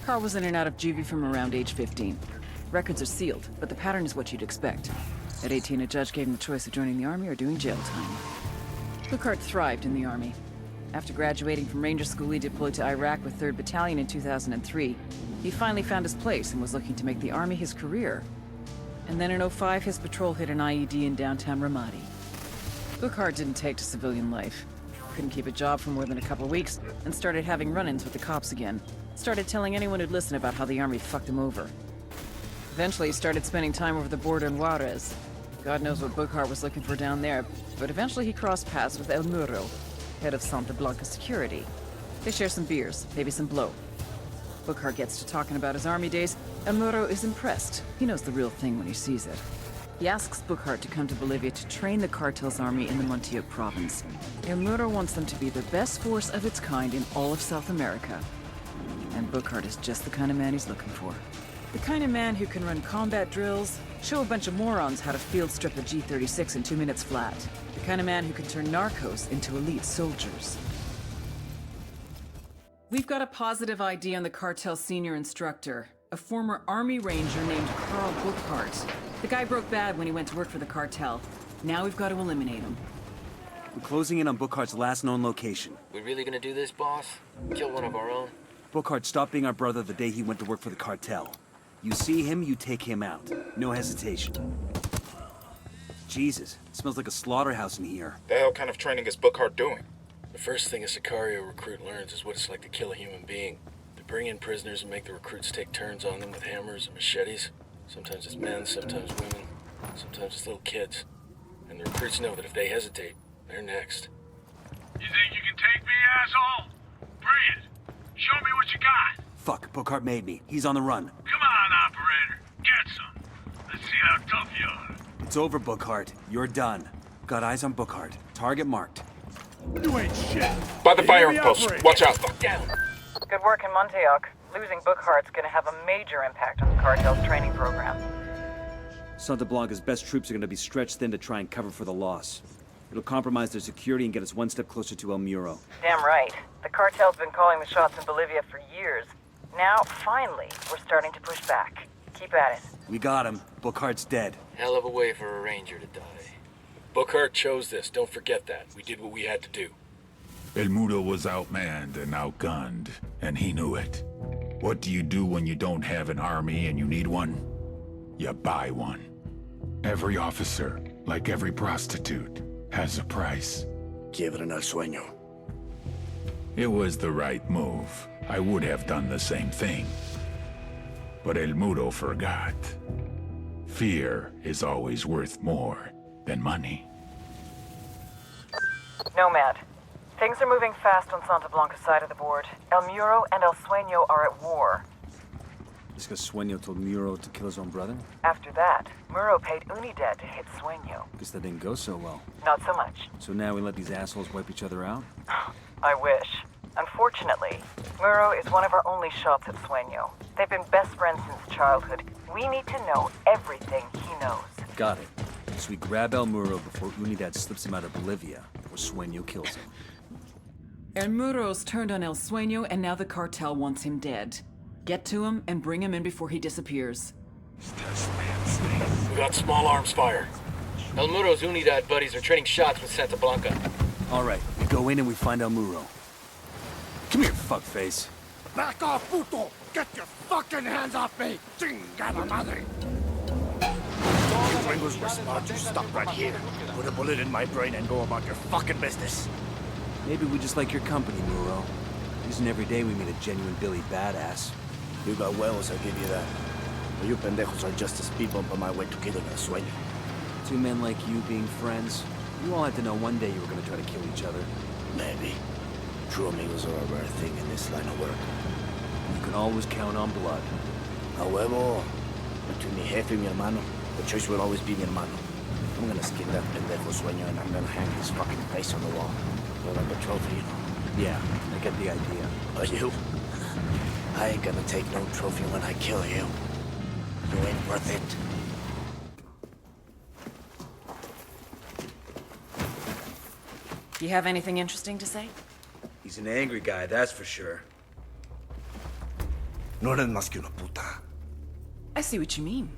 F: Carl was in and out of juvie from around age 15. Records are sealed, but the pattern is what you'd expect. At 18, a judge gave him the choice of joining the army or doing jail time. Buchart thrived in the army. After graduating from Ranger School, he deployed to Iraq with 3rd Battalion in 2003. He finally found his place and was looking to make the army his career. And then in '05, his patrol hit an IED in downtown Ramadi. Buchart didn't take to civilian life. Couldn't keep a job for more than a couple weeks, and started having run-ins with the cops again. Started telling anyone who'd listen about how the army fucked him over. Eventually, he started spending time over the border in Juarez. God knows what Buchart was looking for down there, but eventually he crossed paths with El Muro, head of Santa Blanca security. They share some beers, maybe some blow. Buchart gets to talking about his army days. El Muro is impressed. He knows the real thing when he sees it. He asks Buchart to come to Bolivia to train the cartel's army in the Montilluk province. El Muro wants them to be the best force of its kind in all of South America. And Buchart is just the kind of man he's looking for. The kind of man who can run combat drills, show a bunch of morons how to field strip a G-36 in 2 minutes flat. The kind of man who can turn narcos into elite soldiers. We've got a positive ID on the cartel's senior instructor, a former army ranger named Carl Buchart. The guy broke bad when he went to work for the cartel. Now we've got to eliminate him.
G: We're closing in on Buchart's last known location.
H: We really gonna do this, boss? Kill one of our own?
G: Buchart stopped being our brother the day he went to work for the cartel. You see him, you take him out. No hesitation. Jesus, it smells like a slaughterhouse in here.
I: The hell kind of training is Buchart doing?
H: The first thing a Sicario recruit learns is what it's like to kill a human being. They bring in prisoners and make the recruits take turns on them with hammers and machetes. Sometimes it's men, sometimes women, sometimes it's little kids. And the recruits know that if they hesitate, they're next.
Q: You think you can take me, asshole? Bring it. Show me what you got.
G: Fuck, Buchart made me. He's on the run.
Q: Come on, operator. Get some. Let's see how tough you are.
G: It's over, Buchart. You're done. Got eyes on Buchart. Target marked.
Q: You ain't shit.
I: By the firing post. Watch out.
H: Fuck down.
B: Good work in Montilluk. Losing Buchart's gonna have a major impact on the cartel's training program.
G: Santa Blanca's best troops are going to be stretched thin to try and cover for the loss. It'll compromise their security and get us one step closer to El Muro.
B: Damn right. The cartel's been calling the shots in Bolivia for years. Now, finally, we're starting to push back. Keep at it.
G: We got him. Buchart's dead.
H: Hell of a way for a ranger to die. Buchart chose this, don't forget that. We did what we had to do.
M: El Muro was outmanned and outgunned, and he knew it. What do you do when you don't have an army and you need one? You buy one. Every officer, like every prostitute, has a price.
U: Quiebren al sueño.
M: It was the right move. I would have done the same thing. But El Muro forgot. Fear is always worth more than money.
B: Nomad. Things are moving fast on Santa Blanca's side of the board. El Muro and El Sueño are at war.
G: This guy Sueño told Muro to kill his own brother?
B: After that, Muro paid Unidad to hit Sueño.
G: Guess that didn't go so well.
B: Not so much.
G: So now we let these assholes wipe each other out?
B: I wish. Unfortunately, Muro is one of our only shots at Sueño. They've been best friends since childhood. We need to know everything he knows.
G: Got it. So we grab El Muro before Unidad slips him out of Bolivia, or Sueño kills him.
F: El Muro's turned on El Sueño, and now the cartel wants him dead. Get to him and bring him in before he disappears.
H: We got small arms fire. El Muro's Unidad buddies are trading shots with Santa Blanca.
G: All right, we go in and we find El Muro. Come here, fuckface.
J: Back off, puto! Get your fucking hands off me! Chingada madre! You gringos were smart. You stop right here. Put a bullet in my brain and go about your fucking business.
G: Maybe we just like your company, Muro. Isn't every day we meet a genuine Billy badass.
U: You got huevos, I'll give you that. But you pendejos are just a speed bump on my way to killing El Sueño.
G: Two men like you being friends, you all had to know one day you were gonna try to kill each other.
U: Maybe. True amigos are a rare thing in this line of work.
G: You can always count on blood.
U: A huevo. Between mi jefe y mi hermano, the choice will always be mi hermano. I'm gonna skin that pendejo Sueño and I'm gonna hang his fucking face on the wall. Like a trophy, you know?
G: Yeah, I get the idea.
U: But you? I ain't gonna take no trophy when I kill you. You ain't worth it.
F: Do you have anything interesting to say?
G: He's an angry guy, that's for sure.
J: No eres más que una puta.
F: I see what you mean.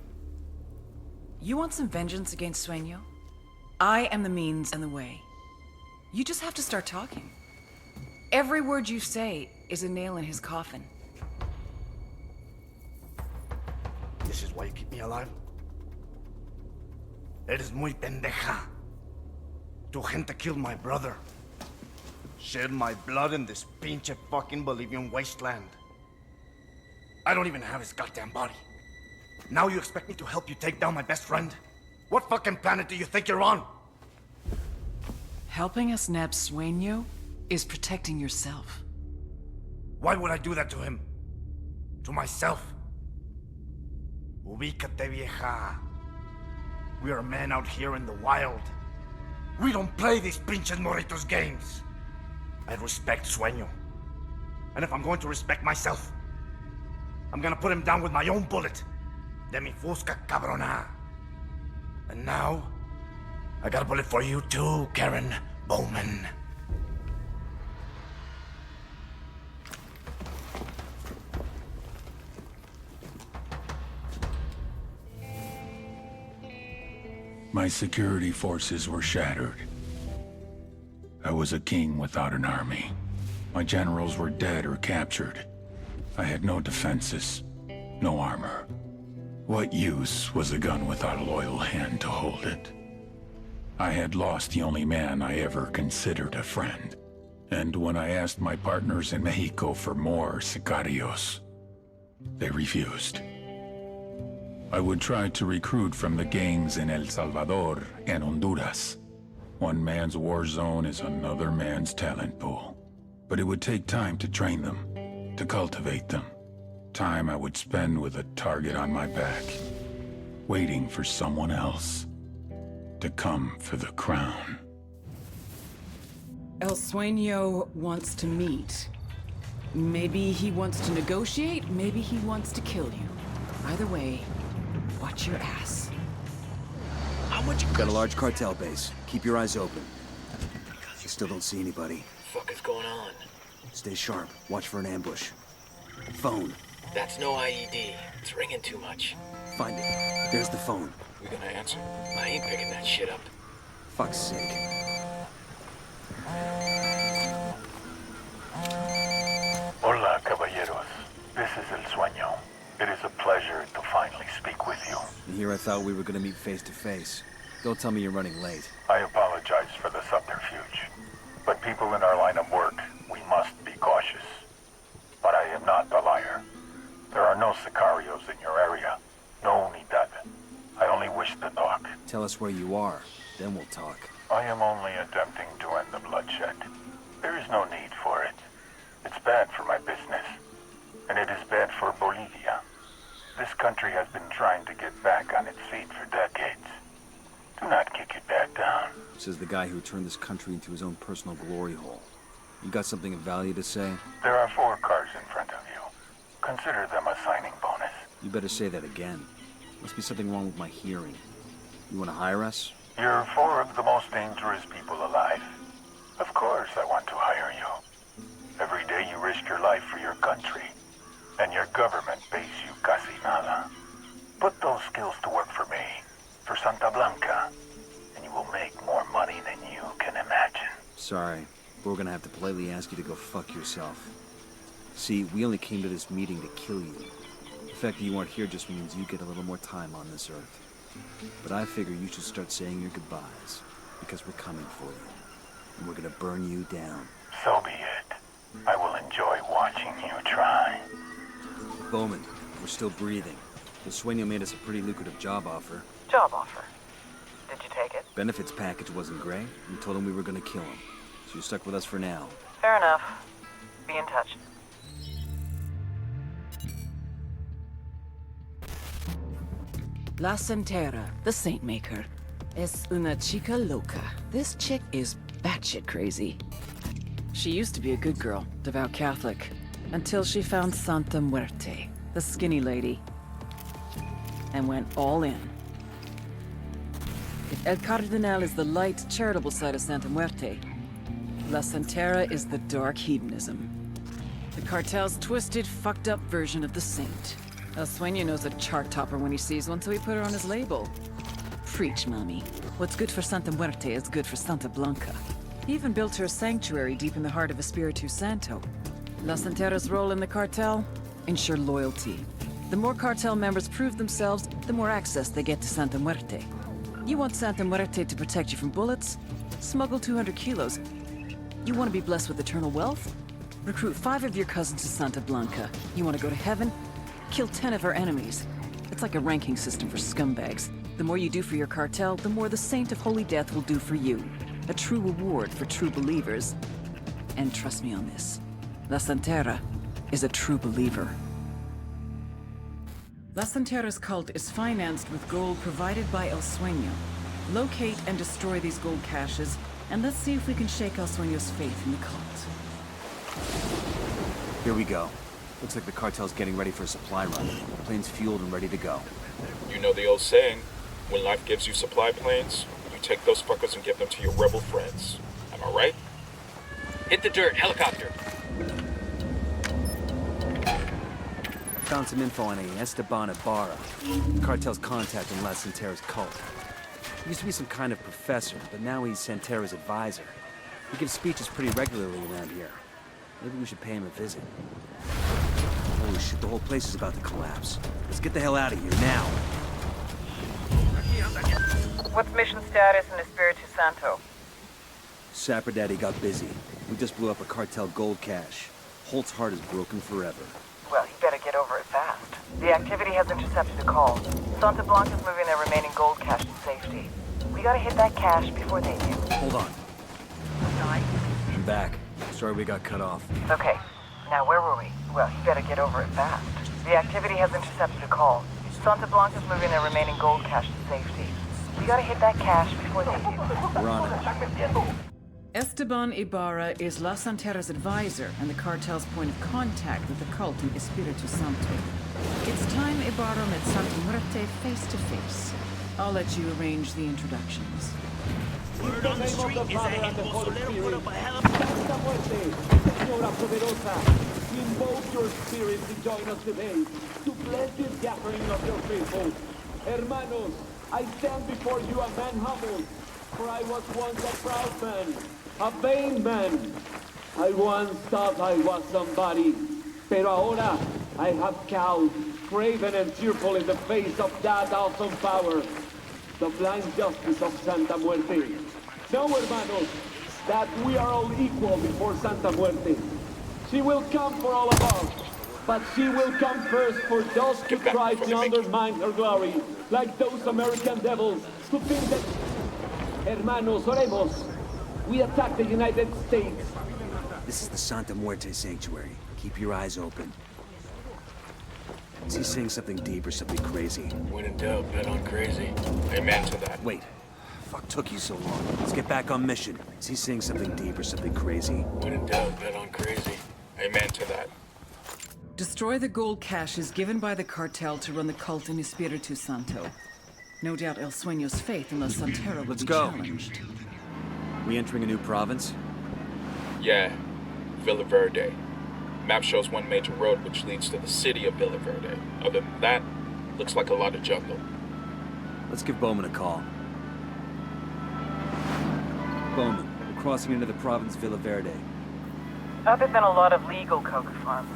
F: You want some vengeance against Sueño? I am the means and the way. You just have to start talking. Every word you say is a nail in his coffin.
J: This is why you keep me alive? Eres muy pendeja. Tu gente killed my brother. Shed my blood in this pinche fucking Bolivian wasteland. I don't even have his goddamn body. Now you expect me to help you take down my best friend? What fucking planet do you think you're on?
F: Helping us nab Sueño is protecting yourself.
J: Why would I do that to him? To myself? Ubícate, vieja. We are men out here in the wild. We don't play these pinches morritos games. I respect Sueño. And if I'm going to respect myself, I'm gonna put him down with my own bullet. De mi fusca, cabrona. And now, I got a bullet for you too, Karen Bowman.
M: My security forces were shattered. I was a king without an army. My generals were dead or captured. I had no defenses, no armor. What use was a gun without a loyal hand to hold it? I had lost the only man I ever considered a friend. And when I asked my partners in Mexico for more sicarios, they refused. I would try to recruit from the gangs in El Salvador and Honduras. One man's war zone is another man's talent pool. But it would take time to train them, to cultivate them. Time I would spend with a target on my back, waiting for someone else to come for the crown.
F: El Sueño wants to meet. Maybe he wants to negotiate, maybe he wants to kill you. Either way, watch your ass.
G: How much? Got a large cartel base. Keep your eyes open. You still don't see anybody.
H: What the fuck is going on?
G: Stay sharp. Watch for an ambush. Phone.
H: That's no IED. It's ringing too much.
G: Find it. There's the phone.
H: We gonna answer? I ain't picking that shit up.
G: Fuck's sake.
M: Hola, caballeros. This is El Sueño. It is a pleasure to finally speak with you.
G: And here I thought we were gonna meet face to face. Don't tell me you're running late.
M: I apologize for the subterfuge. But people in our line of work, we must be cautious. But I am not a liar. There are no sicarios in your area. No unidad. I only wish to talk.
G: Tell us where you are, then we'll talk.
M: I am only attempting to end the bloodshed. There is no need for it. It's bad for my business. And it is bad for Bolivia. This country has been trying to get back on its feet for decades. Do not kick it back down.
G: Says the guy who turned this country into his own personal glory hole. You got something of value to say?
M: There are 4 cars in front of you. Consider them a signing bonus.
G: You better say that again. Must be something wrong with my hearing. You want to hire us?
M: You're 4 of the most dangerous people alive. Of course I want to hire you. Every day you risk your life for your country. And your government pays you casi nada. Put those skills to work for me, for Santa Blanca, and you will make more money than you can imagine.
G: Sorry, but we're gonna have to politely ask you to go fuck yourself. See, we only came to this meeting to kill you. The fact that you aren't here just means you get a little more time on this earth. But I figure you should start saying your goodbyes, because we're coming for you. And we're gonna burn you down.
M: So be it. I will enjoy watching you try.
G: Bowman, we're still breathing. The Sueño made us a pretty lucrative job offer.
B: Job offer. Did you take it?
G: Benefits package wasn't great. We told him we were gonna kill him. So you're stuck with us for now.
B: Fair enough. Be in touch.
F: La Santera, the Saint Maker, es una chica loca. This chick is batshit crazy. She used to be a good girl, devout Catholic, until she found Santa Muerte, the skinny lady, and went all in. If El Cardenal is the light, charitable side of Santa Muerte, La Santera is the dark hedonism. The Cartel's twisted, fucked up version of the saint. El Sueño knows a chart topper when he sees one, so he put her on his label. Preach, mommy. What's good for Santa Muerte is good for Santa Blanca. He even built her a sanctuary deep in the heart of Espiritu Santo. La Santera's role in the cartel? Ensure loyalty. The more cartel members prove themselves, the more access they get to Santa Muerte. You want Santa Muerte to protect you from bullets? Smuggle 200 kilos. You want to be blessed with eternal wealth? Recruit 5 of your cousins to Santa Blanca. You want to go to heaven? Kill 10 of her enemies. It's like a ranking system for scumbags. The more you do for your cartel, the more the Saint of Holy Death will do for you. A true reward for true believers. And trust me on this. La Santera is a true believer. La Santera's cult is financed with gold provided by El Sueño. Locate and destroy these gold caches, and let's see if we can shake El Sueño's faith in the cult.
G: Here we go. Looks like the cartel's getting ready for a supply run. Planes fueled and ready to go.
I: You know the old saying, when life gives you supply planes, you take those fuckers and give them to your rebel friends. Am I right?
H: Hit the dirt, helicopter.
G: Found some info on a Esteban Ibarra, the cartel's contact in La Santera's cult. He used to be some kind of professor, but now he's Santera's advisor. He gives speeches pretty regularly around here. Maybe we should pay him a visit. Holy shit, the whole place is about to collapse. Let's get the hell out of here, now!
B: What's mission status in Espiritu Santo?
G: Sapper Daddy got busy. We just blew up a cartel gold cache. Holt's heart is broken forever.
B: Well, he better get over it fast. The activity has intercepted a call. Santa Blanca's moving their remaining gold cache to safety. We gotta hit that cache before they do.
G: Hold on. I'm back. Sorry we got cut off.
B: Okay. Now where were we? Well, he better get over it fast. The activity has intercepted a call. Santa Blanca's moving their remaining gold cache to safety. We gotta hit that cache before they do.
G: We're on it.
F: Esteban Ibarra is La Santera's advisor and the cartel's point of contact with the cult in Espiritu Santo. It's time Ibarra met Santa Muerte face to face. I'll let you arrange the introductions.
L: Word on the street is that El Pozolero put up a helicopter.
R: Santa Muerte, Señora Poderosa, we invoke your spirit to join us today, to bless this gathering of your faithful. Hermanos, I stand before you a man humbled, for I was once a proud man, a vain man. I once thought I was somebody, pero ahora I have cowed, craven and cheerful in the face of that awesome power, the blind justice of Santa Muerte. Know, hermanos, that we are all equal before Santa Muerte. She will come for all of us, but she will come first for those who try to undermine her glory, like those American devils who think that... Hermanos, oremos. We attack the United States.
G: This is the Santa Muerte Sanctuary. Keep your eyes open. Is he saying something deep or something crazy?
H: When in doubt, bet on crazy.
I: Amen to that.
G: Wait. Fuck took you so long? Let's get back on mission. Is he saying something deep or something crazy?
H: When in doubt, bet on crazy.
I: Amen to that.
F: Destroy the gold caches given by the cartel to run the cult in Espiritu Santo. No doubt El Sueño's faith in La Santera will be challenged.
G: We entering a new province?
I: Yeah, Villa Verde. Map shows one major road which leads to the city of Villa Verde. Other than that, looks like a lot of jungle.
G: Let's give Bowman a call. Bowman, we're crossing into the province Villa Verde.
B: Other than a lot of legal coca farms,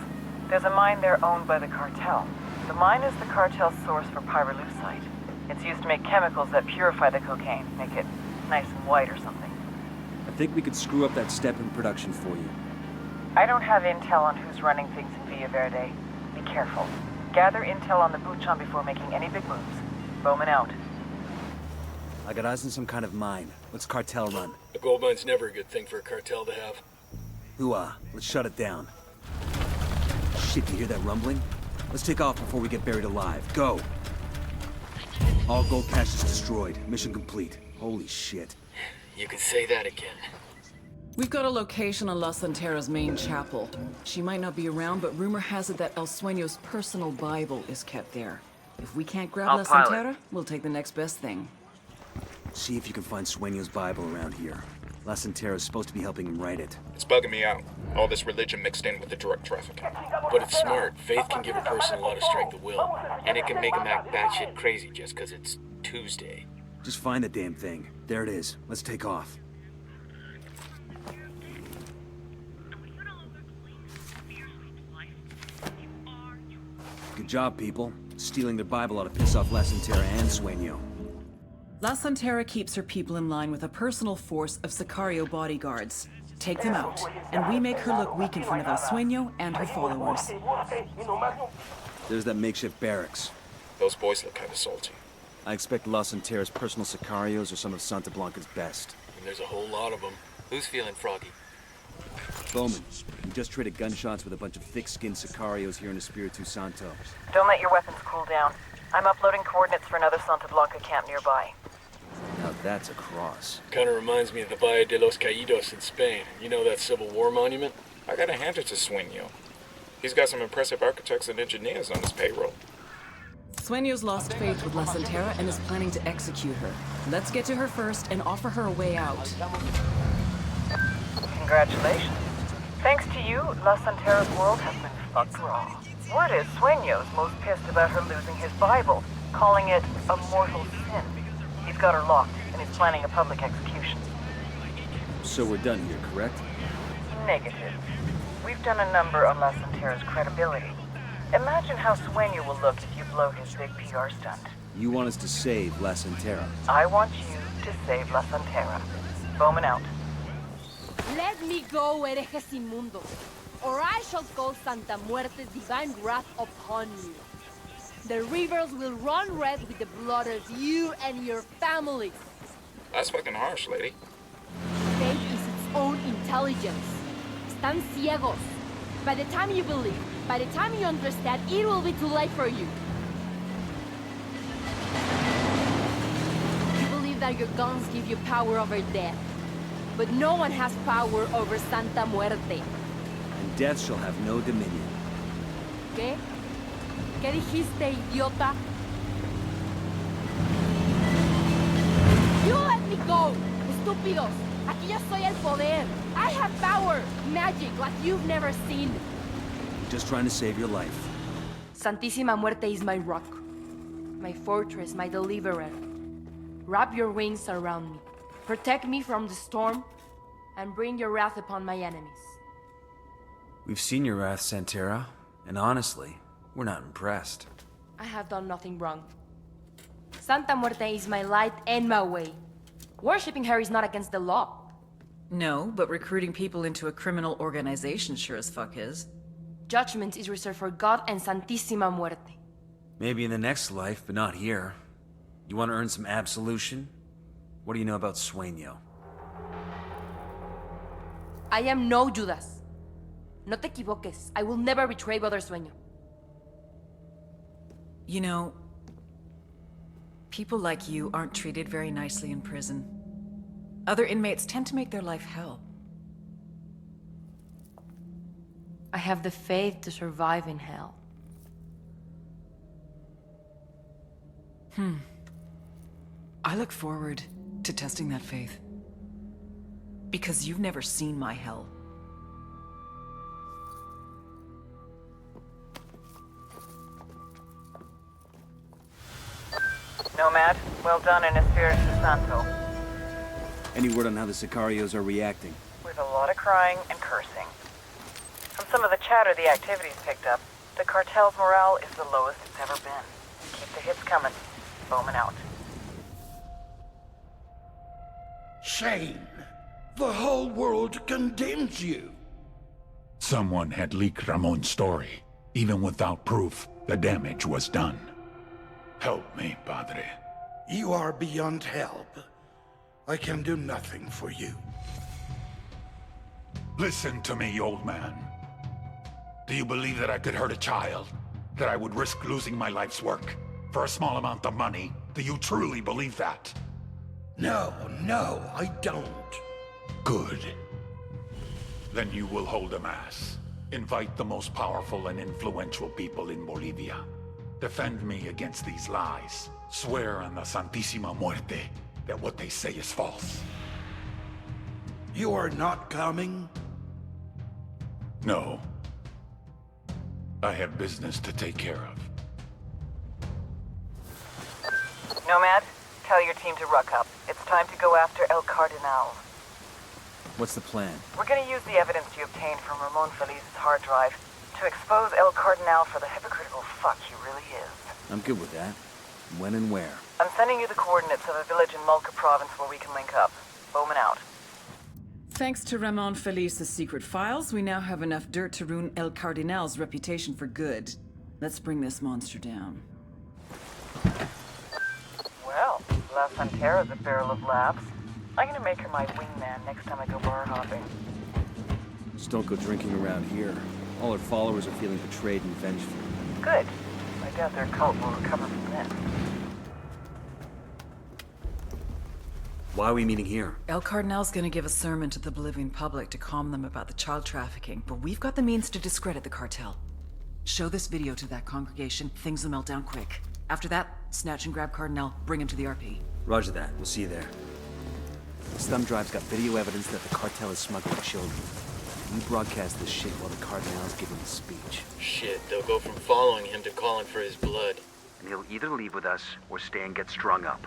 B: there's a mine there owned by the cartel. The mine is the cartel's source for pyrolusite. It's used to make chemicals that purify the cocaine, make it nice and white or something.
G: I think we could screw up that step in production for you.
B: I don't have intel on who's running things in Villa Verde. Be careful. Gather intel on the Buchon before making any big moves. Bowman out.
G: I got eyes on some kind of mine. What's cartel run?
H: A gold mine's never a good thing for a cartel to have.
G: Hooah, let's shut it down. Shit, you hear that rumbling? Let's take off before we get buried alive. Go! All gold caches destroyed. Mission complete. Holy shit.
H: You can say that again.
F: We've got a location on La Santera's main chapel. She might not be around, but rumor has it that El Sueño's personal Bible is kept there. If we can't grab La Santera, we'll take the next best thing.
G: See if you can find Sueño's Bible around here. La Santera is supposed to be helping him write it.
I: It's bugging me out. All this religion mixed in with the drug trafficking.
H: But it's smart. Faith can give a person a lot of strength of will. And it can make them act batshit crazy just because it's Tuesday.
G: Just find the damn thing. There it is. Let's take off. Good job, people. Stealing their Bible ought to piss off La Santera and Sueño.
F: La Santera keeps her people in line with a personal force of Sicario bodyguards. Take them out, and we make her look weak in front of El Sueño and her followers.
G: There's that makeshift barracks.
I: Those boys look kind of salty.
G: I expect La Santera's personal Sicarios are some of Santa Blanca's best.
H: And there's a whole lot of them. Who's feeling froggy?
G: Bowman, we just traded gunshots with a bunch of thick-skinned Sicarios here in Espiritu Santo.
B: Don't let your weapons cool down. I'm uploading coordinates for another Santa Blanca camp nearby.
G: Now that's a cross.
H: Kinda reminds me of the Valle de los Caídos in Spain. You know that Civil War monument?
I: I gotta hand it to Sueño. He's got some impressive architects and engineers on his payroll.
F: Sueño's lost faith with La Santera and is planning to execute her. Let's get to her first and offer her a way out.
B: Congratulations. Thanks to you, La Santera's world has been fucked raw. Word is Sueño's most pissed about her losing his Bible, calling it a mortal sin. He's got her locked, and he's planning a public execution.
G: So we're done here, correct?
B: Negative. We've done a number on La Santera's credibility. Imagine how Sueño will look if you blow his big PR stunt.
G: You want us to save La Santera?
B: I want you to save La Santera. Bowman out.
T: Let me go, herejes inmundos, or I shall call Santa Muerte's divine wrath upon you. The rivers will run red with the blood of you and your families.
I: That's fucking harsh, lady.
T: Faith is its own intelligence. Están ciegos. By the time you believe, by the time you understand, it will be too late for you. You believe that your guns give you power over death. But no one has power over Santa Muerte.
G: And death shall have no dominion.
T: ¿Qué? ¿Qué dijiste, idiota? You let me go, estúpidos. Aquí yo soy el poder. I have power, magic like you've never seen.
G: Just trying to save your life.
T: Santísima Muerte is my rock, my fortress, my deliverer. Wrap your wings around me. Protect me from the storm, and bring your wrath upon my enemies.
G: We've seen your wrath, Santera, and honestly, we're not impressed.
T: I have done nothing wrong. Santa Muerte is my light and my way. Worshipping her is not against the law.
F: No, but recruiting people into a criminal organization sure as fuck is.
T: Judgment is reserved for God and Santísima Muerte.
G: Maybe in the next life, but not here. You want to earn some absolution? What do you know about Sueño?
T: I am no Judas. No te equivoques. I will never betray Brother Sueño.
F: You know, people like you aren't treated very nicely in prison. Other inmates tend to make their life hell.
T: I have the faith to survive in hell.
F: I look forward to testing that faith. Because you've never seen my hell.
B: Nomad, well done in Espiritu Santo.
G: Any word on how the Sicarios are reacting?
B: With a lot of crying and cursing. From some of the chatter the activity's picked up, the cartel's morale is the lowest it's ever been. Keep the hits coming. Bowman out.
A: Shame. The whole world condemns you.
M: Someone had leaked Ramon's story. Even without proof, the damage was done. Help me, Padre.
A: You are beyond help. I can do nothing for you.
M: Listen to me, old man. Do you believe that I could hurt a child? That I would risk losing my life's work? For a small amount of money? Do you truly believe that?
A: No, I don't.
M: Good. Then you will hold a mass. Invite the most powerful and influential people in Bolivia. Defend me against these lies. Swear on the Santísima Muerte that what they say is false.
J: You are not coming?
M: No. I have business to take care of.
B: Nomad, tell your team to ruck up. It's time to go after El Cardinal.
G: What's the plan?
B: We're gonna use the evidence you obtained from Ramon Felice's hard drive to expose El Cardinal for the hypocritical fuck he really is.
G: I'm good with that. When and where?
B: I'm sending you the coordinates of a village in Mulca province where we can link up. Bowman out.
F: Thanks to Ramon Felice's secret files, we now have enough dirt to ruin El Cardinal's reputation for good. Let's bring this monster down.
B: Well, La Santera's a barrel of laughs. I'm gonna make her my wingman next time I go bar hopping.
G: Just don't go drinking around here. All her followers are feeling betrayed and vengeful.
B: Good. I doubt their cult will recover from this.
G: Why are we meeting here?
F: El Cardinal's gonna give a sermon to the Bolivian public to calm them about the child trafficking, but we've got the means to discredit the cartel. Show this video to that congregation, things will melt down quick. After that, snatch and grab Cardinal, bring him to the RP.
G: Roger that. We'll see you there. This thumb drive's got video evidence that the cartel is smuggling children. We broadcast this shit while the Cardinal's giving a speech.
H: Shit, they'll go from following him to calling for his blood.
K: And he'll either leave with us or stay and get strung up.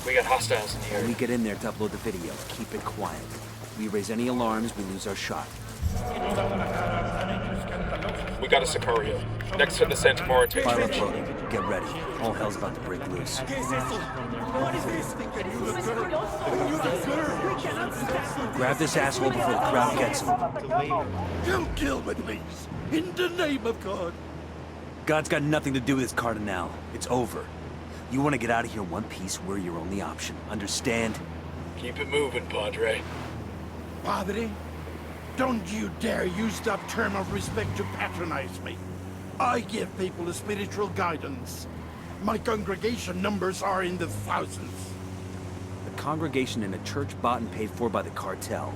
H: We got hostiles in the
G: When
H: area.
G: we get in there to upload the video, keep it quiet. We raise any alarms, we lose our shot.
I: We got a Sicario. Next to the Santa Maria.
G: Fire up loading. Get ready. All hell's about to break loose. Grab this asshole before the crowd gets him.
J: Don't kill me, please. In the name of God.
G: God's got nothing to do with this Cardinal. It's over. You want to get out of here in one piece, we're your only option. Understand?
H: Keep it moving, Padre.
J: Padre, don't you dare use that term of respect to patronize me. I give people a spiritual guidance. My congregation numbers are in the thousands.
G: The congregation in a church bought and paid for by the cartel.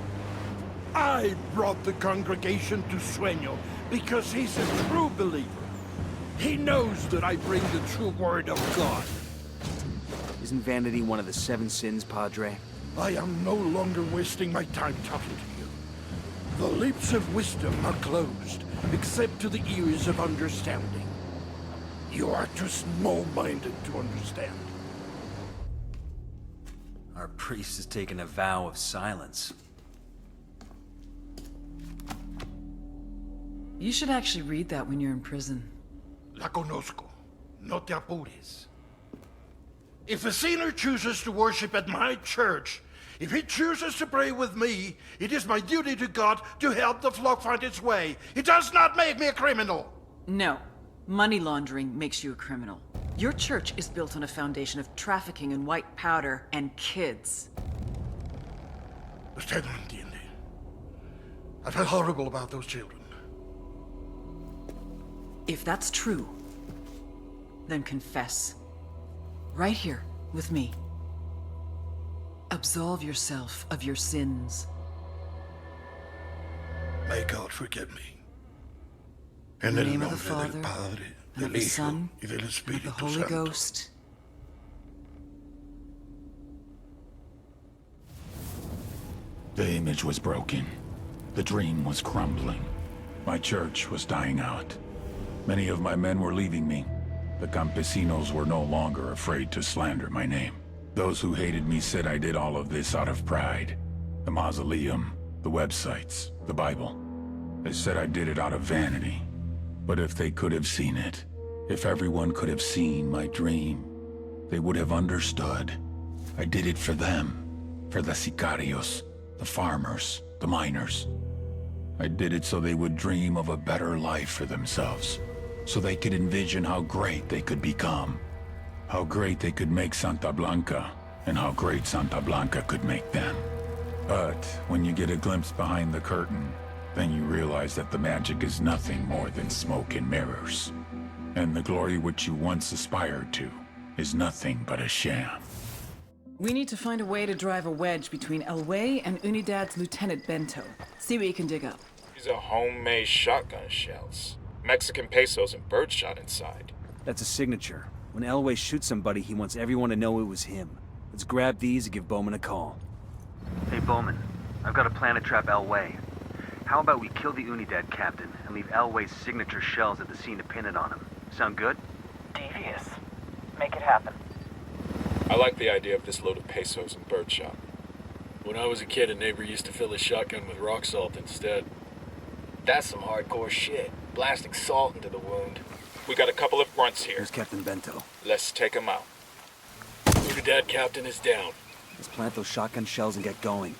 J: I brought the congregation to Sueño because he's a true believer. He knows that I bring the true word of God.
G: Isn't vanity one of the 7 sins, Padre?
J: I am no longer wasting my time talking to you. The lips of wisdom are closed, except to the ears of understanding. You are too small-minded to understand.
G: Our priest has taken a vow of silence.
F: You should actually read that when you're in prison.
J: La conozco. No te apures. If a sinner chooses to worship at my church, if he chooses to pray with me, it is my duty to God to help the flock find its way. It does not make me a criminal.
F: No. Money laundering makes you a criminal. Your church is built on a foundation of trafficking in white powder and kids.
J: Usted no entiende. I feel horrible about those children.
F: If that's true, then confess. Right here, with me. Absolve yourself of your sins.
J: May God forgive me.
F: In the
J: el
F: name of the
J: nombre
F: Father,
J: del Padre,
F: and of
J: del
F: the
J: Hijo,
F: Son,
J: y del
F: and of the
J: Espíritu
F: Holy
J: Santo.
F: Ghost.
M: The image was broken. The dream was crumbling. My church was dying out. Many of my men were leaving me. The campesinos were no longer afraid to slander my name. Those who hated me said I did all of this out of pride. The mausoleum, the websites, the Bible. They said I did it out of vanity. But if they could have seen it, if everyone could have seen my dream, they would have understood. I did it for them, for the sicarios, the farmers, the miners. I did it so they would dream of a better life for themselves, so they could envision how great they could become, how great they could make Santa Blanca, and how great Santa Blanca could make them. But when you get a glimpse behind the curtain, then you realize that the magic is nothing more than smoke and mirrors. And the glory which you once aspired to is nothing but a sham.
F: We need to find a way to drive a wedge between Elway and Unidad's Lieutenant Bento. See what you can dig up.
I: These are homemade shotgun shells. Mexican pesos and birdshot inside.
G: That's a signature. When Elway shoots somebody, he wants everyone to know it was him. Let's grab these and give Bowman a call.
K: Hey, Bowman. I've got a plan to trap Elway. How about we kill the Unidad captain and leave Elway's signature shells at the scene to pin it on him? Sound good?
B: Devious. Make it happen.
I: I like the idea of this load of pesos and birdshot.
H: When I was a kid, a neighbor used to fill his shotgun with rock salt instead.
B: That's some hardcore shit. Blasting salt into the wound.
I: We got a couple of grunts here.
G: Here's Captain Bento.
I: Let's take them out.
H: Unidad captain is down.
G: Let's plant those shotgun shells and get going.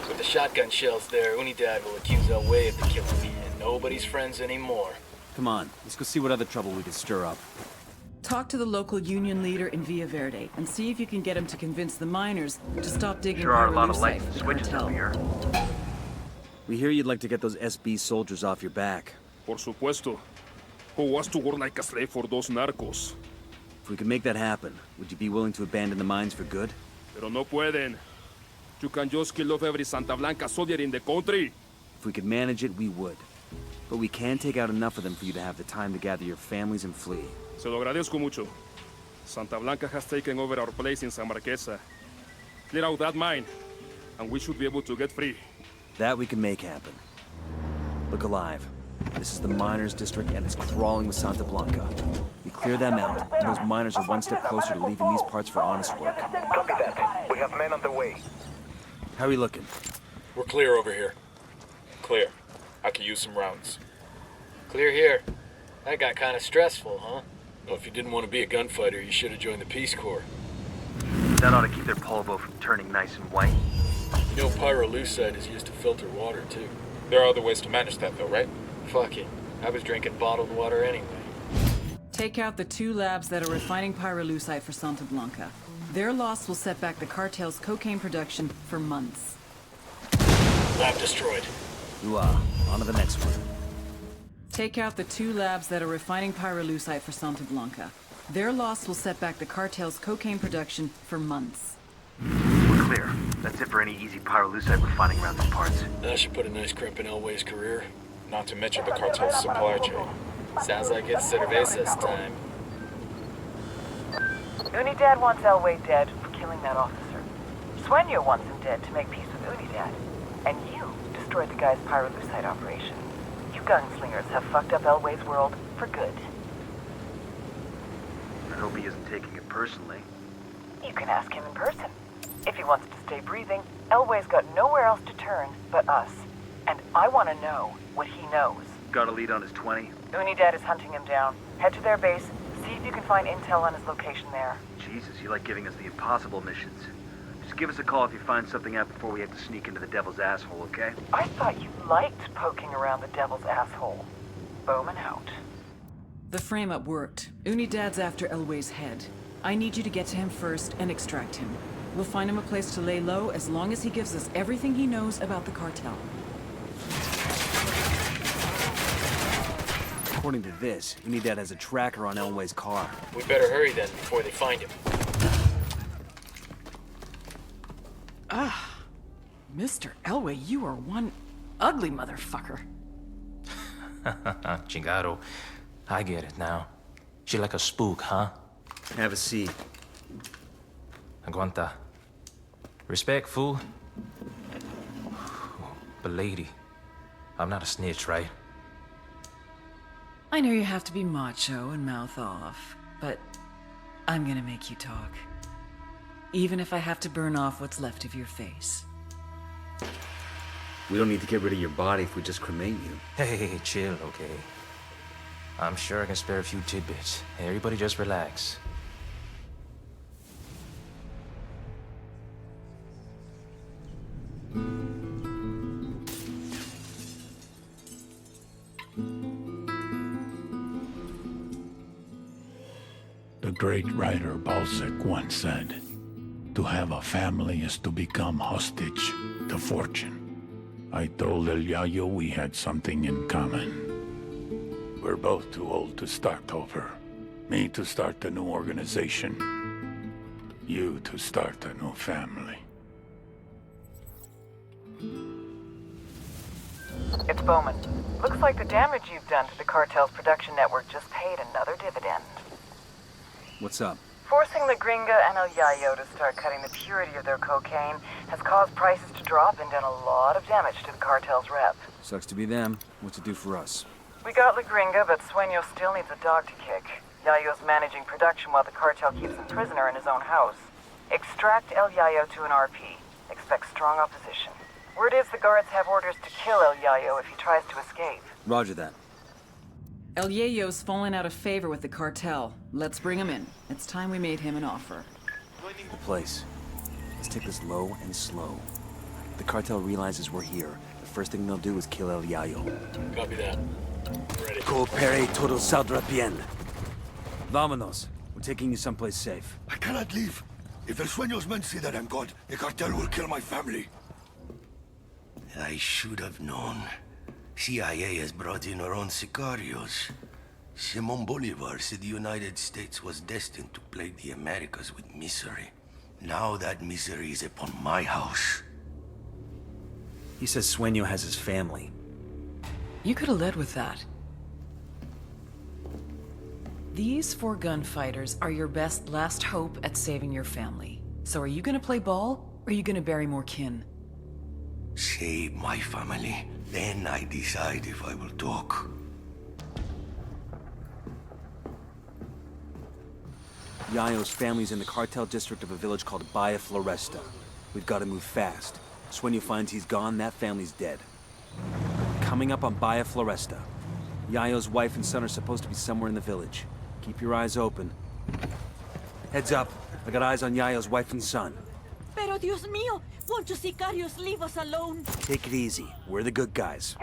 B: With the shotgun shells there, Unidad will accuse Elway of the killing, and nobody's friends anymore.
G: Come on, let's go see what other trouble we can stir up.
F: Talk to the local union leader in Villa Verde and see if you can get him to convince the miners to stop digging
K: Sure are a lot of
F: pyrolusite
K: lights
F: for
K: and
F: the
K: switches
F: cartel.
K: over here.
G: We hear you'd like to get those SB soldiers off your back.
C: Por supuesto. Who wants to work like a slave for those narcos?
G: If we could make that happen, would you be willing to abandon the mines for good?
C: Pero no pueden. You can just kill off every Santa Blanca soldier in the country.
G: If we could manage it, we would. But we can take out enough of them for you to have the time to gather your families and flee.
C: Se lo agradezco mucho. Santa Blanca has taken over our place in San Marquesa. Clear out that mine, and we should be able to get free.
G: That we can make happen. Look alive. This is the miners' district, and it's crawling with Santa Blanca. We clear them out, and those miners are one step closer to leaving these parts for honest work.
E: Copy that. We have men on the way.
G: How are we looking?
I: We're clear over here. Clear. I could use some rounds.
B: Clear here. That got kind of stressful, huh?
H: Well, if you didn't want to be a gunfighter, you should have joined the Peace Corps.
K: That ought to keep their polvo from turning nice and white.
H: You know, pyrolusite is used to filter water, too.
I: There are other ways to manage that, though, right?
B: Fuck it. I was drinking bottled water anyway.
F: Take out the 2 labs that are refining pyrolusite for Santa Blanca. Their loss will set back the cartel's cocaine production for months.
H: Lab destroyed.
G: Ooh-ah. On to the next one.
F: Take out the 2 labs that are refining pyrolusite for Santa Blanca. Their loss will set back the cartel's cocaine production for months.
K: We're clear. That's it for any easy pyrolusite refining around these parts.
H: That should put a nice crimp in Elway's career.
I: Not to mention the cartel's supply chain.
B: Sounds like it's cerveza's time. Unidad wants Elway dead for killing that officer. Sueño wants him dead to make peace with Unidad. And you destroyed the guy's pyrolusite operation. You gunslingers have fucked up Elway's world for good.
K: I hope he isn't taking it personally.
B: You can ask him in person. If he wants to stay breathing, Elway's got nowhere else to turn but us. And I want to know what he knows.
K: Got a lead on his 20?
B: Unidad is hunting him down. Head to their base, see if you can find intel on his location there.
K: Jesus, you like giving us the impossible missions. Just give us a call if you find something out before we have to sneak into the devil's asshole, okay?
B: I thought you liked poking around the devil's asshole. Bowman out.
F: The frame-up worked. Unidad's after Elway's head. I need you to get to him first and extract him. We'll find him a place to lay low as long as he gives us everything he knows about the cartel.
G: According to this, Unidad has a tracker on Elway's car.
B: We better hurry then before they find him.
F: Ah, Mr. Elway, you are one ugly motherfucker.
V: Chingado. I get it now. She like a spook, huh?
G: Have a seat.
V: Aguanta. Respect, fool. But lady, I'm not a snitch, right?
F: I know you have to be macho and mouth off, but I'm gonna make you talk. Even if I have to burn off what's left of your face.
G: We don't need to get rid of your body if we just cremate you.
V: Hey, chill, okay? I'm sure I can spare a few tidbits. Everybody just relax.
M: The great writer Balzac once said, "To have a family is to become hostage to fortune." I told El Yayo we had something in common. We're both too old to start over. Me to start a new organization. you to start a new family.
B: It's Bowman. Looks like the damage you've done to the cartel's production network just paid another dividend.
G: What's up?
B: Forcing the Gringa and El Yayo to start cutting the purity of their cocaine has caused prices to drop and done a lot of damage to the cartel's rep.
G: Sucks to be them. What's it do for us?
B: We got La Gringa, but Sueño still needs a dog to kick. Yayo's managing production while the cartel keeps him prisoner in his own house. Extract El Yayo to an RP. Expect strong opposition. Word is the guards have orders to kill El Yayo if he tries to escape.
G: Roger that.
F: El Yayo's fallen out of favor with the cartel. Let's bring him in. It's time we made him an offer.
G: The place. Let's take this low and slow. If the cartel realizes we're here, the first thing they'll do is kill El Yayo.
H: Copy that. Ready.
G: Coopere todo saldrá bien. Vámonos. We're taking you someplace safe.
A: I cannot leave. If El Sueño's men see that I'm God, the cartel will kill my family.
N: I should have known. CIA has brought in our own sicarios. Simon Bolivar said the United States was destined to plague the Americas with misery. Now that misery is upon my house.
G: He says Sueño has his family.
F: You could have led with that. These 4 gunfighters are your best last hope at saving your family. So are you gonna play ball, or are you gonna bury more kin?
N: Save my family. Then I decide if I will talk.
G: Yayo's family's in the cartel district of a village called Bahia Floresta. We've got to move fast. So when you find he's gone, that family's dead. Coming up on Bahia Floresta. Yayo's wife and son are supposed to be somewhere in the village. Keep your eyes open. Heads up. I got eyes on Yayo's wife and son.
S: Pero Dios mío, won't you sicarios leave us alone?
G: Take it easy. We're the good guys.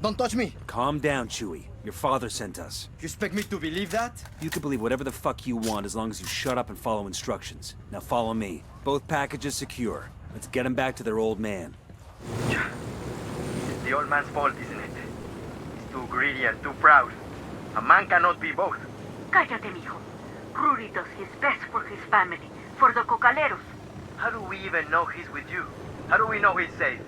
L: Don't touch me!
G: Calm down, Chewie. Your father sent us.
L: You expect me to believe that?
G: You can believe whatever the fuck you want as long as you shut up and follow instructions. Now follow me. Both packages secure. Let's get them back to their old man.
K: It's the old man's fault, isn't it? He's too greedy and too proud. A man cannot be both.
S: Cállate, mijo. Rudy does his best for his family, for the cocaleros.
K: How do we even know he's with you? How do we know he's safe?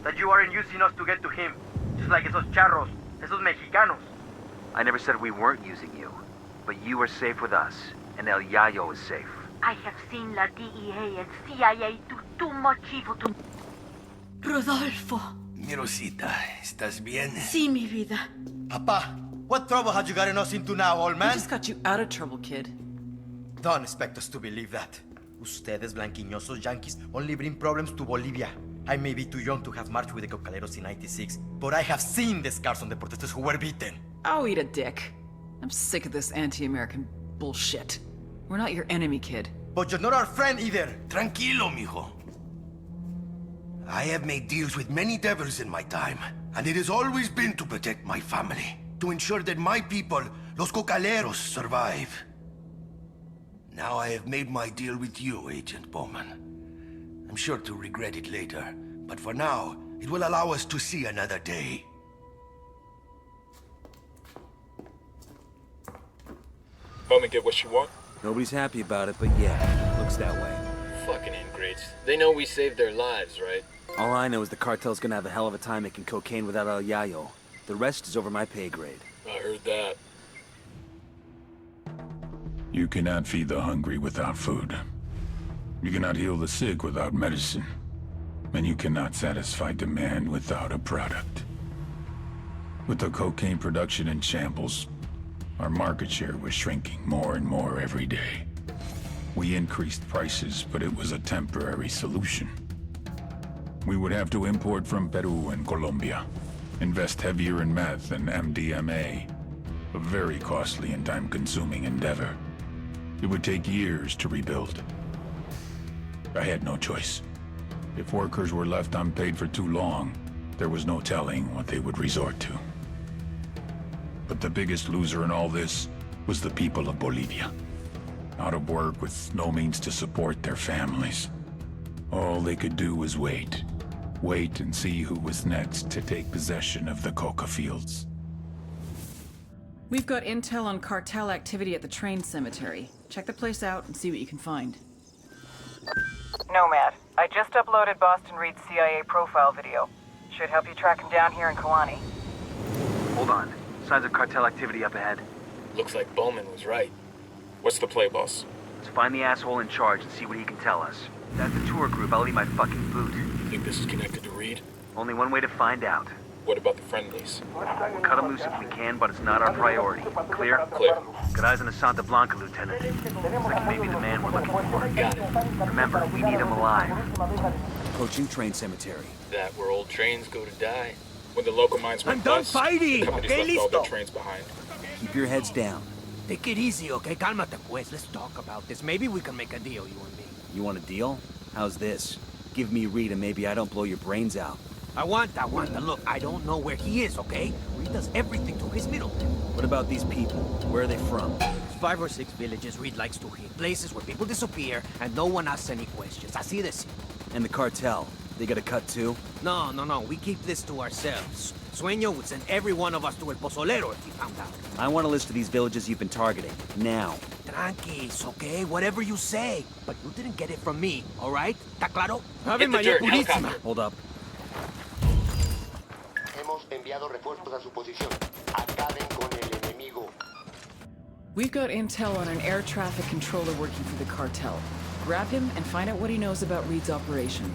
K: That you aren't using us to get to him? Just like esos charros, esos mexicanos. I never said we weren't using you. But you are safe with us, and El Yayo is safe.
S: I have seen la DEA and CIA do too much evil to... Rodolfo.
N: Mi Rosita, ¿estás bien?
S: Sí, mi vida.
L: Papa, what trouble had you gotten us into now, old man?
F: We just got you out of trouble, kid.
L: Don't expect us to believe that. Ustedes, blanquiñosos yankees, only bring problems to Bolivia. I may be too young to have marched with the cocaleros in '96, but I have seen the scars on the protesters who were beaten.
F: Oh, eat a dick. I'm sick of this anti-American bullshit. We're not your enemy, kid.
L: But you're not our friend either.
N: Tranquilo, mijo. I have made deals with many devils in my time, and it has always been to protect my family, to ensure that my people, los cocaleros, survive. Now I have made my deal with you, Agent Bowman. I'm sure to regret it later, but for now, it will allow us to see another day.
H: Bowman get what you want?
G: Nobody's happy about it, but yeah, looks that way.
H: Fucking ingrates. They know we saved their lives, right?
G: All I know is the cartel's gonna have a hell of a time making cocaine without El Yayo. The rest is over my pay grade.
H: I heard that.
M: You cannot feed the hungry without food. You cannot heal the sick without medicine. And you cannot satisfy demand without a product. With the cocaine production in shambles, our market share was shrinking more and more every day. We increased prices, but it was a temporary solution. We would have to import from Peru and Colombia, invest heavier in meth and MDMA, a very costly and time-consuming endeavor. It would take years to rebuild. I had no choice. If workers were left unpaid for too long, there was no telling what they would resort to. But the biggest loser in all this was the people of Bolivia. Out of work with no means to support their families. All they could do was wait. Wait and see who was next to take possession of the coca fields.
F: We've got intel on cartel activity at the train cemetery. Check the place out and see what you can find.
B: Nomad, I just uploaded Boston Reed's CIA profile video. Should help you track him down here in Kawani.
K: Hold on. Signs of cartel activity up ahead.
H: Looks like Bowman was right.
I: What's the play, boss?
K: Let's find the asshole in charge and see what he can tell us. If that's the tour group, I'll eat my fucking boot.
H: Think this is connected to Reed?
K: Only one way to find out.
I: What about the friendlies?
K: We'll cut them loose if we can, but it's not our priority. Clear?
I: Clear.
K: Got eyes on the Santa Blanca, Lieutenant. Looks like he may be the man we're looking for.
H: Got it.
K: Remember, we need him alive.
G: Approaching train cemetery.
H: That where old trains go to die.
I: When the local mines went bust, the companies left all their trains behind.
G: Keep your heads down.
D: Take it easy, okay? Cálmate, pues. Let's talk about this. Maybe we can make a deal, you and me.
G: You want a deal? How's this? Give me Reed and maybe I don't blow your brains out.
D: Aguanta. Look, I don't know where he is, okay? Reed does everything to his middlemen.
G: What about these people? Where are they from?
D: 5 or 6 villages Reed likes to hit. Places where people disappear and no one asks any questions. Así de simple.
G: And the cartel? They got a cut too?
D: No. We keep this to ourselves. Sueño would send every one of us to El Pozolero if he found out.
G: I want a list of these villages you've been targeting. Now.
D: Tranquis, okay? Whatever you say. But you didn't get it from me, all right? ¿Está claro?
H: Hit the dirt, helicopter.
G: Hold up.
U: Hemos enviado refuerzos a su posición. Acaben con el enemigo.
F: We've got intel on an air traffic controller working for the cartel. Grab him and find out what he knows about Reed's operation.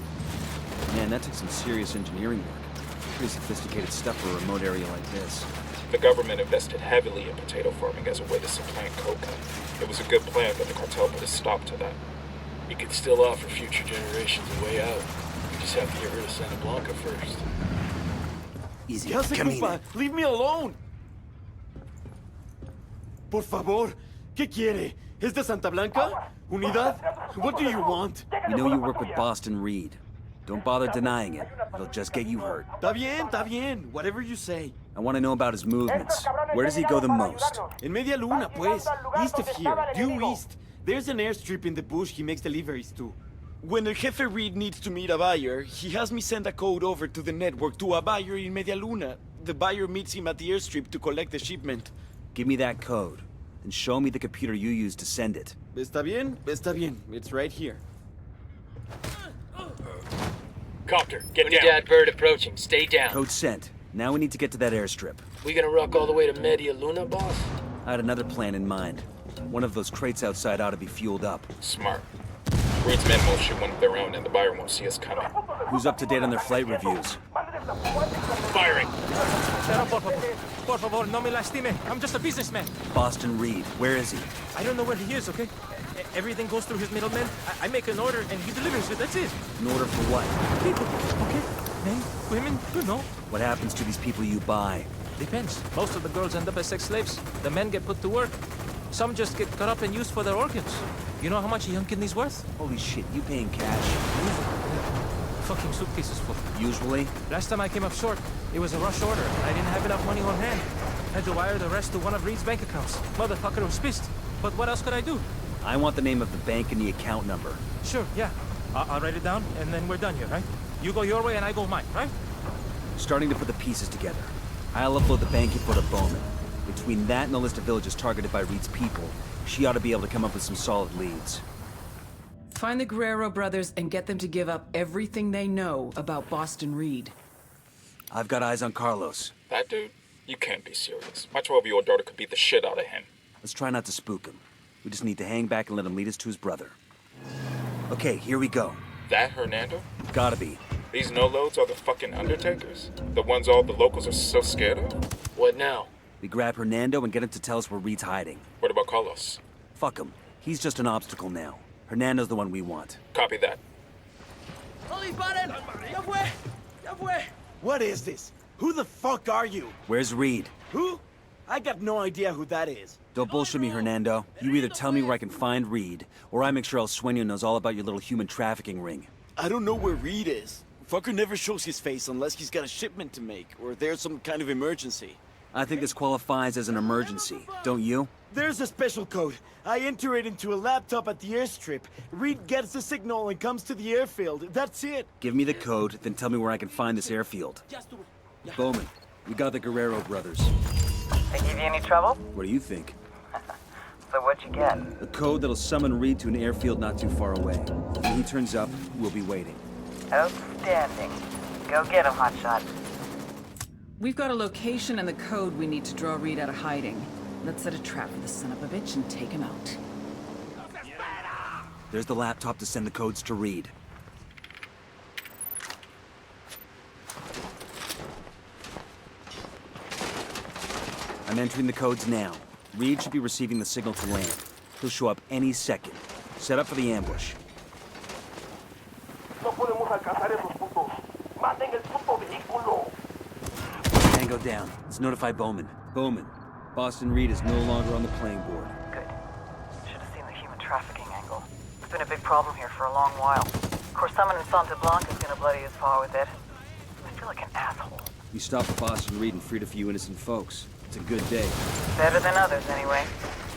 G: Man, that took some serious engineering work. Pretty sophisticated stuff for a remote area like this.
I: The government invested heavily in potato farming as a way to supplant coca. It was a good plan, but the cartel put a stop to that.
H: You could still offer future generations a way out. You just have to get rid of Santa Blanca first.
G: Easy.
J: ¿Qué hace, compa? Leave me alone. Por favor, ¿qué quiere? ¿Es de Santa Blanca? ¿Unidad? What do you want?
G: We know you work with Boston Reed. Don't bother denying it. It'll just get you hurt.
J: Está bien. Whatever you say.
G: I want to know about his movements. Where does he go the most?
J: En Media Luna, pues. East of here. Due east. There's an airstrip in the bush he makes deliveries to. When the Jefe Reed needs to meet a buyer, he has me send a code over to the network to a buyer in Media Luna. The buyer meets him at the airstrip to collect the shipment.
G: Give me that code. Then show me the computer you used to send it.
J: Está bien. It's right here.
H: Copter, get down. Unidad bird approaching. Stay down.
G: Code sent. Now we need to get to that airstrip.
H: We gonna rock all the way to Media Luna, boss?
G: I had another plan in mind. One of those crates outside ought to be fueled up.
I: Smart. Reed's men won't shoot one of their own, and the buyer won't see us coming.
G: Who's up to date on their flight reviews?
I: Firing!
O: Por favor, no me lastime. I'm just a businessman.
G: Boston Reed. Where is he?
O: I don't know where he is, okay? Everything goes through his middleman. I make an order and he delivers it, that's it.
G: An order for what?
O: People, okay? Men, women, you know.
G: What happens to these people you buy?
O: Depends. Most of the girls end up as sex slaves. The men get put to work. Some just get cut up and used for their organs. You know how much a young kidney's worth?
G: Holy shit, you paying cash?
O: Fucking suitcases full.
G: Usually?
O: Last time I came up short, it was a rush order, and I didn't have enough money on hand. Had to wire the rest to one of Reed's bank accounts. Motherfucker was pissed. But what else could I do?
G: I want the name of the bank and the account number.
O: Sure, yeah. I'll write it down, and then we're done here, right? You go your way, and I go mine, right?
G: Starting to put the pieces together. I'll upload the bank info to Bowman. Between that and the list of villages targeted by Reed's people, she ought to be able to come up with some solid leads.
F: Find the Guerrero brothers and get them to give up everything they know about Boston Reed.
G: I've got eyes on Carlos.
I: That dude? You can't be serious. My 12-year-old daughter could beat the shit out of him.
G: Let's try not to spook him. We just need to hang back and let him lead us to his brother. Okay, here we go.
I: That Hernando?
G: Gotta be.
I: These no-loads are the fucking Undertakers? The ones all the locals are so scared of?
H: What now?
G: We grab Hernando and get him to tell us where Reed's hiding.
I: What about Carlos?
G: Fuck him. He's just an obstacle now. Hernando's the one we want.
I: Copy that.
J: What is this? Who the fuck are you?
G: Where's Reed?
J: Who? I got no idea who that is.
G: Don't bullshit me, Hernando. You either tell me where I can find Reed, or I make sure El Sueño knows all about your little human trafficking ring.
J: I don't know where Reed is. Fucker never shows his face unless he's got a shipment to make, or there's some kind of emergency.
G: I think this qualifies as an emergency, don't you?
J: There's a special code. I enter it into a laptop at the airstrip. Reed gets the signal and comes to the airfield. That's it.
G: Give me the code, then tell me where I can find this airfield. Bowman, we got the Guerrero brothers.
B: They give you any trouble?
G: What do you think?
B: So what'd you get?
G: A code that'll summon Reed to an airfield not too far away. When he turns up, we'll be waiting.
B: Outstanding. Go get him, hotshot.
F: We've got a location and the code we need to draw Reed out of hiding. Let's set a trap for the son of a bitch and take him out.
G: There's the laptop to send the codes to Reed. I'm entering the codes now. Reed should be receiving the signal to land. He'll show up any second. Set up for the ambush.
N: No podemos alcanzar esos putos. Maten el puto vehículo.
G: Tango down. Let's notify Bowman. Bowman, Boston Reed is no longer on the playing board.
B: Good. Should have seen the human trafficking angle. It's been a big problem here for a long while. Of course, someone in Santa Blanca's gonna bloody his paw with it. I feel like an asshole.
G: You stopped Boston Reed and freed a few innocent folks. It's a good day.
B: Better than others, anyway.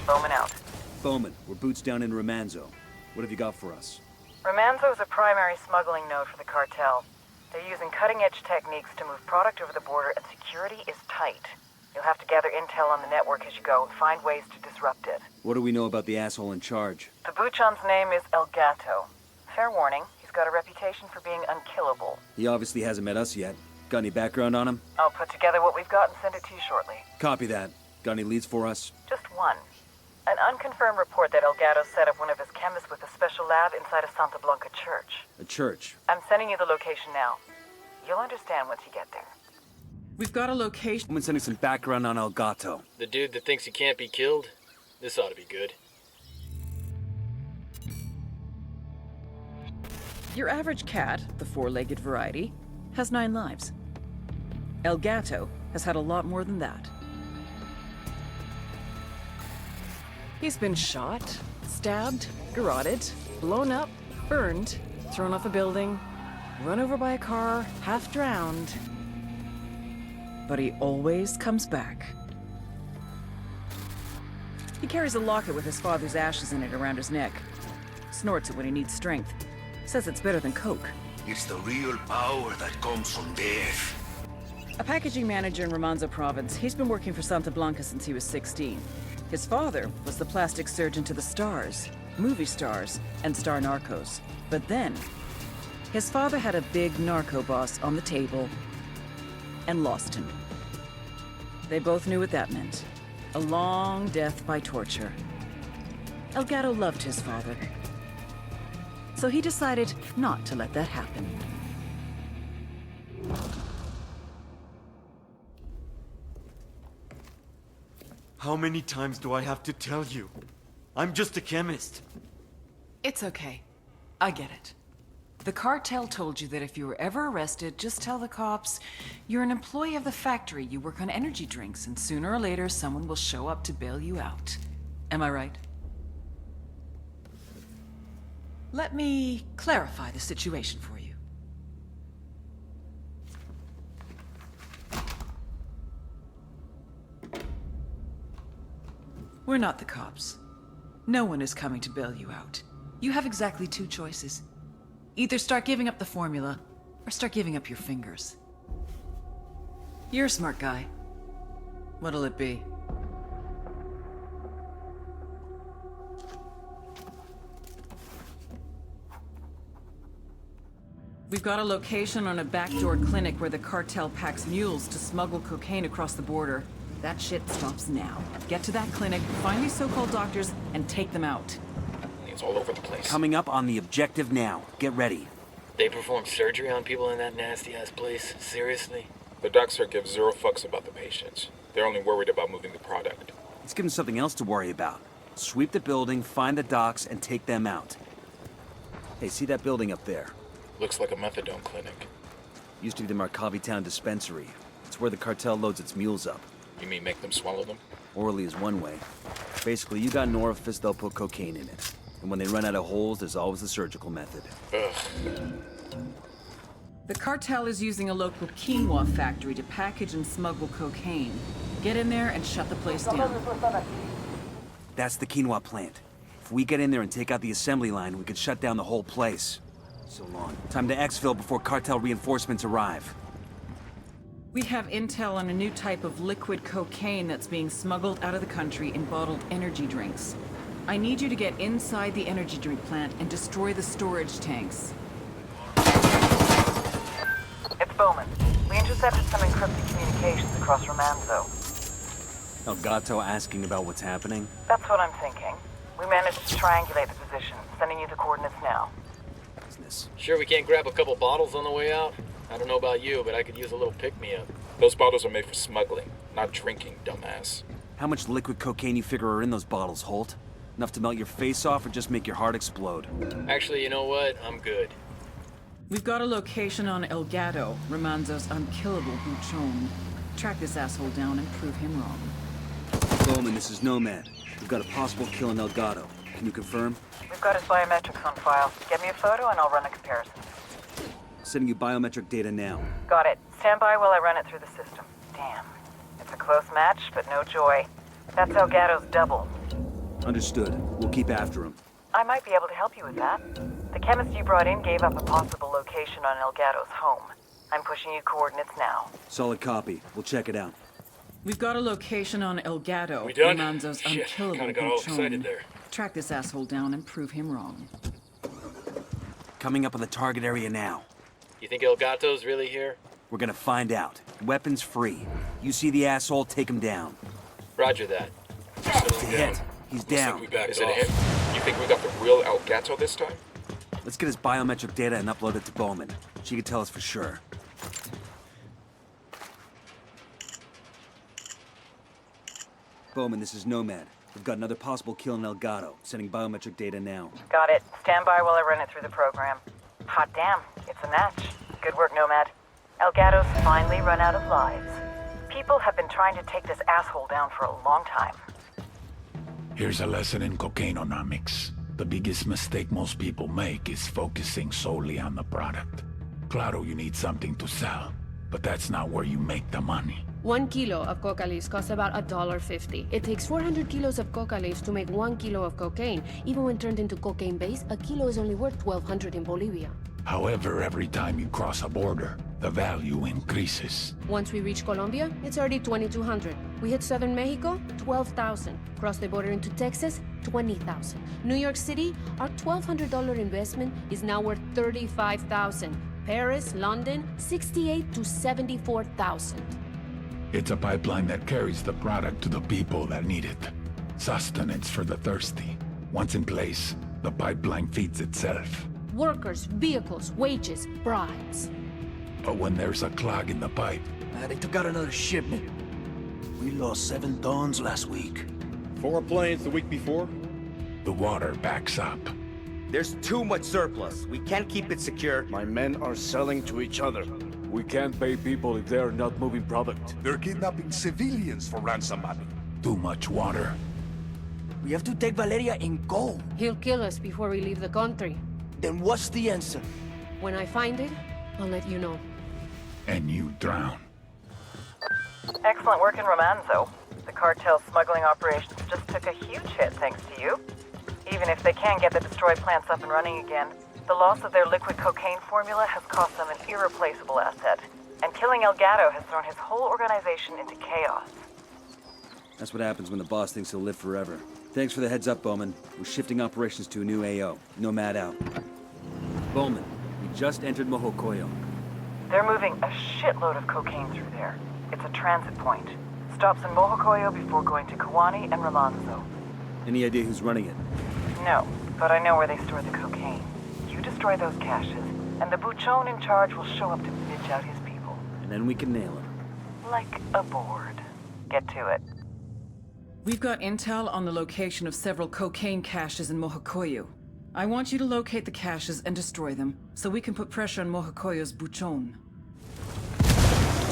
B: Bowman out.
G: Bowman, we're boots down in Romanzo. What have you got for us?
B: Romanzo is a primary smuggling node for the cartel. They're using cutting-edge techniques to move product over the border, and security is tight. You'll have to gather intel on the network as you go and find ways to disrupt it.
G: What do we know about the asshole in charge?
B: The Buchon's name is El Gato. Fair warning, he's got a reputation for being unkillable.
G: He obviously hasn't met us yet. Got any background on him?
B: I'll put together what we've got and send it to you shortly.
G: Copy that. Got any leads for us?
B: Just one. An unconfirmed report that El Gato set up one of his chemists with a special lab inside a Santa Blanca church.
G: A church?
B: I'm sending you the location now. You'll understand once you get there.
F: We've got a location.
G: I'm sending some background on El Gato.
H: The dude that thinks he can't be killed? This ought to be good.
F: Your average cat, the four-legged variety, has 9 lives. El Gato has had a lot more than that. He's been shot, stabbed, garroted, blown up, burned, thrown off a building, run over by a car, half drowned. But he always comes back. He carries a locket with his father's ashes in it around his neck. Snorts it when he needs strength. Says it's better than coke.
N: It's the real power that comes from death.
F: A packaging manager in Romanzo province, he's been working for Santa Blanca since he was 16. His father was the plastic surgeon to the stars, movie stars, and star narcos. But then, his father had a big narco boss on the table and lost him. They both knew what that meant. A long death by torture. El Gato loved his father. So he decided not to let that happen.
J: How many times do I have to tell you? I'm just a chemist.
F: It's okay. I get it. The cartel told you that if you were ever arrested, just tell the cops you're an employee of the factory, you work on energy drinks, and sooner or later someone will show up to bail you out. Am I right? Let me clarify the situation for you. We're not the cops. No one is coming to bail you out. You have exactly 2 choices. Either start giving up the formula, or start giving up your fingers. You're a smart guy. What'll it be? We've got a location on a backdoor clinic where the cartel packs mules to smuggle cocaine across the border. That shit stops now. Get to that clinic, find these so-called doctors, and take them out.
H: It's all over the place.
G: Coming up on the objective now. Get ready.
H: They perform surgery on people in that nasty-ass place? Seriously?
I: The docs here give 0 fucks about the patients. They're only worried about moving the product.
G: Let's give them something else to worry about. Sweep the building, find the docs, and take them out. Hey, see that building up there?
I: Looks like a methadone clinic.
G: Used to be the Markavi Town dispensary. It's where the cartel loads its mules up.
I: You mean make them swallow them?
G: Orally is one way. Basically, you got an orifice, they'll put cocaine in it. And when they run out of holes, there's always the surgical method.
I: Ugh.
F: The cartel is using a local quinoa factory to package and smuggle cocaine. Get in there and shut the place down.
G: That's the quinoa plant. If we get in there and take out the assembly line, we could shut down the whole place. So long. Time to exfil before cartel reinforcements arrive.
F: We have intel on a new type of liquid cocaine that's being smuggled out of the country in bottled energy drinks. I need you to get inside the energy drink plant and destroy the storage tanks.
B: It's Bowman. We intercepted some encrypted communications across Romanzo.
G: Elgato asking about what's happening?
B: That's what I'm thinking. We managed to triangulate the position, sending you the coordinates now.
G: Business.
H: Sure we can't grab a couple bottles on the way out? I don't know about you, but I could use a little pick-me-up.
I: Those bottles are made for smuggling, not drinking, dumbass.
G: How much liquid cocaine you figure are in those bottles, Holt? Enough to melt your face off or just make your heart explode?
H: Actually, you know what? I'm good.
F: We've got a location on Elgato, Romanzo's unkillable buchon. Track this asshole down and prove him wrong.
G: Bowman, this is Nomad. We've got a possible kill in Elgato. Can you confirm?
B: We've got his biometrics on file. Get me a photo and I'll run a comparison.
G: Sending you biometric data now.
B: Got it. Stand by while I run it through the system. Damn. It's a close match, but no joy. That's Elgato's double.
G: Understood. We'll keep after him.
B: I might be able to help you with that. The chemist you brought in gave up a possible location on Elgato's home. I'm pushing you coordinates now.
G: Solid copy. We'll check it out.
F: We've got a location on Elgato,
H: We done?
F: Romanzo's
H: Shit,
F: unkillable
H: kinda got all excited
F: buchon.
H: there.
F: Track this asshole down and prove him wrong.
G: Coming up on the target area now.
H: You think Elgato's really here?
G: We're gonna find out. Weapons free. You see the asshole, take him down.
H: Roger that.
G: It's a hit. He's down.
I: Is it him? You think we got the real Elgato this time?
G: Let's get his biometric data and upload it to Bowman. She can tell us for sure. Bowman, this is Nomad. We've got another possible kill in Elgato. Sending biometric data now.
B: Got it. Stand by while I run it through the program. Hot damn. It's a match. Good work, Nomad. Elgato's finally run out of lives. People have been trying to take this asshole down for a long time.
M: Here's a lesson in cocaineonomics. The biggest mistake most people make is focusing solely on the product. Claro, you need something to sell, but that's not where you make the money.
P: 1 kilo of coca leaves costs about $1.50. It takes 400 kilos of coca leaves to make 1 kilo of cocaine. Even when turned into cocaine base, a kilo is only worth $1,200 in Bolivia.
M: However, every time you cross a border, the value increases.
P: Once we reach Colombia, it's already 2,200. We hit southern Mexico, 12,000. Cross the border into Texas, 20,000. New York City, our $1,200 investment is now worth 35,000. Paris, London, 68 to 74,000.
M: It's a pipeline that carries the product to the people that need it. Sustenance for the thirsty. Once in place, the pipeline feeds itself.
P: Workers, vehicles, wages, bribes.
M: But when there's a clog in the pipe...
Q: They took out another shipment. We lost 7 tons last week.
W: 4 planes the week before?
M: The water backs up.
X: There's too much surplus. We can't keep it secure.
Q: My men are selling to each other.
W: We can't pay people if they're not moving product.
A: They're kidnapping civilians for ransom money.
M: Too much water.
Q: We have to take Valeria and go.
P: He'll kill us before we leave the country.
Q: Then what's the answer?
P: When I find it, I'll let you know.
M: And you drown.
B: Excellent work in Romanzo. The cartel's smuggling operations just took a huge hit thanks to you. Even if they can get the destroyed plants up and running again, the loss of their liquid cocaine formula has cost them an irreplaceable asset. And killing Elgato has thrown his whole organization into chaos.
G: That's what happens when the boss thinks he'll live forever. Thanks for the heads up, Bowman. We're shifting operations to a new AO. Nomad out. Bowman, we just entered Mojocoyo.
B: They're moving a shitload of cocaine through there. It's a transit point. Stops in Mojocoyo before going to Kawani and Romanzo.
G: Any idea who's running it?
B: No, but I know where they store the cocaine. You destroy those caches, and the buchon in charge will show up to bitch out his people.
G: And then we can nail him.
B: Like a board. Get to it.
F: We've got intel on the location of several cocaine caches in Mojocoyo. I want you to locate the caches and destroy them, so we can put pressure on Mojocoyo's buchon.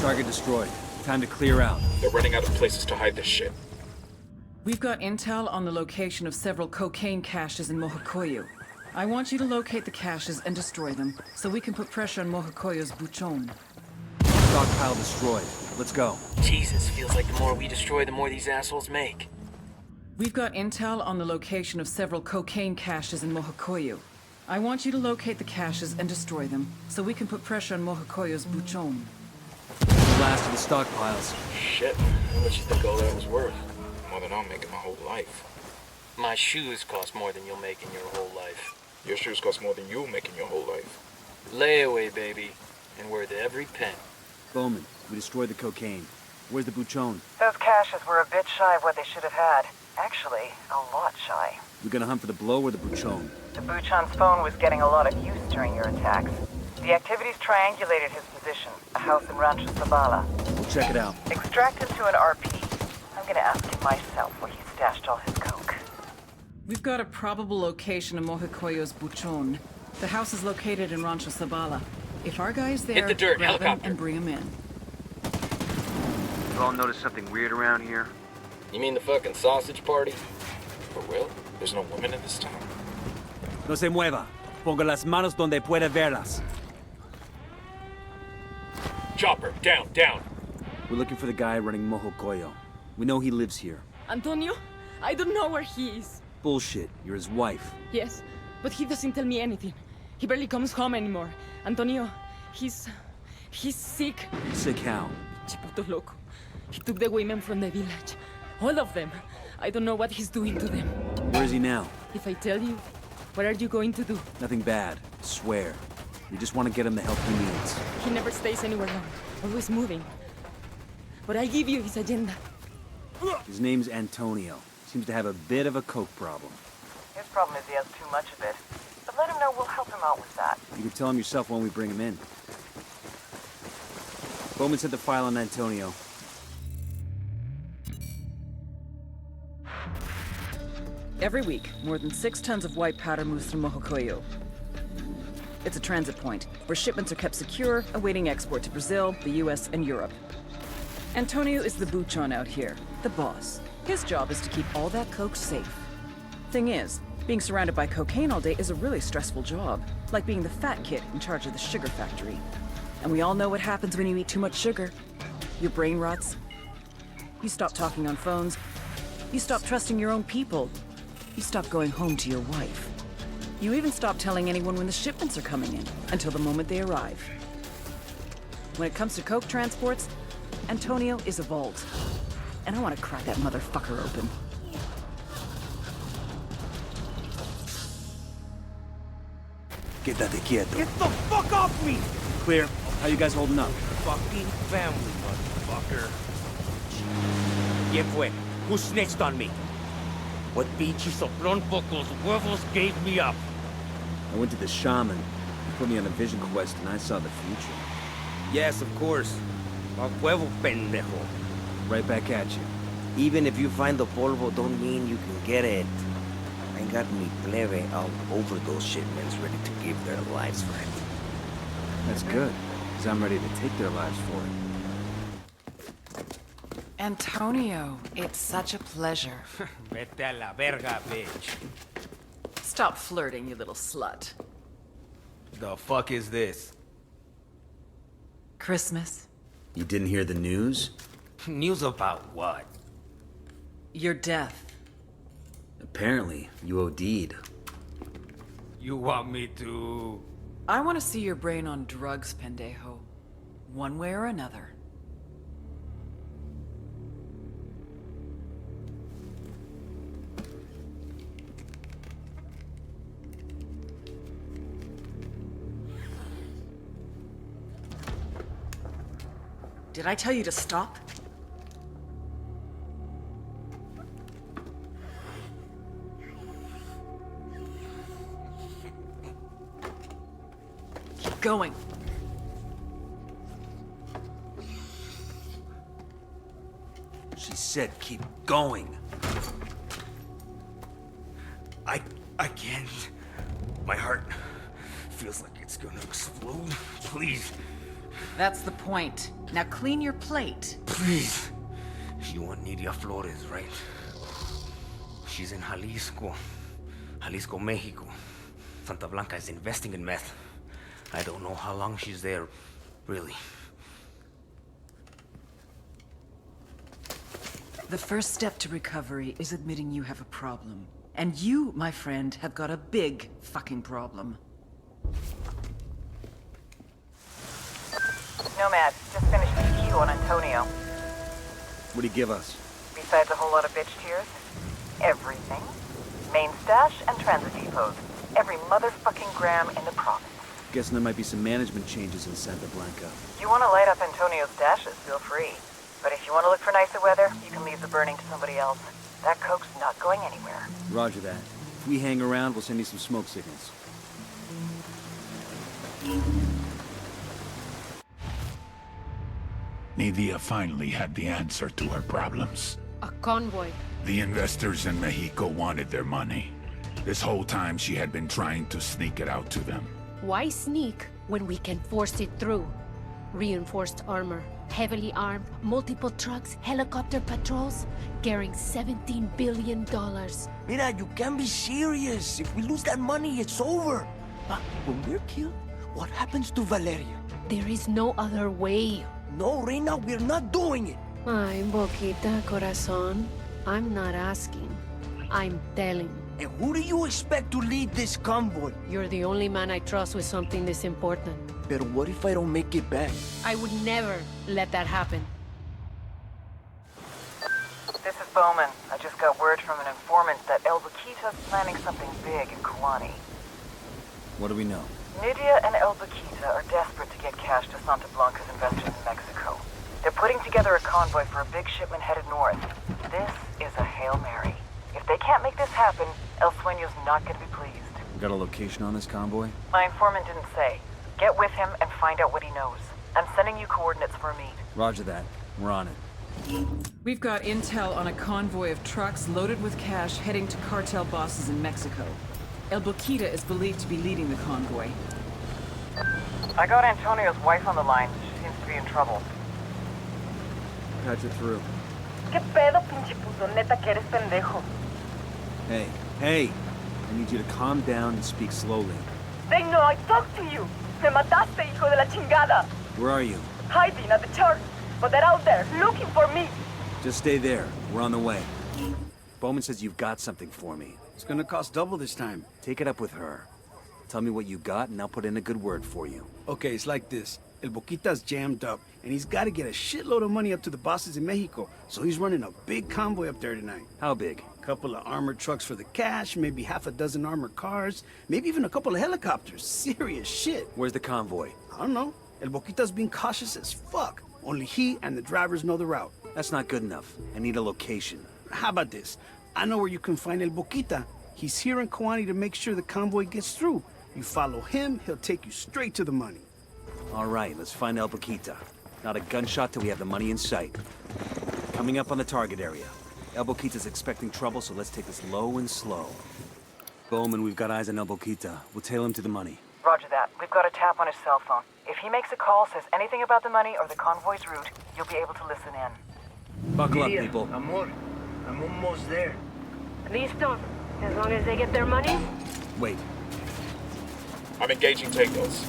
G: Target destroyed. Time to clear out.
I: They're running out of places to hide this shit.
F: We've got intel on the location of several cocaine caches in Mojocoyo. I want you to locate the caches and destroy them, so we can put pressure on Mojocoyo's buchon.
G: Stockpile destroyed. Let's go.
H: Jesus, feels like the more we destroy, the more these assholes make.
F: We've got intel on the location of several cocaine caches in Mojocoyo. I want you to locate the caches and destroy them, so we can put pressure on Mojocoyo's buchon.
G: last of the stockpiles.
I: Shit, how much you think all that was worth? More than I'll make in my whole life.
H: My shoes cost more than you'll make in your whole life.
I: Your shoes cost more than you'll make in your whole life.
H: Layaway, baby. And worth every penny.
G: Bowman, we destroyed the cocaine. Where's the buchon?
B: Those caches were a bit shy of what they should have had. Actually, a lot shy.
G: We gonna hunt for the blow or the buchon?
B: The Buchon's phone was getting a lot of use during your attacks. The activities triangulated his position, a house in Rancho Zabala.
G: We'll check it out.
B: Extract him to an RP. I'm gonna ask him myself where he stashed all his coke. We've got a probable location of Mojicoyo's Buchon. The house is located in Rancho Zabala. If our guy's there,
H: hit the dirt,
B: grab him
H: helicopter.
B: and bring him in.
K: You all notice something weird around here?
H: You mean the fucking sausage party?
I: For real? There's no women in this town.
G: No se mueva. Ponga las manos donde puede verlas.
I: Chopper, down, down.
G: We're looking for the guy running Mojocoyo. We know he lives here.
C: Antonio? I don't know where he is.
G: Bullshit. You're his wife.
C: Yes, but he doesn't tell me anything. He barely comes home anymore. Antonio, he's sick.
G: Sick how?
C: Chiputo loco. He took the women from the village. All of them. I don't know what he's doing to them.
G: Where is he now?
C: If I tell you, what are you going to do?
G: Nothing bad. Swear. We just want to get him the help he needs.
C: He never stays anywhere long. Always moving. But I give you his agenda.
G: His name's Antonio. Seems to have a bit of a coke problem.
B: His problem is he has too much of it. But let him know we'll help him out with that.
G: You can tell him yourself when we bring him in. Bowman sent the file on Antonio.
F: Every week, more than 6 tons of white powder moves through Mojocoyo. It's a transit point, where shipments are kept secure, awaiting export to Brazil, the US, and Europe. Antonio is the buchon out here, the boss. His job is to keep all that coke safe. Thing is, being surrounded by cocaine all day is a really stressful job, like being the fat kid in charge of the sugar factory. And we all know what happens when you eat too much sugar. Your brain rots. You stop talking on phones. You stop trusting your own people. You stop going home to your wife. You even stop telling anyone when the shipments are coming in, until the moment they arrive. When it comes to coke transports, Antonio is a vault. And I want to crack that motherfucker open.
G: Quédate quieto.
D: Get the fuck off me!
G: Clear. How you guys holding up?
D: Fucking family, motherfucker. ¿Quién fue? Who snitched on me? What pinche soplón pocos huevos gave me up?
G: I went to the shaman. He put me on a vision quest and I saw the future.
D: Yes, of course. A huevo pendejo.
G: Right back at you.
E: Even if you find the polvo, don't mean you can get it. I got me plebe all over those shipments ready to give their lives for it.
G: That's good, because I'm ready to take their lives for it.
F: Antonio, it's such a pleasure.
D: Vete a la verga, bitch.
F: Stop flirting, you little slut.
D: The fuck is this?
F: Christmas.
G: You didn't hear the news?
D: News about what?
F: Your death.
G: Apparently, you OD'd.
D: You want me to...
F: I want to see your brain on drugs, pendejo. One way or another. Did I tell you to stop? Keep going.
G: She said keep going.
D: I can't. My heart feels like it's gonna explode. Please.
F: That's the point. Now clean your plate.
D: Please. You want Nidia Flores, right? She's in Jalisco, Mexico. Santa Blanca is investing in meth. I don't know how long she's there, really.
F: The first step to recovery is admitting you have a problem. And you, my friend, have got a big fucking problem.
B: Nomad, just finished the you on Antonio.
G: What do you give us?
B: Besides a whole lot of bitch tears, everything. Main stash and transit depots. Every motherfucking gram in the province.
G: Guessing there might be some management changes in Santa Blanca.
B: If you want to light up Antonio's stashes, feel free. But if you want to look for nicer weather, you can leave the burning to somebody else. That coke's not going anywhere.
G: Roger that. If we hang around, we'll send you some smoke signals.
M: Nidia finally had the answer to her problems.
P: A convoy.
M: The investors in Mexico wanted their money. This whole time she had been trying to sneak it out to them.
P: Why sneak when we can force it through? Reinforced armor, heavily armed, multiple trucks, helicopter patrols, carrying $17 billion.
Q: Mira, you can't be serious. If we lose that money, it's over. But when we're killed, what happens to Valeria?
P: There is no other way.
Q: No, Reina, we're not doing it.
P: Ay, Boquita, corazón. I'm not asking. I'm telling.
Q: And who do you expect to lead this convoy?
P: You're the only man I trust with something this important.
Q: But what if I don't make it back?
P: I would never let that happen.
B: This is Bowman. I just got word from an informant that El Boquita's planning something big in Kuwani.
G: What do we know?
B: Nidia and El Boquita are desperate to get cash to Santa Blanca's investors in Mexico. They're putting together a convoy for a big shipment headed north. This is a Hail Mary. If they can't make this happen, El Sueño's not going to be pleased.
G: Got a location on this convoy?
B: My informant didn't say. Get with him and find out what he knows. I'm sending you coordinates for a meet.
G: Roger that. We're on it.
F: We've got intel on a convoy of trucks loaded with cash heading to cartel bosses in Mexico. El Boquita is believed to be leading the convoy.
B: I got Antonio's wife on the line. She seems to be in trouble.
G: Patch it through.
R: ¿Qué pedo, pinche puto? Neta que eres pendejo.
G: Hey, I need you to calm down and speak slowly.
R: They know I talked to you. Me mataste, hijo de la chingada.
G: Where are you?
R: Hiding at the church, but they're out there looking for me.
G: Just stay there. We're on the way. Bowman says you've got something for me.
Q: It's gonna cost double this time.
G: Take it up with her. Tell me what you got, and I'll put in a good word for you.
Q: Okay, it's like this. El Boquita's jammed up, and he's got to get a shitload of money up to the bosses in Mexico, so he's running a big convoy up there tonight.
G: How big?
Q: A couple of armored trucks for the cash, maybe half a dozen armored cars, maybe even a couple of helicopters. Serious shit.
G: Where's the convoy?
Q: I don't know. El Boquita's being cautious as fuck. Only he and the drivers know the route.
G: That's not good enough. I need a location.
Q: How about this? I know where you can find El Boquita. He's here in Kuwani to make sure the convoy gets through. You follow him, he'll take you straight to the money.
G: All right, let's find El Boquita. Not a gunshot till we have the money in sight. Coming up on the target area. El Boquita's expecting trouble, so let's take this low and slow. Bowman, we've got eyes on El Boquita. We'll tail him to the money.
B: Roger that. We've got a tap on his cell phone. If he makes a call, says anything about the money or the convoy's route, you'll be able to listen in.
G: Buckle up, people.
Q: Amor, I'm almost there.
P: Listo. As long as they get their money.
G: Wait.
I: I'm engaging Tacos.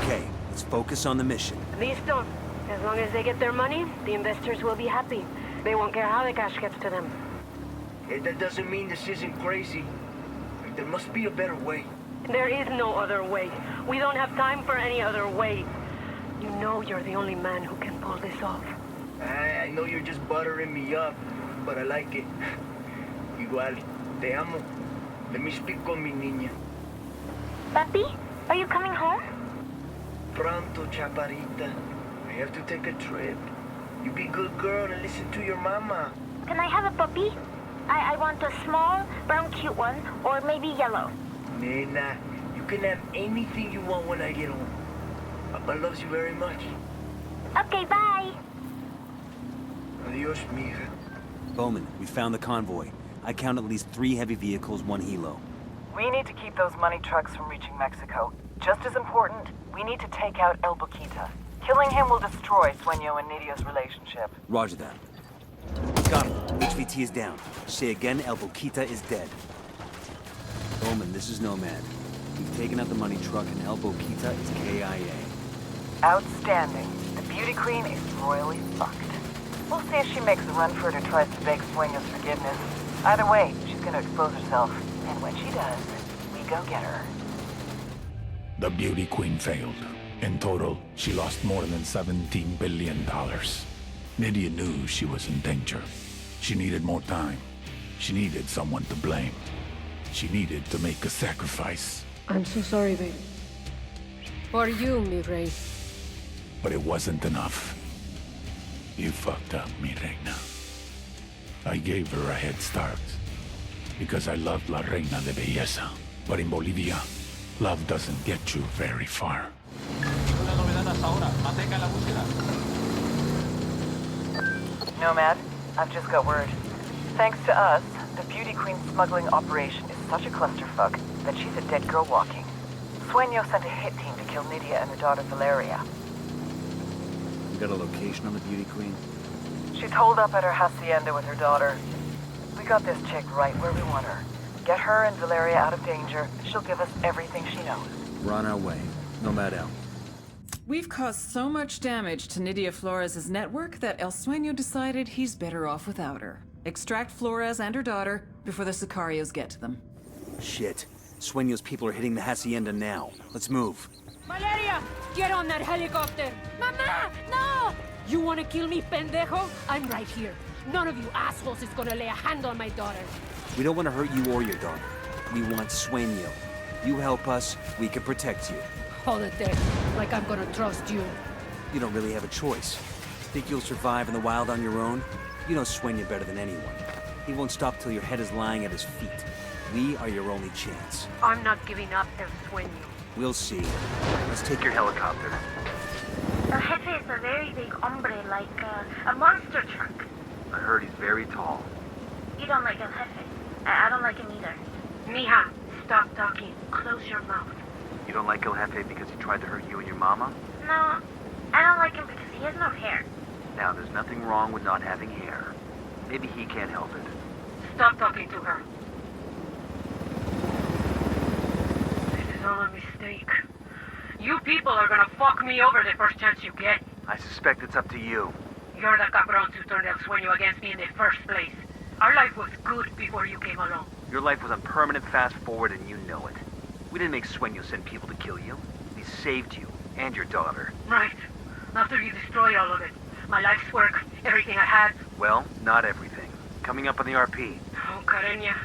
G: Okay, let's focus on the mission.
P: Listo. As long as they get their money, the investors will be happy. They won't care how the cash gets to them.
Q: Hey, that doesn't mean this isn't crazy. There must be a better way.
P: There is no other way. We don't have time for any other way. You know you're the only man who can pull this off.
Q: I know you're just buttering me up, but I like it. Igual, te amo. Let me speak con mi niña.
R: Papi, are you coming home?
Q: Pronto, chaparrita. I have to take a trip. You be a good girl and listen to your mama.
R: Can I have a puppy? I want a small, brown, cute one, or maybe yellow.
Q: Nena, you can have anything you want when I get home. Papa loves you very much.
R: Okay, bye.
Q: Adios, mija.
G: Bowman, we found the convoy. I count at least 3 heavy vehicles, 1 helo.
B: We need to keep those money trucks from reaching Mexico. Just as important, we need to take out El Boquita. Killing him will destroy Sueño and Nidia's relationship.
G: Roger that. Got him. HVT is down. Say again, El Boquita is dead. Bowman, this is Nomad. We've taken out the money truck and El Boquita is KIA.
B: Outstanding. The beauty queen is royally fucked. We'll see if she makes a run for it or tries to beg Sueño's forgiveness. Either way, she's gonna expose herself. And when she does, Go get her.
M: The beauty queen failed. In total, she lost more than $17 billion. Nydia knew she was in danger. She needed more time. She needed someone to blame. She needed to make a sacrifice.
P: I'm so sorry, babe. For you, mi rey.
M: But it wasn't enough. You fucked up, mi reina. I gave her a head start because I loved La Reina de Belleza. But in Bolivia, love doesn't get you very far.
B: Nomad, I've just got word. Thanks to us, the Beauty Queen smuggling operation is such a clusterfuck that she's a dead girl walking. Sueño sent a hit team to kill Nydia and her daughter Valeria.
G: You got a location on the Beauty Queen?
B: She's holed up at her hacienda with her daughter. We got this chick right where we want her. Get her and Valeria out of danger. She'll give us everything she knows.
G: We're on our way. Nomad out.
F: We've caused so much damage to Nydia Flores' network that El Sueño decided he's better off without her. Extract Flores and her daughter before the Sicarios get to them.
G: Shit. Sueño's people are hitting the hacienda now. Let's move.
P: Valeria, get on that helicopter. Mama, no! You want to kill me, pendejo? I'm right here. None of you assholes is gonna lay a hand on my daughter.
G: We don't want to hurt you or your daughter. We want Sueño. You help us, we can protect you.
P: Hold it there, like I'm gonna trust you.
G: You don't really have a choice. Think you'll survive in the wild on your own? You know Sueño better than anyone. He won't stop till your head is lying at his feet. We are your only chance.
P: I'm not giving up, El Sueño.
G: We'll see. Let's take your helicopter.
R: El Jefe is a very big hombre, like a monster truck.
K: I heard he's very tall.
R: You don't like El Jefe. I don't like him either. Mija, stop talking. Close your mouth.
K: You don't like El Jefe because he tried to hurt you and your mama?
R: No, I don't like him because he has no hair.
K: Now, there's nothing wrong with not having hair. Maybe he can't help it.
P: Stop talking to her. This is all a mistake. You people are gonna fuck me over the first chance you get.
K: I suspect it's up to you.
P: You're the cabrons who turned El Sueño against me in the first place. Our life was good before you came along.
K: Your life was on permanent fast forward and you know it. We didn't make Sueño send people to kill you. We saved you and your daughter.
P: Right. After you destroyed all of it. My life's work, everything I had.
K: Well, not everything. Coming up on the RP.
P: Oh, Carenya.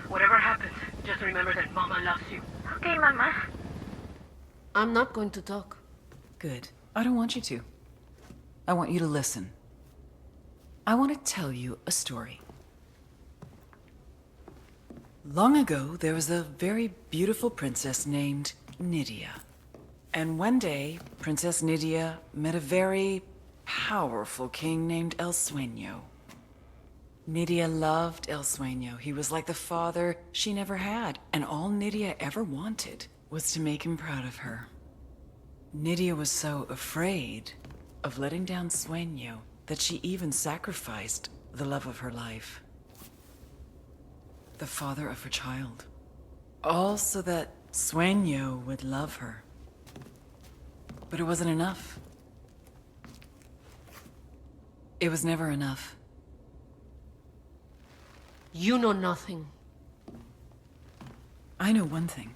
P: Whatever happens, just remember that Mama loves you.
R: Okay, Mama.
P: I'm not going to talk.
F: Good. I don't want you to. I want you to listen. I want to tell you a story. Long ago, there was a very beautiful princess named Nydia. And one day, Princess Nydia met a very powerful king named El Sueño. Nydia loved El Sueño. He was like the father she never had, and all Nydia ever wanted was to make him proud of her. Nydia was so afraid of letting down Sueño that she even sacrificed the love of her life. The father of her child. All so that Sueño would love her. But it wasn't enough. It was never enough.
P: You know nothing.
F: I know one thing.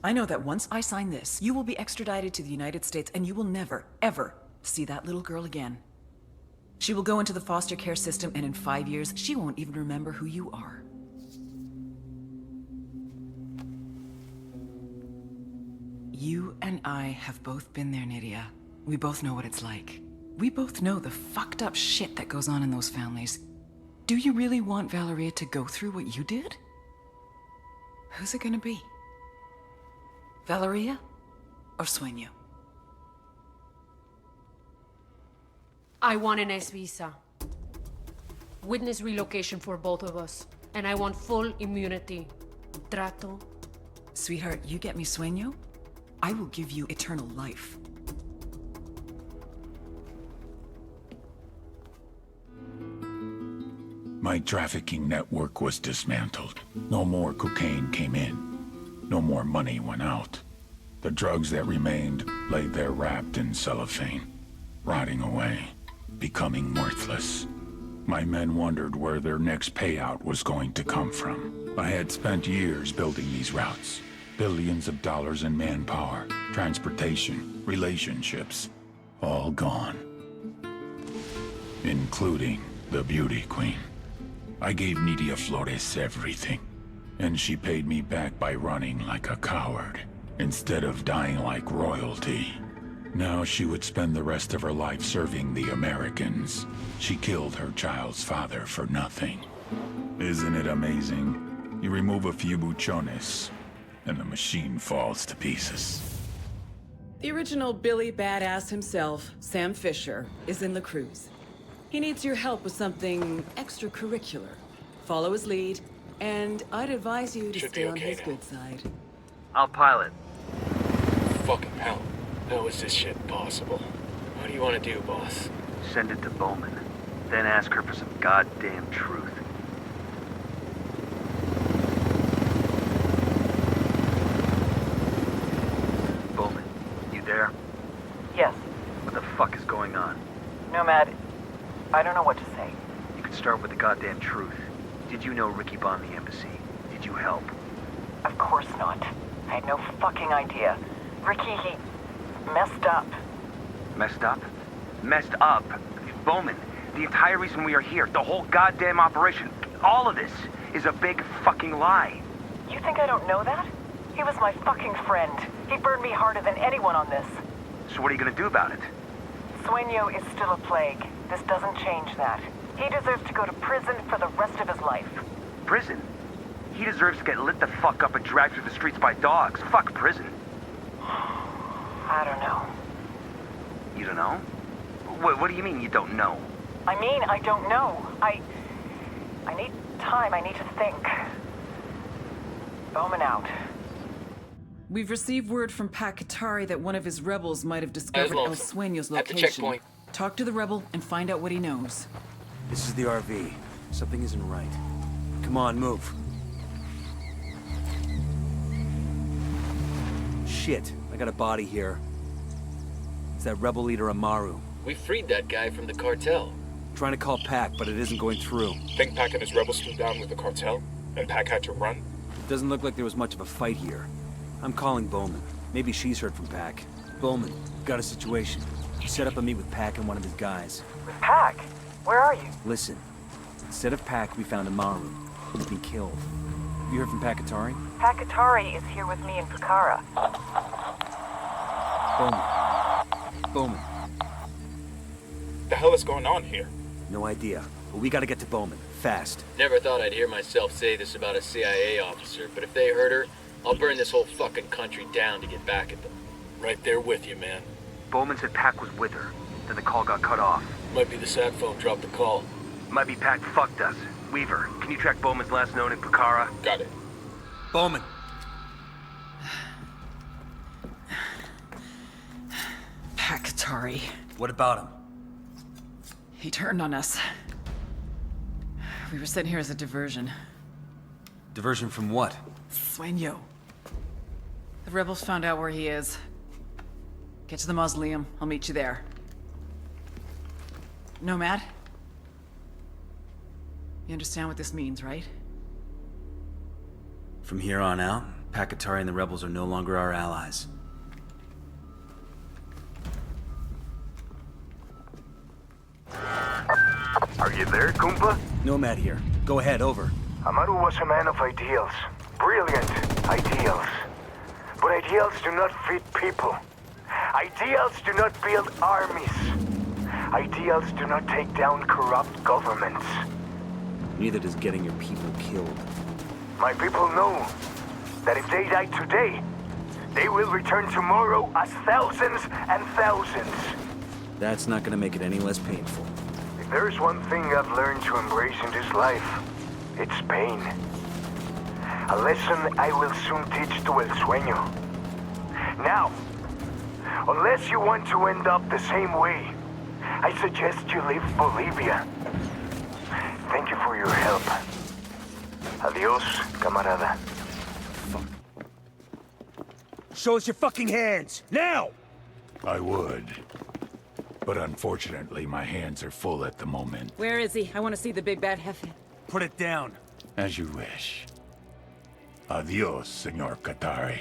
F: I know that once I sign this, you will be extradited to the United States and you will never, ever see that little girl again. She will go into the foster care system and in 5 years, she won't even remember who you are. You and I have both been there, Nydia. We both know what it's like. We both know the fucked up shit that goes on in those families. Do you really want Valeria to go through what you did? Who's it gonna be? Valeria or Sueño?
P: I want an S visa. Witness relocation for both of us. And I want full immunity. Trato.
F: Sweetheart, you get me Sueño, I will give you eternal life.
M: My trafficking network was dismantled. No more cocaine came in. No more money went out. The drugs that remained lay there wrapped in cellophane, rotting away, becoming worthless. My men wondered where their next payout was going to come from. I had spent years building these routes. Billions of dollars in manpower, transportation, relationships, all gone. Including the beauty queen. I gave Nidia Flores everything, and she paid me back by running like a coward, instead of dying like royalty. Now she would spend the rest of her life serving the Americans. She killed her child's father for nothing. Isn't it amazing? You remove a few buchones, and the machine falls to pieces.
F: The original Billy Badass himself, Sam Fisher, is in the cruise. He needs your help with something extracurricular. Follow his lead, and I'd advise you to stay on his good side.
K: I'll pilot.
H: Fucking hell. How is this shit possible? What do you want to do, boss?
K: Send it to Bowman. Then ask her for some goddamn truth. Bowman, you there?
B: Yes.
K: What the fuck is going on?
B: Nomad, I don't know what to say.
K: You could start with the goddamn truth. Did you know Ricky bombed the embassy? Did you help?
B: Of course not. I had no fucking idea. Ricky, he messed up.
K: Messed up? Messed up? Bowman, the entire reason we are here, the whole goddamn operation, all of this, is a big fucking lie.
B: You think I don't know that? He was my fucking friend. He burned me harder than anyone on this.
K: So what are you gonna do about it?
B: Sueño is still a plague. This doesn't change that. He deserves to go to prison for the rest of his life.
K: Prison? He deserves to get lit the fuck up and dragged through the streets by dogs. Fuck prison.
B: I don't know.
K: You don't know? What do you mean you don't know?
B: I mean, I don't know. I need time. I need to think. Bowman out.
F: We've received word from Pakatari that one of his rebels might have discovered El Sueño's location.
H: At the checkpoint.
F: Talk to the rebel and find out what he knows.
G: This is the RV. Something isn't right. Come on, move. Shit, I got a body here. It's that rebel leader Amaru.
H: We freed that guy from the cartel.
G: Trying to call Pac, but it isn't going through.
I: Think Pac and his rebels stood down with the cartel, and Pac had to run?
G: It doesn't look like there was much of a fight here. I'm calling Bowman. Maybe she's heard from Pac. Bowman, got a situation. Set up a meet with Pac and one of his guys.
B: With Pac? Where are you?
G: Listen, instead of Pac, we found Amaru. He's been killed. Have you heard from Pakatari?
B: Pakatari is here with me in Pucara.
G: Bowman. Bowman.
I: The hell is going on here?
G: No idea, but we gotta get to Bowman, fast.
H: Never thought I'd hear myself say this about a CIA officer, but if they hurt her, I'll burn this whole fucking country down to get back at them. Right there with you, man.
K: Bowman said Pac was with her. Then the call got cut off.
H: Might be the sat phone dropped the call.
K: Might be Pac fucked us. Weaver, can you track Bowman's last known in Pucara?
I: Got it.
G: Bowman.
F: Pakatari.
G: What about him?
F: He turned on us. We were sent here as a diversion.
G: Diversion from what?
F: Sueño. The rebels found out where he is. Get to the mausoleum. I'll meet you there. Nomad? You understand what this means, right?
G: From here on out, Pakatari and the rebels are no longer our allies.
L: Are you there, Kumpa?
G: Nomad here. Go ahead, over.
L: Amaru was a man of ideals. Brilliant ideals. But ideals do not feed people. Ideals do not build armies. Ideals do not take down corrupt governments.
G: Neither does getting your people killed.
L: My people know that if they die today, they will return tomorrow as thousands and thousands.
G: That's not gonna make it any less painful.
L: If there's one thing I've learned to embrace in this life, it's pain. A lesson I will soon teach to El Sueño. Now, unless you want to end up the same way, I suggest you leave Bolivia. Thank you for your help. Adios, camarada.
G: Fuck. Show us your fucking hands, now!
M: I would. but unfortunately my hands are full at the moment.
F: Where is he? I want to see the big bad jefe.
G: Put it down.
M: As you wish. Adios, Senor Qatari.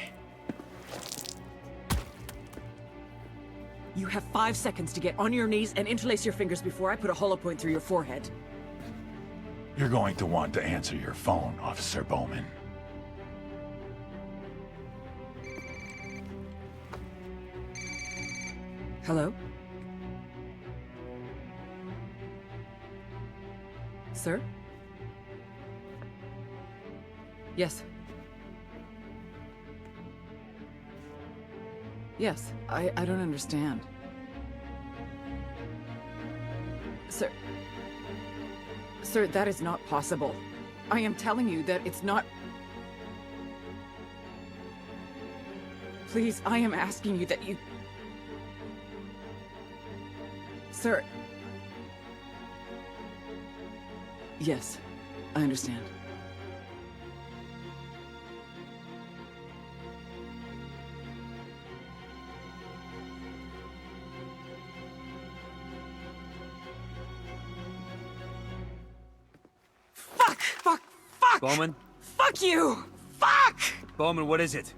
F: You have 5 seconds to get on your knees and interlace your fingers before I put a hollow point through your forehead.
M: You're going to want to answer your phone, Officer Bowman.
F: Hello? Sir? Yes. Yes, I don't understand. Sir, that is not possible. I am telling you that it's not... Please, I am asking you that you... Sir... Yes, I understand. Fuck!
G: Bowman?
F: Fuck you! Fuck!
G: Bowman, what is it?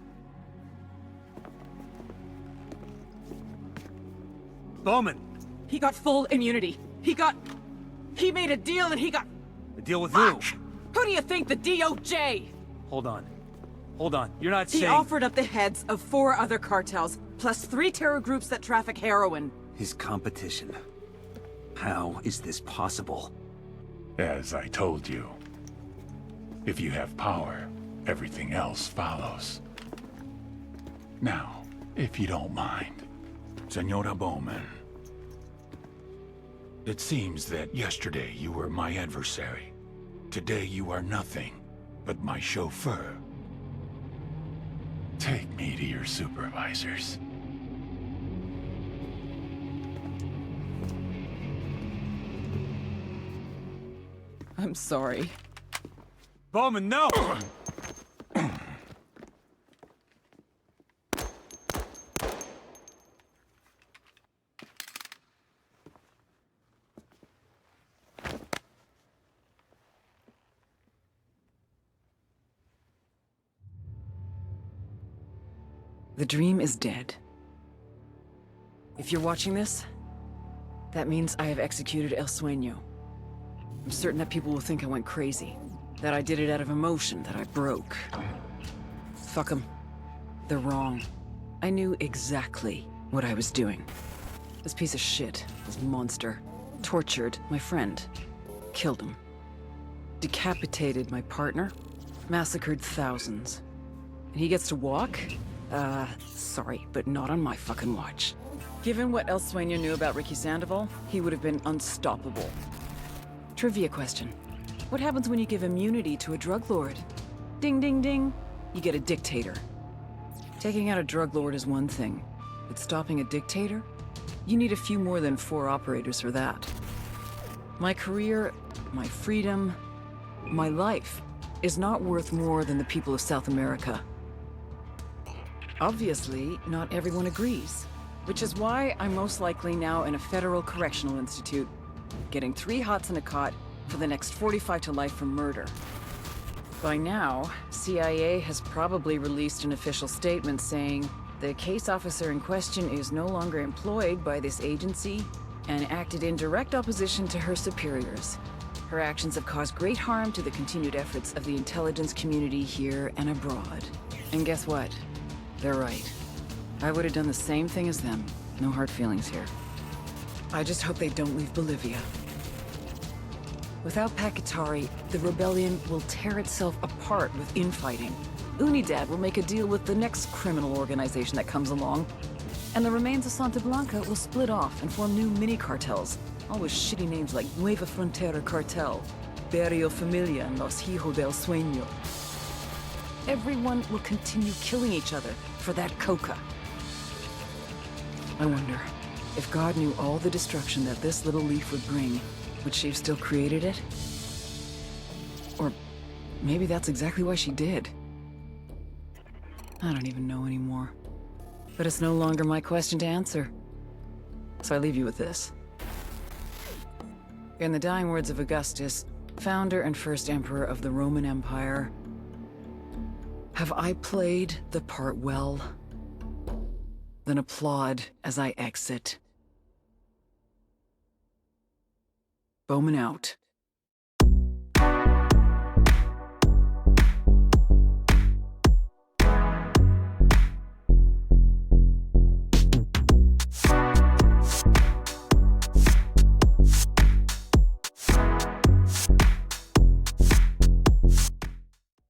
G: Bowman!
F: He got full immunity. He made a deal and he got...
G: A deal with
F: Fuck!
G: who?
F: Who do you think? The DOJ?
G: Hold on. Hold on. You're not saying...
F: He offered up the heads of 4 other cartels, plus 3 terror groups that traffic heroin.
G: His competition. How is this possible?
M: As I told you, if you have power, everything else follows. Now, if you don't mind, Senora Bowman, it seems that yesterday you were my adversary. Today you are nothing but my chauffeur. Take me to your supervisors.
F: I'm sorry.
G: Bowman, no!
F: The dream is dead. If you're watching this, that means I have executed El Sueño. I'm certain that people will think I went crazy. That I did it out of emotion, that I broke. Fuck them. They're wrong. I knew exactly what I was doing. This piece of shit, this monster, tortured my friend. Killed him. Decapitated my partner. Massacred thousands. And he gets to walk? Sorry, but not on my fucking watch. Given what El Sueño knew about Ricky Sandoval, he would have been unstoppable. Trivia question. What happens when you give immunity to a drug lord? Ding, ding, ding. You get a dictator. Taking out a drug lord is one thing, but stopping a dictator? You need a few more than 4 operators for that. My career, my freedom, my life is not worth more than the people of South America. Obviously, not everyone agrees, which is why I'm most likely now in a federal correctional institute, getting 3 hots and a cot for the next 45 to life for murder. By now, CIA has probably released an official statement saying the case officer in question is no longer employed by this agency and acted in direct opposition to her superiors. Her actions have caused great harm to the continued efforts of the intelligence community here and abroad. And guess what? They're right. I would have done the same thing as them. No hard feelings here. I just hope they don't leave Bolivia. Without Pakatari, the rebellion will tear itself apart with infighting. Unidad will make a deal with the next criminal organization that comes along, and the remains of Santa Blanca will split off and form new mini-cartels, all with shitty names like Nueva Frontera Cartel, Barrio Familia, and Los Hijos del Sueño. Everyone will continue killing each other for that coca. I wonder, if God knew all the destruction that this little leaf would bring, would she have still created it? Or maybe that's exactly why she did. I don't even know anymore. But it's no longer my question to answer. So I leave you with this. In the dying words of Augustus, founder and first emperor of the Roman Empire, have I played the part well? Then applaud as I exit. Bowman out.